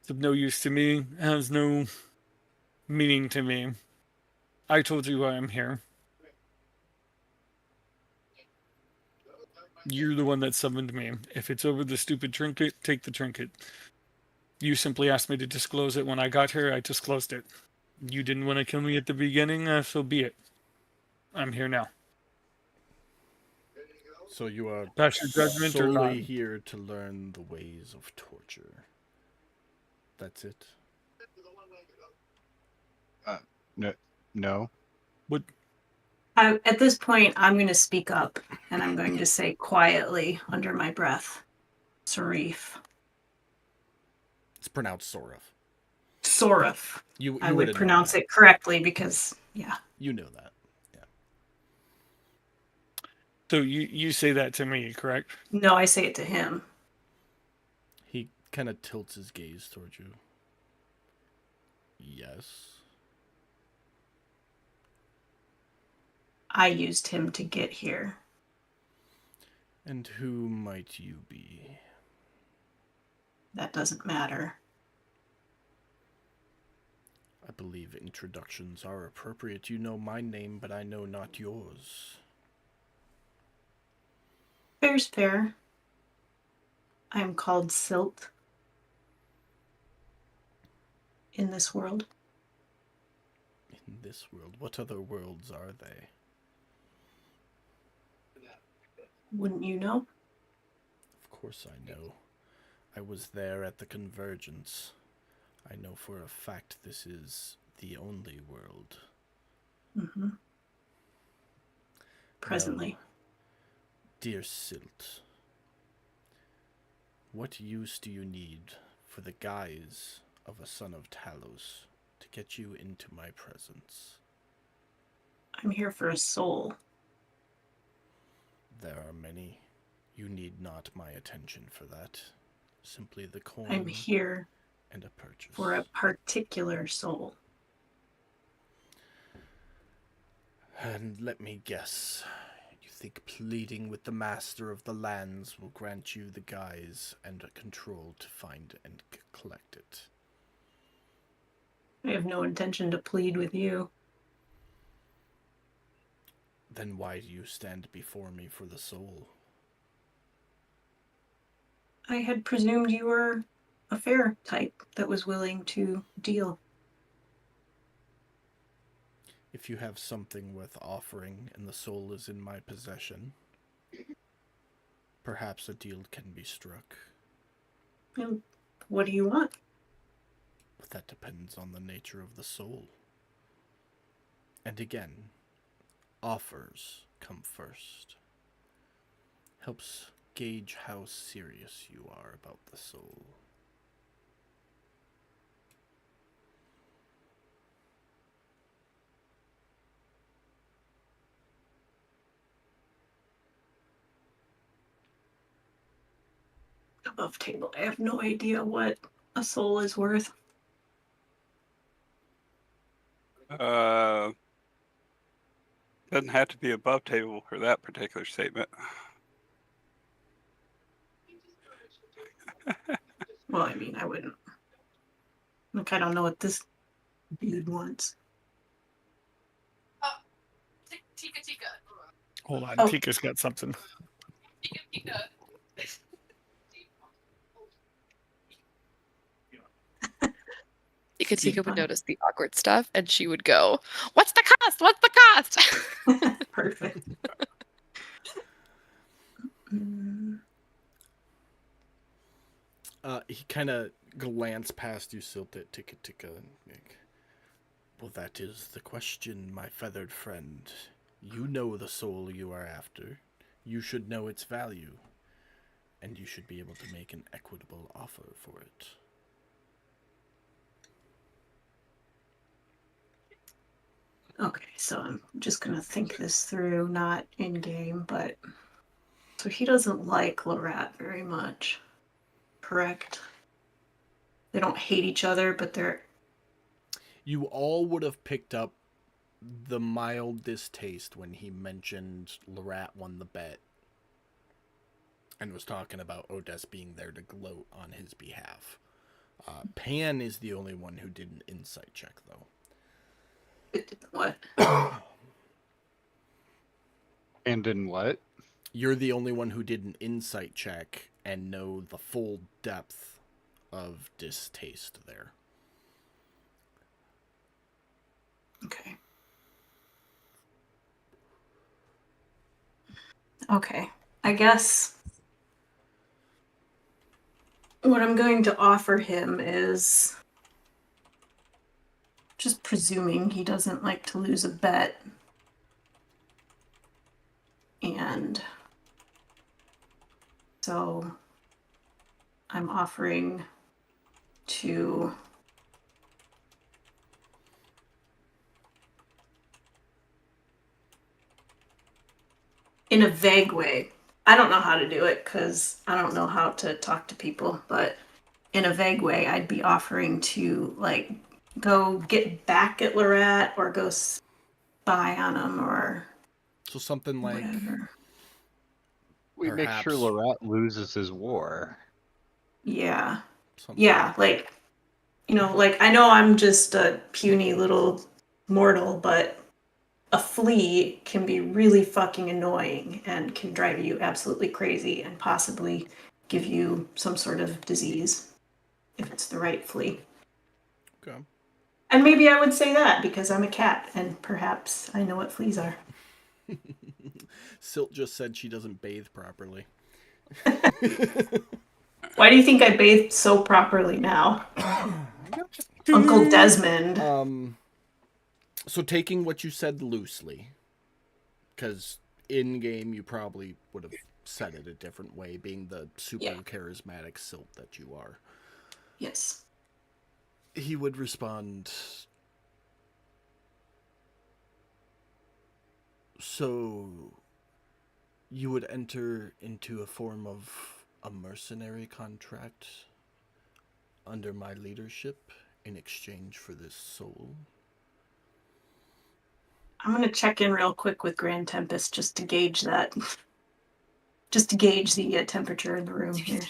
It's of no use to me, has no meaning to me. I told you why I'm here. You're the one that summoned me. If it's over the stupid trinket, take the trinket. You simply asked me to disclose it. When I got here, I disclosed it. You didn't want to kill me at the beginning, so be it. I'm here now. So you are Pass your judgment or solely not. here to learn the ways of torture. That's it? No. What? At this point, I'm going to speak up and I'm going to say quietly under my breath, Sarif, It's pronounced Sorov. Sorov. You I would would have known pronounce that. it correctly because, yeah. You know that. So you say that to me, correct? No, I say it to him. He kind of tilts his gaze towards you. Yes. I used him to get here. And who might you be? That doesn't matter. I believe introductions are appropriate. You know my name, but I know not yours. Fair's fair. I am called Silt in this world. In this world, what other worlds are they? Wouldn't you know? Of course I know. I was there at the convergence. I know for a fact this is the only world. Mm-hmm. Presently. Now, dear Silt, what use do you need for the guise of a son of Talos to get you into my presence? I'm here for a soul. There are many. You need not my attention for that. Simply the coin I'm here and a purchase. for a particular soul. And let me guess, you think pleading with the master of the lands will grant you the guise and control to find and collect it? I have no intention to plead with you. Then why do you stand before me for the soul? I had presumed you were a fair type that was willing to deal. If you have something worth offering and the soul is in my possession, perhaps a deal can be struck. And what do you want? But that depends on the nature of the soul. And again, offers come first. Helps gauge how serious you are about the soul. Above table. I have no idea what a soul is worth. Doesn't have to be above table for that particular statement. Well, I mean, I wouldn't. Look, I don't know what this dude wants. Tika Tika. Hold on, Oh. Tika's got something. Tika Tika. Tika Tika would notice the awkward stuff and she would go, "What's the cost? What's the cost?" Perfect. Mm, He kind of glance past you, Silt, at Tika Tika. Well, that is the question, my feathered friend. You know the soul you are after. You should know its value. And you should be able to make an equitable offer for it. okay, so I'm just gonna think this through, not in game, but so he doesn't like Lorat very much, correct? They don't hate each other, but they're You all would have picked up the mild distaste when he mentioned Lorat won the bet and was talking about Odess being there to gloat on his behalf. Pan is the only one who did an insight check, though. what? And in what? You're the only one who did an insight check and know the full depth of distaste there. Okay. Okay. I guess what I'm going to offer him is just presuming he doesn't like to lose a bet. And so I'm offering to in a vague way. I don't know how to do it because I don't know how to talk to people, but in a vague way, I'd be offering to like go get back at Lorette or go spy on him or So something like whatever. We make sure Perhaps. Lorat loses his war. Yeah. something Yeah, like, you know, like I know I'm just a puny little mortal, but a flea can be really fucking annoying and can drive you absolutely crazy and possibly give you some sort of disease if it's the right flea. Okay. And maybe I would say that because I'm a cat and perhaps I know what fleas are. Silt just said she doesn't bathe properly. Why do you think I bathe so properly now? Uncle Desmond. So taking what you said loosely, because in game you probably would have said it a different way, being the super charismatic Silt that you are. Yes. He would respond, so you would enter into a form of a mercenary contract under my leadership in exchange for this soul? I'm going to check in real quick with Grand Tempest just to gauge that. Just to gauge the temperature in the room here.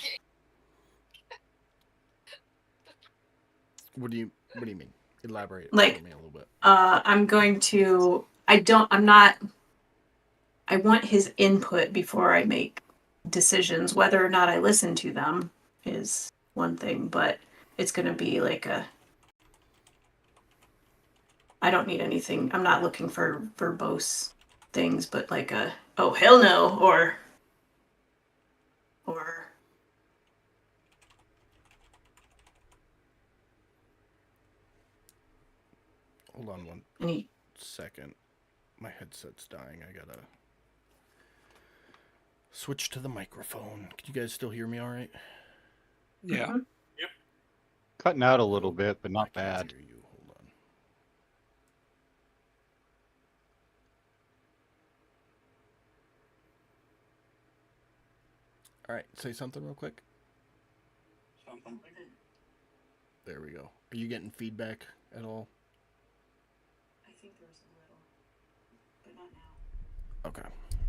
What do you mean? Elaborate Like, for me a little bit. I'm going to I want his input before I make decisions. Whether or not I listen to them is one thing, but it's going to be like I don't need anything. I'm not looking for verbose things, but like oh hell no or Hold on one second. My headset's dying. I gotta switch to the microphone. Can you guys still hear me all right? Yeah. Yep. Cutting out a little bit, but not I can't bad. hear you. Hold on. All right, say something real quick. There we go. Are you getting feedback at all? I think there was a little, but not now. Okay.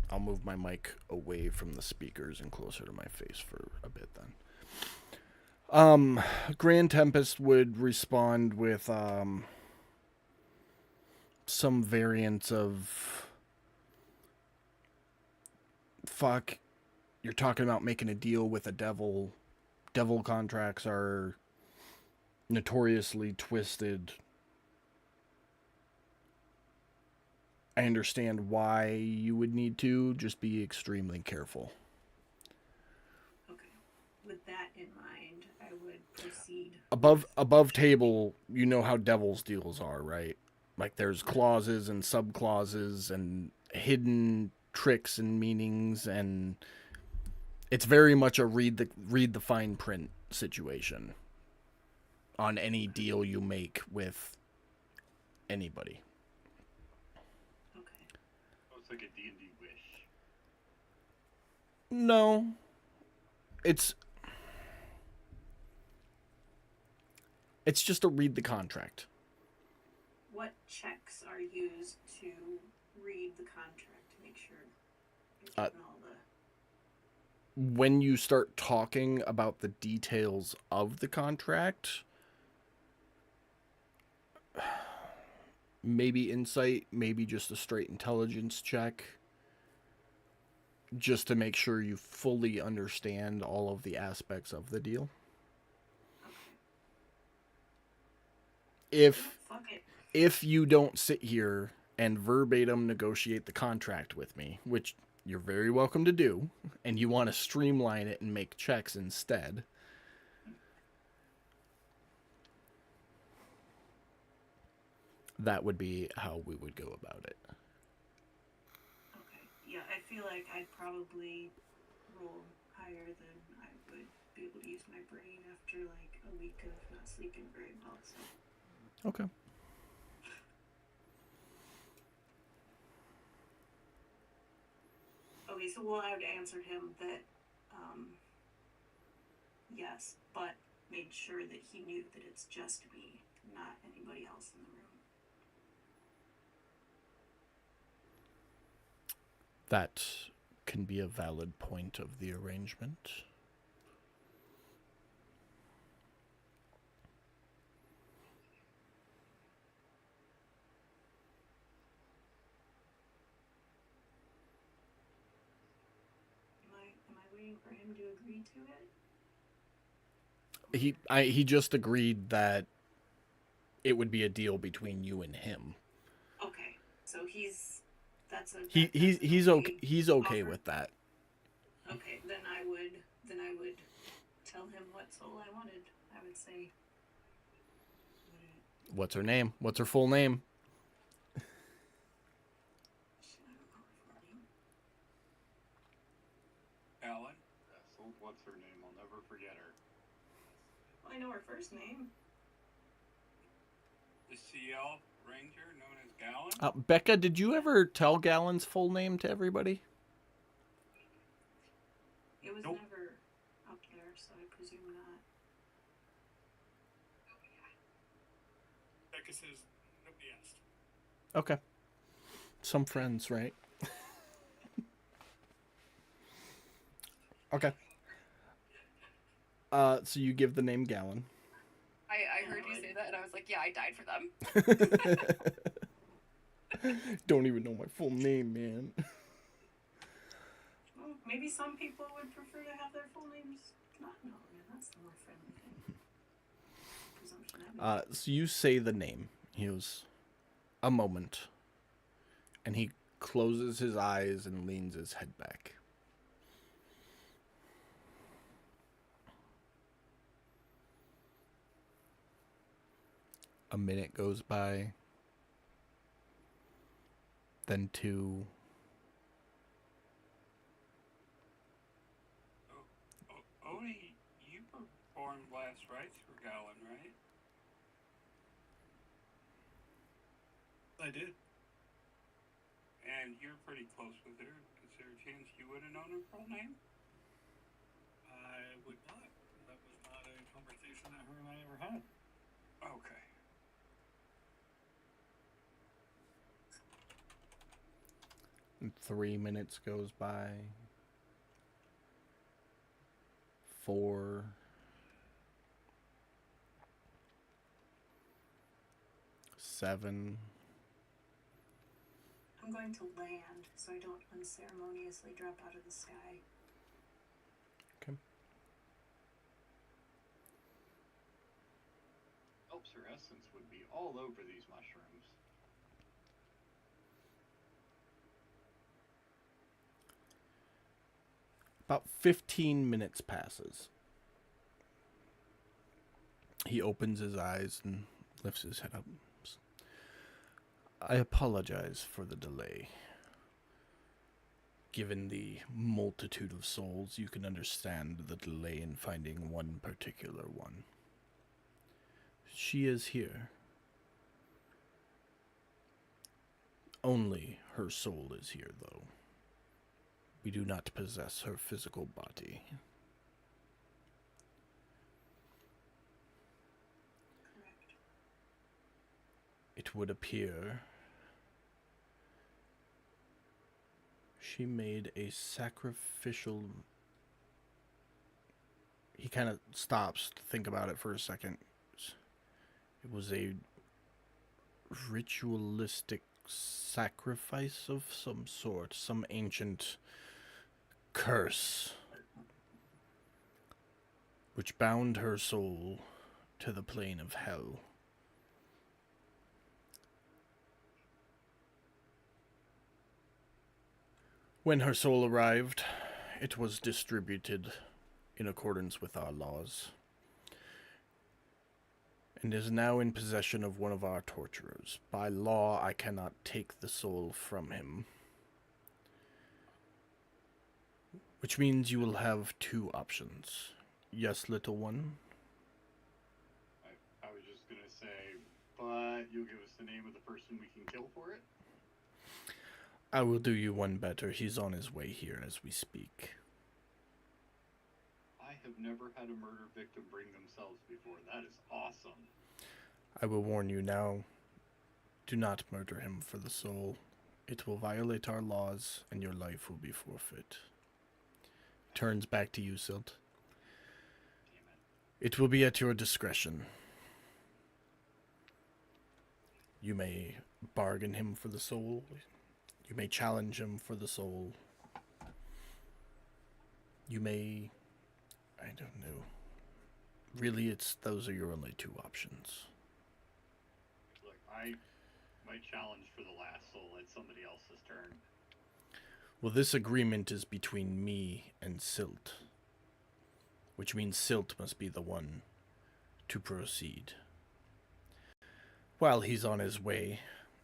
I'll move my mic away from the speakers and closer to my face for a bit then. Grand Tempest would respond with some variant of fuck, you're talking about making a deal with a devil. Devil contracts are notoriously twisted. I understand why you would need to, just be extremely careful. Okay. With that in mind, I would proceed. Above table, you know how devil's deals are, right? Like there's clauses and sub-clauses and hidden tricks and meanings, and it's very much a read the fine print situation on any deal you make with anybody. It's like a D&D wish. No. It's just a read the contract. What checks are used to read the contract to make sure you're getting all the... When you start talking about the details of the contract, maybe insight, maybe just a straight intelligence check, just to make sure you fully understand all of the aspects of the deal. If you don't sit here and verbatim negotiate the contract with me, which you're very welcome to do, and you want to streamline it and make checks instead, that would be how we would go about it. Okay. Yeah, I feel like I'd probably roll higher than I would be able to use my brain after like a week of not sleeping very well. So. Okay. Okay, so well, I would answer him that yes, but made sure that he knew that it's just me, not anybody else in the room. That can be a valid point of the arrangement. Am I waiting for him to agree to it? He just agreed that it would be a deal between you and him. Okay, so he's he's okay offer. with that. Okay, then I would tell him what soul I wanted. I would say. What's her name? What's her full name? Alan? What's her name? I'll never forget her. Well, I know her first name. The CL Ranger known as Gallon? Becca, did you ever tell Gallon's full name to everybody? It was Nope. never up there, so I presume not. Becca says nobody asked. Okay. Some friends, right? Okay. So you give the name Gallon. I heard you say that, and I was like, yeah, I died for them. Don't even know my full name, man. Well, maybe some people would prefer to have their full names not known, and that's the more friendly thing. Presumption I made. So you say the name. He goes, a moment. And he closes his eyes and leans his head back. A minute goes by. Then 2. Oni, you performed last rites for Gallon, right? I did. And you're pretty close with her. Is there a chance you would have known her full name? I would not. That was not a conversation that her and I ever had. Okay. And 3 minutes goes by. 4. 7. I'm going to land so I don't unceremoniously drop out of the sky. Okay. Helps her essence would be all over these mushrooms. About 15 minutes passes. He opens his eyes and lifts his head up. I apologize for the delay. Given the multitude of souls, you can understand the delay in finding one particular one. She is here. Only her soul is here, though. We do not possess her physical body. Correct. It would appear she made a sacrificial... He kind of stops to think about it for a second. It was a ritualistic sacrifice of some sort, some ancient curse which bound her soul to the plane of hell. When her soul arrived, it was distributed in accordance with our laws, and is now in possession of one of our torturers. By law, I cannot take the soul from him, which means you will have 2 options. Yes, little one? but you'll give us the name of the person we can kill for it? I will do you one better. He's on his way here as we speak. I have never had a murder victim bring themselves before. That is awesome. I will warn you now. Do not murder him for the soul. It will violate our laws, and your life will be forfeit. Turns back to you, Silt. It will be at your discretion. You may bargain him for the soul. You may challenge him for the soul. You may... I don't know. Really, those are your only two options. Look, I might challenge for the last soul at somebody else's turn. Well, this agreement is between me and Silt, which means Silt must be the one to proceed. While he's on his way,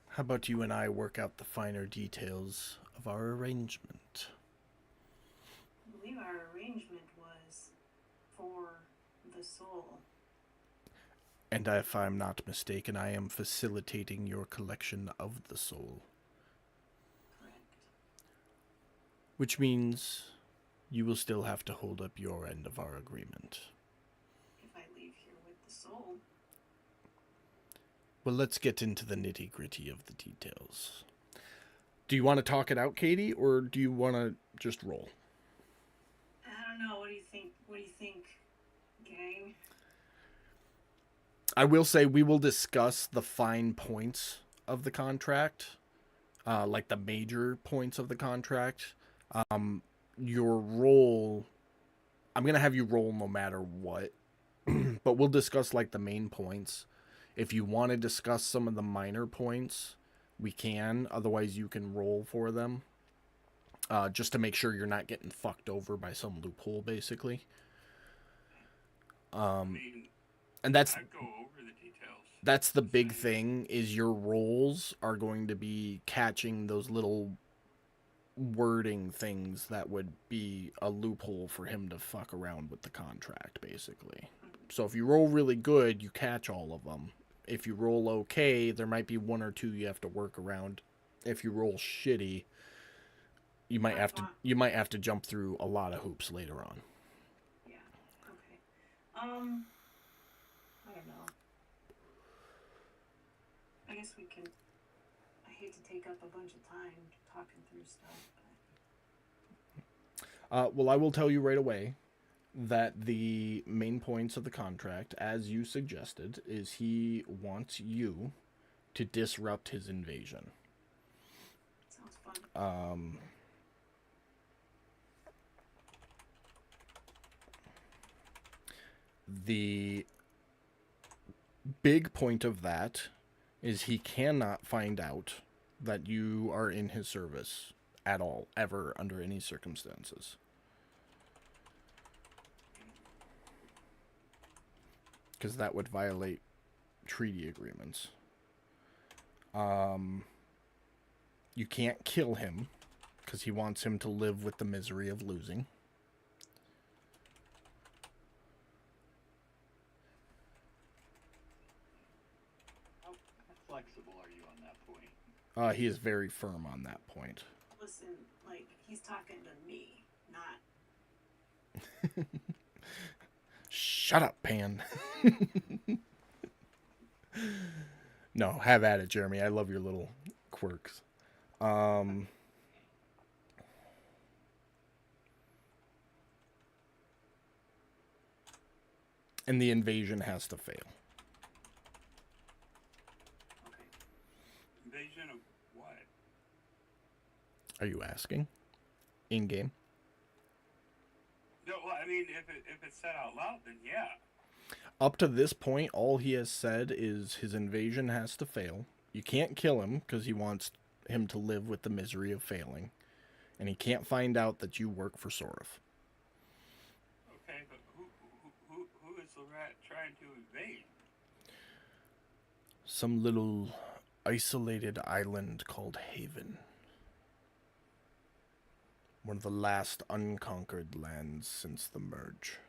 how about you and I work out the finer details of our arrangement? I believe our arrangement was for the soul. And if I'm not mistaken, I am facilitating your collection of the soul. Correct. Which means you will still have to hold up your end of our agreement. If I leave here with the soul. Well, let's get into the nitty-gritty of the details. Do you want to talk it out, Katie, or do you want to just roll? I don't know. What do you think? What do you think, gang? I will say we will discuss the fine points of the contract, like the major points of the contract. Your role, I'm going to have you roll no matter what, but we'll discuss like the main points. If you want to discuss some of the minor points, we can. Otherwise, you can roll for them, just to make sure you're not getting fucked over by some loophole, basically. And that's... I'd go over the details. That's the big thing, is your roles are going to be catching those little wording things that would be a loophole for him to fuck around with the contract, basically. So if you roll really good, you catch all of them. If you roll okay, there might be one or two you have to work around. If you roll shitty, you might have to jump through a lot of hoops later on. Yeah. Okay. I don't know. I guess we can. I hate to take up a bunch of time talking through stuff, but. Well, I will tell you right away that the main points of the contract, as you suggested, is he wants you to disrupt his invasion. Sounds fun. The big point of that is he cannot find out that you are in his service at all, ever, under any circumstances. Because that would violate treaty agreements. You can't kill him, because he wants him to live with the misery of losing. How flexible are you on that point? He is very firm on that point. Listen, like, he's talking to me, not. Shut up, Pan. No, have at it, Jeremy. I love your little quirks. And the invasion has to fail. Okay. Invasion of what? Are you asking? In-game? No, well, I mean, if it's said out loud, then yeah. Up to this point, all he has said is his invasion has to fail. You can't kill him because he wants him to live with the misery of failing. And he can't find out that you work for Sorif. Okay, but who is the rat trying to invade? Some little isolated island called Haven. One of the last unconquered lands since the merge.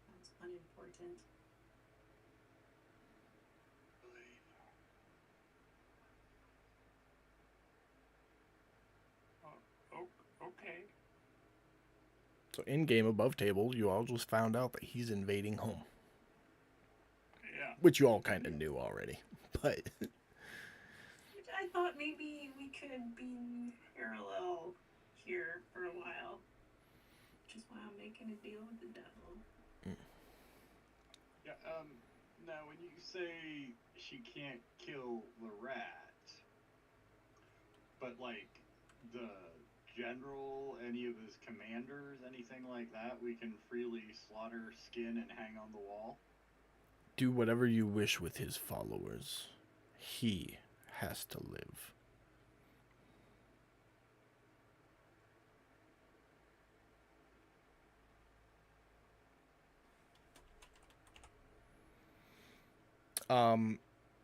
Sounds unimportant. Okay. So in game above table, you all just found out that he's invading home, Yeah. which you all kind of knew already. But I thought maybe we could be parallel here for a while. Which is why I'm making a deal with the devil. Yeah, now when you say she can't kill the rat, but like the general, any of his commanders, anything like that, we can freely slaughter, skin, and hang on the wall? do whatever you wish with his followers. He has to live.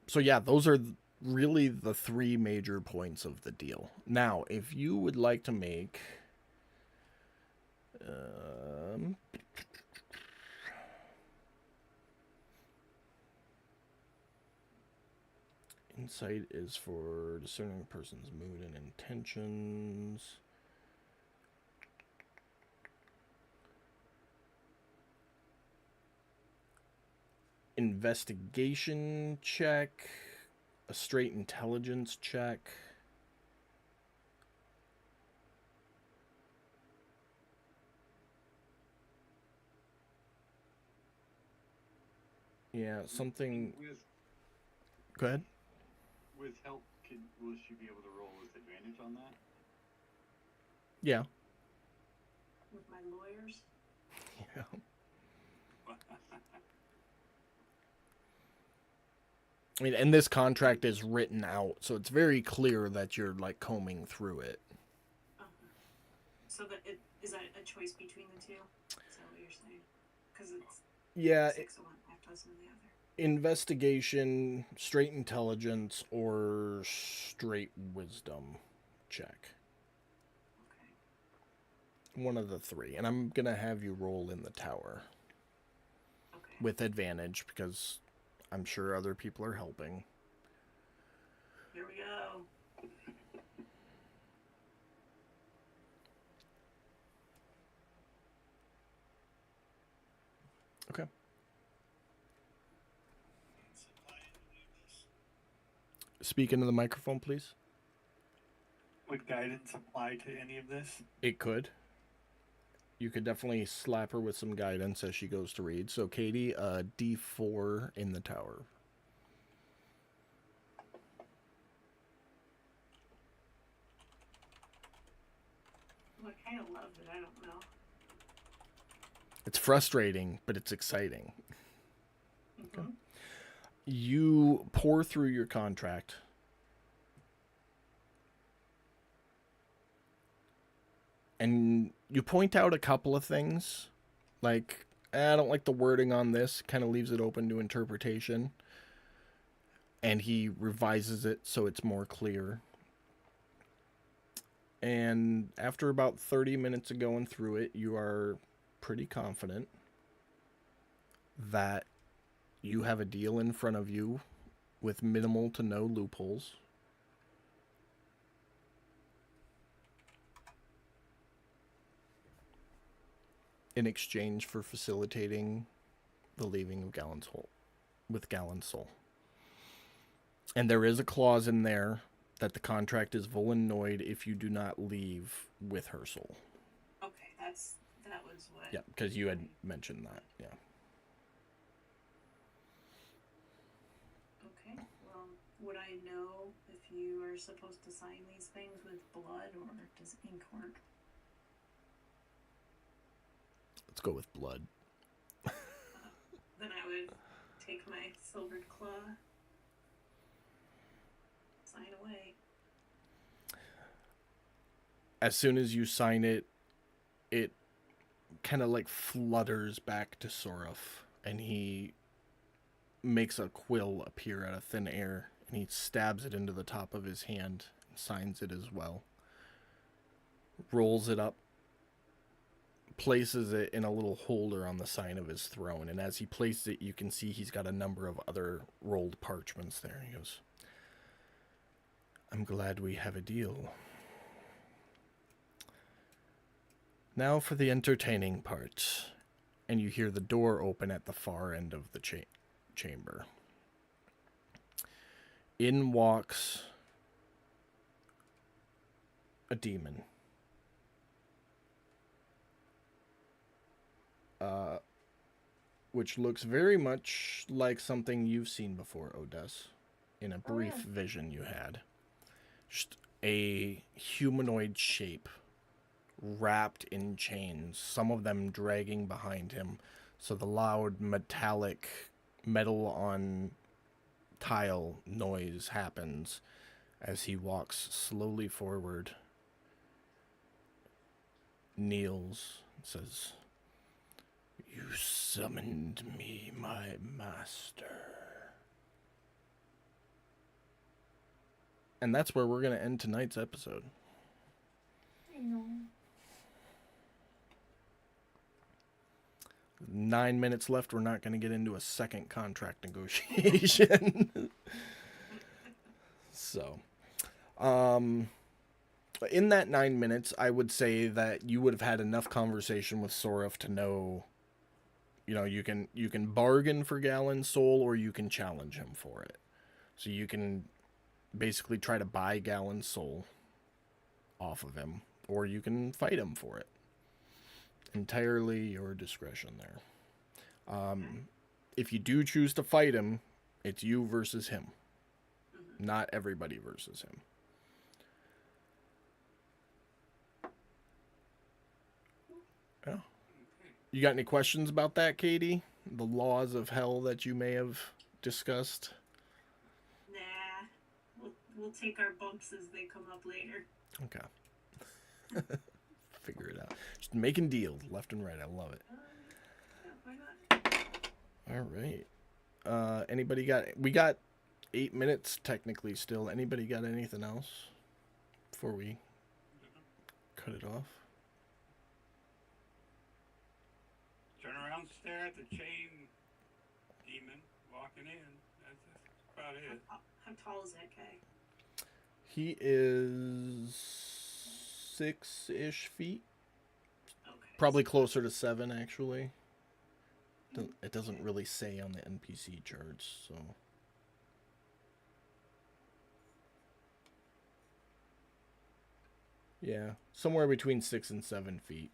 So yeah, those are really the three major points of the deal. Now, if you would like to make insight is for discerning a person's mood and intentions. Investigation check, a straight intelligence check. Yeah, something. Go ahead. With help, will she be able to roll with advantage on that? Yeah. With my lawyers? Yeah. I mean, and this contract is written out, so it's very clear that you're like combing through it. So is that a choice between the two? Is that what you're saying? Because it's Yeah. 6 of one, 5 of the other. Investigation, straight intelligence, or straight wisdom check. Okay. One of the three. And I'm going to have you roll in the tower. Okay. With advantage, because I'm sure other people are helping. Here we go. Okay. Speak into the microphone, please. Would guidance apply to any of this? It could. You could definitely slap her with some guidance as she goes to read. So, Katie, D4 in the tower. Well, I kind of love that I don't know. It's frustrating, but it's exciting. Mm-hmm. Okay. You pour through your contract. And you point out a couple of things. Like, I don't like the wording on this. Kind of leaves it open to interpretation. And he revises it so it's more clear. And after about 30 minutes of going through it, you are pretty confident that you have a deal in front of you with minimal to no loopholes. In exchange for facilitating the leaving of Gallon's Soul, with Gallon's Soul. And there is a clause in there that the contract is void and void if you do not leave with her soul. Okay, that was what. Yeah, because you had mentioned that. Yeah. Okay. Well, would I know if you are supposed to sign these things with blood, or does ink work? Let's go with blood. Then I would take my silvered claw, sign away. As soon as you sign it, it kind of like flutters back to Soruf, and he makes a quill appear out of thin air, and he stabs it into the top of his hand and signs it as well. Rolls it up, places it in a little holder on the side of his throne, and as he places it, you can see he's got a number of other rolled parchments there. He goes, "I'm glad we have a deal. Now for the entertaining part. And you hear the door open at the far end of the chamber. In walks a demon. Which looks very much like something you've seen before, Odessa, in a brief vision you had. Just a humanoid shape, wrapped in chains, some of them dragging behind him, so the loud metallic metal on tile noise happens as he walks slowly forward, kneels, and says, "You summoned me, my master." And that's where we're going to end tonight's episode. I know. 9 minutes left. We're not going to get into a second contract negotiation. So, in that 9 minutes, I would say that you would have had enough conversation with Sorif to know, you know, you can bargain for Galen's soul, or you can challenge him for it. So you can basically try to buy Galen's soul off of him, or you can fight him for it. Entirely your discretion there. If you do choose to fight him, it's you versus him, not everybody versus him. Yeah. You got any questions about that, Katie? The laws of hell that you may have discussed? Nah, we'll take our bumps as they come up later. Okay. Figure it out. Just making deals left and right. I love it. Yeah, why not? All right. Anybody got... We got 8 minutes technically still. Anybody got anything else before we cut it off? Turn around, stare at the chain demon walking in. That's about it. How tall is that guy? He is 6-ish feet. Okay. Probably closer to 7, actually. It doesn't really say on the NPC charts, so... Yeah, somewhere between 6 and 7 feet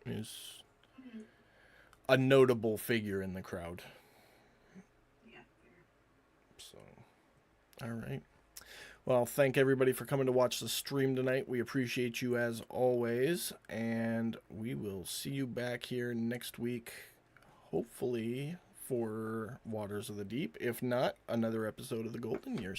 is a notable figure in the crowd. Yeah, fair. So, all right. Well, thank everybody for coming to watch the stream tonight. We appreciate you as always, and we will see you back here next week, hopefully for Waters of the Deep. If not, another episode of the Golden Years.